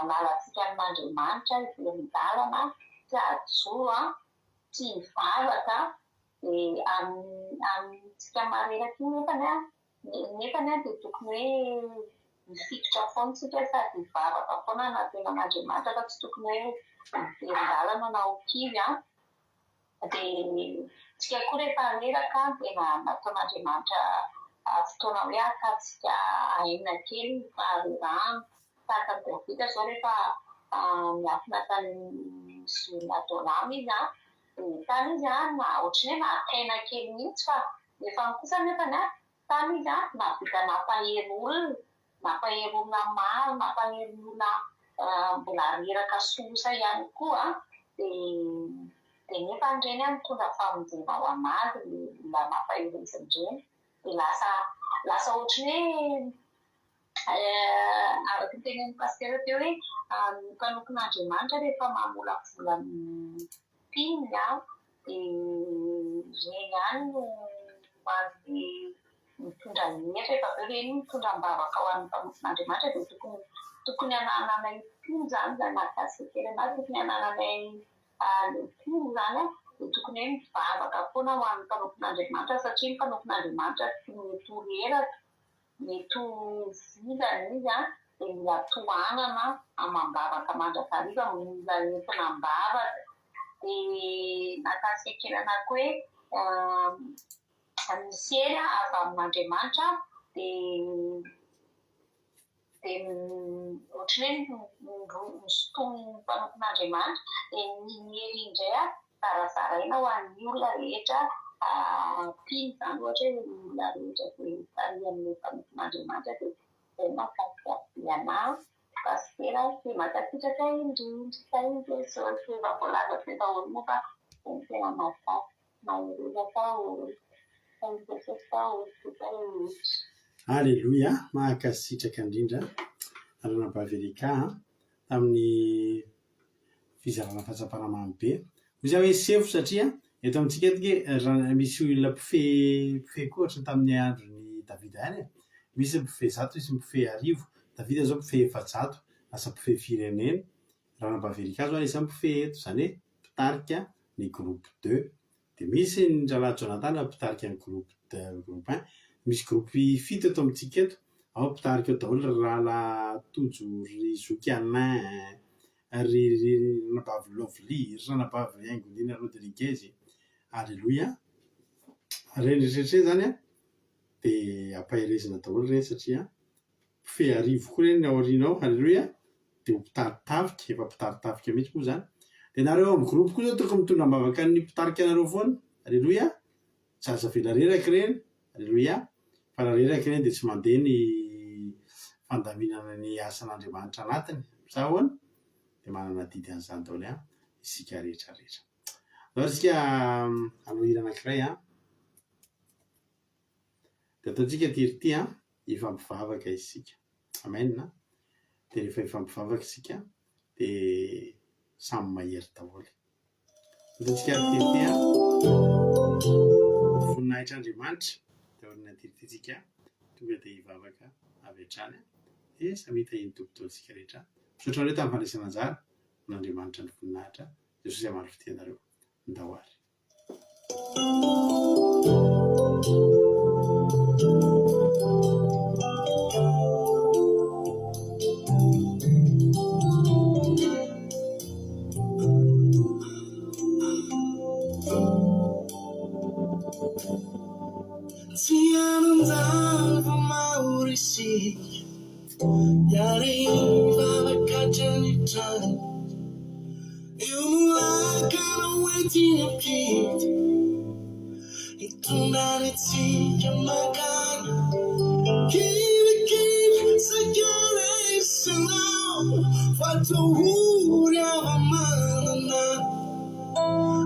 nalatsika amin'Andriamanitra ivery-dalana tsy ahajoro tsy mivavaka dia amintsika mareraka iny nefany dia tokony hoe mifikitra foana tsika sady mivavaka foana anatenan'Andriamanitra fa tsy tokony hoe mivery-dalana na ho kivy dia tsika koa rehefa reraka dia nataon'Andriamanitra fotoana hoe akatsika aina kely faharerahana tahaka ny Davida zao rehefa miafina tany Adolama izy dia tany izy na ohatry ny hoe nataina kely mihitsy fa nefa kosa nefany tany izy navita nampahery olona maro nampahery olona mbola reraka sosa ihany koa dia nefa ireny mitondra famonjena ho anazy mba nampahery izy ireny dia lasa ohatry ny hoe araka ny tenen'ny pastera teo hoe mpanokon'Andriamanitra rehefa mamolavola ny mpiny dia reny ihany no hoan'ny mitondra hery rehefa aveo reny mitondra mbavaka ho an'ny mpanokon'Andriamanitra dia tokony hananana mpiny zany mahakasika kely anazy tokony hanananay mpiny zany dia tokony hoe mivavaka foana ho an'ny mpanokon'Andriamanitra satria mpanokon'Andriamanitra tsy mety ho reraka mety ho vidana izy dia mila tohanana amam-bavaka mandrakariva mila entina mbavaka dia nakasika kely anako hoe misy hery avy amin'Andriamanitra dia ohatry hoe misotomy mpanokon'Andriamanitra dia ny hery indray zarazaraina ho an'ny olona rehetra mpiny zany ohatra hoe olona rehetra dia tary amin'ny mpanokon'Andriamanitra dia zay mahakasika ianahy pastera dia mankasitraka indrindra Jesosy efa voalaza teo daholo moa fa tena mahakasika maherezaka olo Jesosy daholo. Alleluia, mahakasitraka indrindra ranabavy Erika tamin'ny fizarana fahatsapana mamy be. Hoy hoe sefo satria eto amintsika eto misy olona mpifehy koa ohatra tamin'ny andron'ny Davida ihany misy mpifehy 100 misy mpifehy 1000. Davida zao mpifehy 700 lasa mpifehy firenena. Ranabavy Erika zao isan'ny mpifehy eto zany hoe mpitarika ny groupe 2 dia misy ny rahalahy Jonathan mpitarika ny groupe 1. Misy groupe 7 eto amintsika eto ao mpitarika eo daholo rahalahy Tojo ry Zokianin ry ranabavy Lovely ry ranabavy Aingonina Rodriguez. Alleluia. Reny rehetrarehetra zany dia ampaherezina daholo reny satria mpifehy 1000 koa reny ao aorianao. Alleluia. Dia ho mpitaritafika efa mpitaritafika mihitsy moa zany. Dia nareo amin'ny groupe koa zao tokony mitondra mbavaka ny mpitarika anareo foana. Alleluia. Zaza vela reraka reny. Alleluia. Fa raha reraka reny dia tsy mandeha ny fandaminana ny asan'Andriamanitra anatiny. Sahoana dia manana didy an'izany daholo isika rehetrarehetra. Zao isika hanao hira anankiray dia ataontsika tirity hifampivavaka isika. Amen. Dia rehefa hifampivavaka isika dia samy mahery daholo. Ataontsika tirity voninahitr'Andriamanitra dia olona tirity tsika tonga dia hivavaka avy hatrany dia samita iny tompotony isika rehetra misaotra ireo tamin'ny fandraisana anjara n'Andriamanitra ny voninahitra Jesosy amaro fitenareo ndahoary. Tianandava Maurici Arrivava Cagianitani Eu não lacano waiting a kid E tu nare tia magana Give Sagare Sanao Fatto uriava manana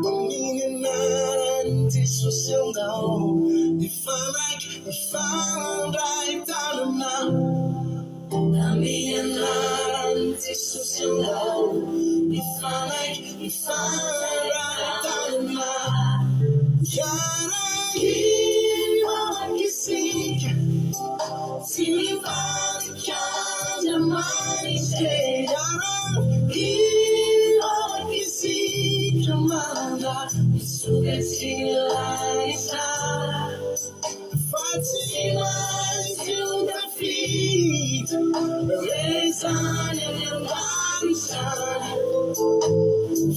Amininarante Susandao If I'm right down now Amininarante Susandao If I'm right down now Yara Hiva Kisika Siva Kaya Mari Yara Hiva Kisika Manda Sugazila Isa Fatima to the feet Raise on your body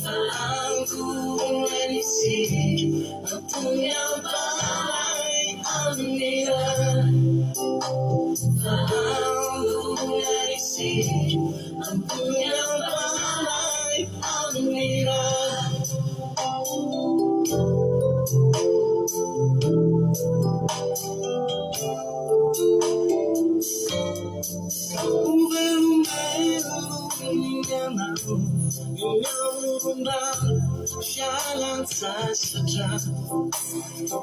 Fanku when you see Atunya Bai Amira Fanku when you see Atunya Bai Amira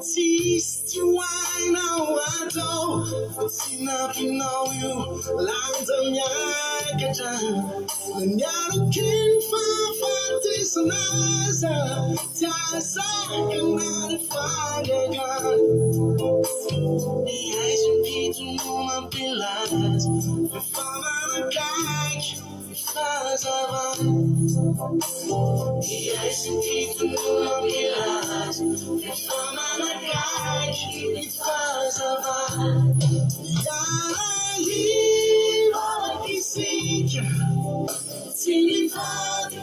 Teased you why now I don't What's enough you know you Lands on Yakajan And you're looking for this another Just I cannot find a gun The eyes and people know my pillars We follow the guide Because of the eyes and people know my pillars We follow the guide Because of Yara Hiva Kisika Siva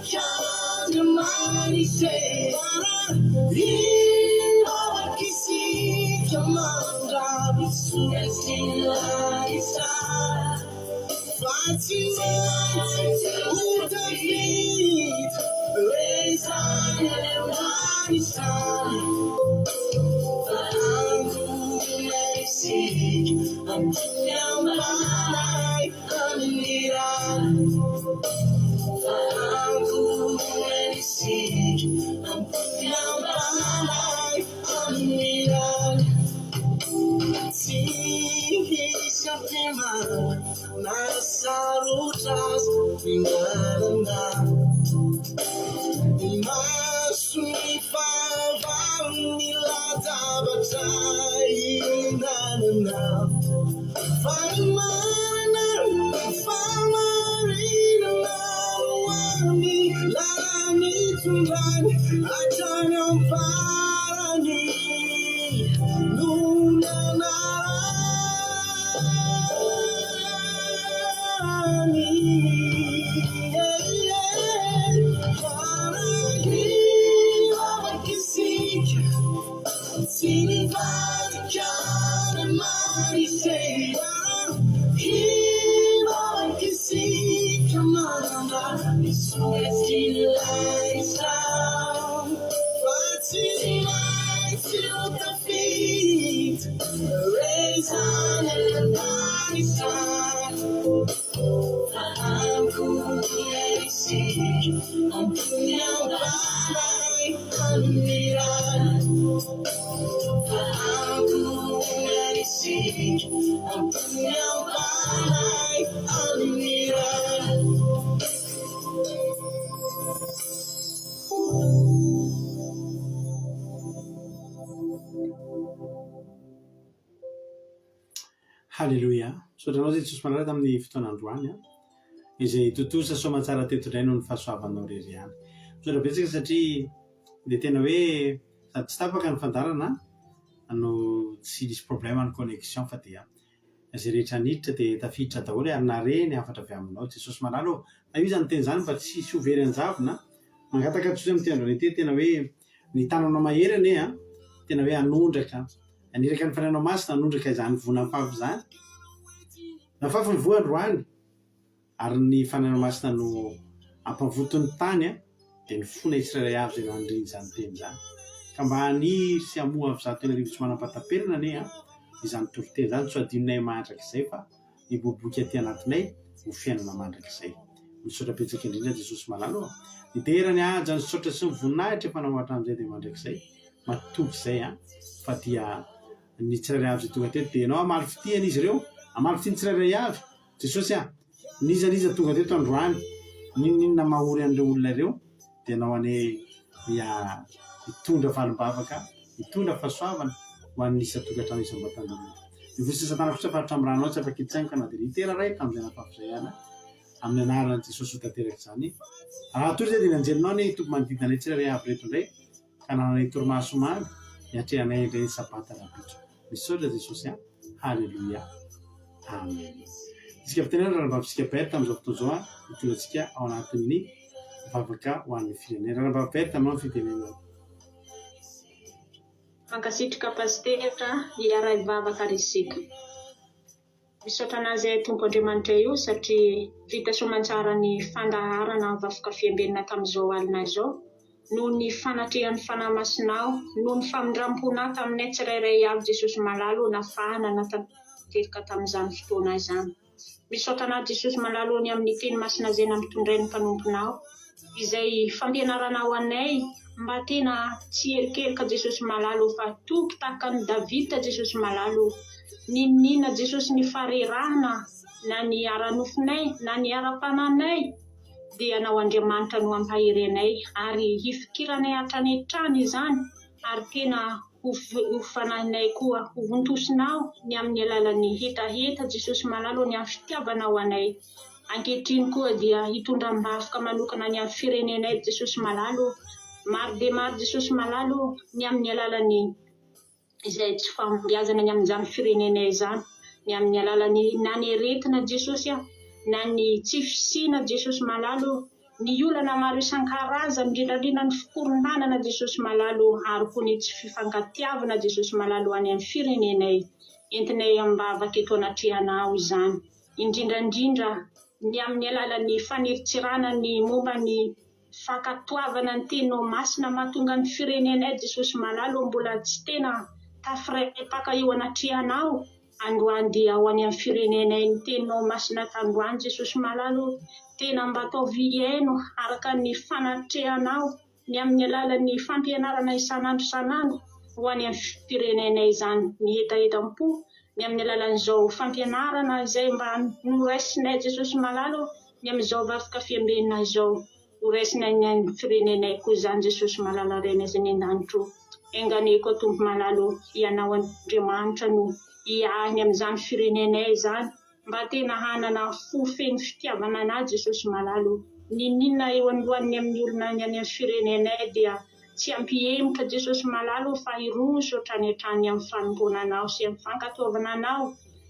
Kaya Mari Yara Hiva Kisika Manda Sugazila Isa Fatima to the feet Raise on your body Fanku Messi I'm down by Amira Fanku Messi I'm down by Amira See Shapima Nasarutas Vingalanda Masui Fava Milata Batai Nana Famarina Wani Lani Tundan Atana Parani Nuna Raise on and body I'm cool, I'm down by Amira. I'm cool, I'm down by Amira. Halleluja. So ohatranao zay Jesosy manaraka tamin'ny fotoanandroany izay totosa soamantsara teto indray no ny fahasoavanao rery ihany. Misaotra betsaka satria dia tena hoe sady tsy tapaka ny fandarana no tsy misy problème ny connexion fa dia izay rehetra niditra dia tafiditra daholo ary nareny afatra avy aminao. Jesosy malalo na io zany teny zany fa tsy sovery anjavona mangataka toy amin'ny tendrony ity tena hoe ny tananao mahery ane tena hoe anondraka aniraka ny fanainao masina anondraka izany vonam-pafy zany nafafy ny voany roany ary ny fanainao masina no ampavotony tany dia ny fona tsirairay avy zay mandriny izany teny zany ka mba haniry sy hamoha avy zato tena rivotsy manam-patapelana ane izany toriteny zany tsy adinonay mandrak'izay fa ny boboky aty anatinay ho fiainana mandrak'izay. Misaotra betsaka indrindra Jesosy malalo niterany aja ny saotra sy ny voninahitra efa namoatra amin'izay dia mandrak'izay matoky izay fa dia ny tsirairay avy zay tonga teto dia ianao amaly fitiany izy ireo amaly fitiany tsirairay avy Jesosy nizaniza tonga teto androany ninona mahory an'ireo olona ireo dia ianao ane hitondra falimbavaka hitondra fahasoavana ho an'ny isa-tokantrano isam-batana ny vosisatana kosa fa hatramin'ny ranao tsy afaka hitsaingo ka na dia litera raika amin'izay nafafizay ihany amin'ny anaran'i Jesosy ho tanteraka izany. Raha tory zay dia mianjerinao ny tompo manodidina anay tsirairay avy reto indray ka nananay torimaso mamy hiatrehanay indray ny sabata rabitro. Misaotra Jesosy halleluia amen. Isika fitenena raha-bavitsika berta amin'izao fotoana izao hitonga antsika ao anatin'ny vavaka ho an'ny firenena. Raha-bava berta aminao ny fitenenao. Mankasitrika pasitera hiara-bavaka risika. Misaotra anazy Tompo Andriamanitra io satria vita soamantsara ny fandaharana vafoka fiambenana tamin'izao alina izao noho ny fanatrehan'ny fanahy masinao noho ny famindram-pona taminay tsirairay avy Jesosy malalo nafahana natanteraka tamin'izany fotoana izany. Misaotra anao Jesosy malalo ny amin'ny teny masina izay namitondray ny mpanomponao izay fampianaranao anay mba tena tsy erikerika Jesosy malalo fa toky tahaka ny Davida Jesosy malalo ninina Jesosy ny farerahana na ny ara-nofinay na ny ara-pananay dia anao Andriamanitra no ampaherenay ary hifikiranay hatrany hatrany izany ary tena ho fanahinay koa ho vontosinao ny amin'ny alalan'ny hetaheta Jesosy malalo ny amin'ny fitiavanao anay. Ankehitriny koa dia hitondram-bafoka manokana ny amin'ny firenenay Jesosy malalo maro dia maro Jesosy malalo ny amin'ny alalan'ny izay tsy fambiazana ny amin'izany firenenay izany ny amin'ny alalan'ny na ny aretina Jesosy na ny tsy fisiana Jesosy malalo ny olana maro isan-karazany indrindrandrindra ny fikorontanana Jesosy malalo ary koa ny tsy fifangatiavana Jesosy malalo any amin'ny firenenay entinay ambavaka eto anatrehanao izany indrindrandrindra ny amin'ny alalan'ny faniritsirana ny momba ny fakatoavana ny teninao masina mahatonga ny firenenay Jesosy malalo mbola tsy tena tafirepaka eo anatrehanao androany dia ho any amin'ny firenenay ny teninao masina tandroany Jesosy malalo tena mba ataovy haino araka ny fanatrehanao ny amin'ny alalan'ny fampianarana isan'andro isan'andro ho any amin'ny firenenay izany ny hetaheta-po ny amin'ny alalan'izao fampianarana izay mba noraisinay Jesosy malalo ny amin'izao vafoka fiambenana izao noraisinay ny amin'ny firenenay koa izany Jesosy malalo reny izay ny an-danitro enganeko Tompo malalo ianao Andriamanitra no iahiny amin'izany firenenay izany mba tena hanana fofeny fitiavana anazy Jesosy malalo ninona eo anohan'ny amin'ny olona ny any amin'ny firenenay dia tsy ampihemotra Jesosy malalo fa iroso hatrany hatrany amin'ny fanompoananao sy amin'ny fankatoavana anao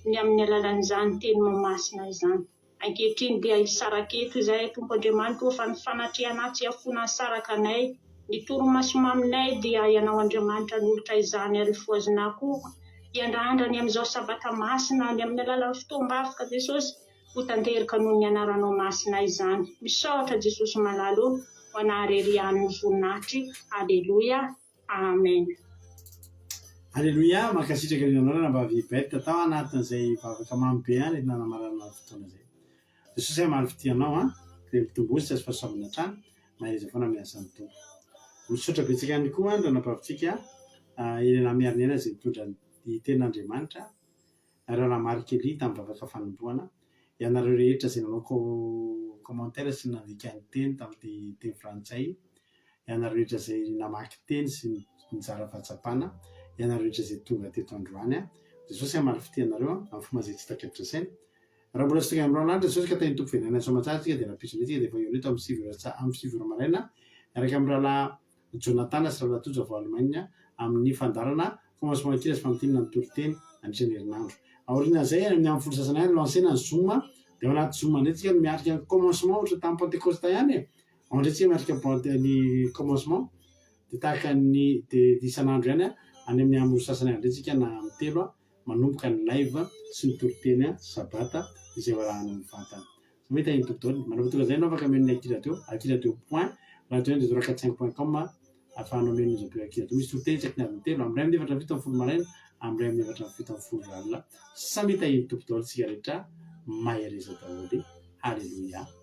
ny amin'ny alalan'izany teninao masina izany. Ankehitriny dia isaraketo izay Tompo Andriamanitra fa ny fanatrehanao tsy afona saraka anay ny toromaso maminay dia ianao Andriamanitra nolotra izany ary foazina koa iandrandra ny amin'izao sabata masina ny amin'ny alalan'ny fotoam-bavaka Jesosy ho tanteraka noho ny anaranao masina izany. Misaotra Jesosy malalo ho anaharian'ny voninahitry. Alleluia amen. Alleluia mankasitraka ianao na mba viberta tao anatin'izay vavaka mamy be any nanamarana fotoana izay. Jesosy amaly fitianao dia mitombozy tsy azo fahasoavana hatrany mahaiza foana miasany tompo. Misaotra betsaka ihany koa andro anapavitsika enena miarinena izay mitondra ny tenin'Andriamanitra raha namarikely tamin'ny vavaka fanomboana ianareo rehetra izay nanao commentaire sy nandika ny teny tamin'ny teny frantsay ianareo rehetra izay namaky teny sy nijara fahatsapana ianareo rehetra izay tonga teto androany Jesosy amaly fitianareo amin'ny fomba izay tsy takatry saina raha mbola tsika amin'irao lanitra Jesosy ka teny tompo fiainana soamantsara tsika dia rapisina itsika dia efa eo neto amin'ny sivy maraina araka amin'ny rahalahy Jonathan sy rahalahy Tojo Valomaina amin'ny fandarana commencement kira sy fanontiniana ny toriteny andrisan'ny herinandro. Aoriana zay amin'ny folo sasana ihany lansena ny Zoom dia ao anaty Zoom indray tsika no miarika ny commencement ohatra tamin'ny Pentecoste ihany ao indray tsika miarika ny commencement dia tahaka ny dia isan'andro ihany any amin'ny amin'ny sasana indray tsika na amin'ny telo manomboka ny live sy ny toriteny sabata izay varahana mivantana. Mety ahiny tontolo manapatoka zay anao afaka men'ny akiradio point radio 4.5.com ahafahanao men'ny izao akiradio misy toriteny tsaky ny adiny telo amin'ny 9:30 maraina amin'ny 9:30 alina. Samety ahiny tontolo tsika rehetra mahereza daholo. Halleluia.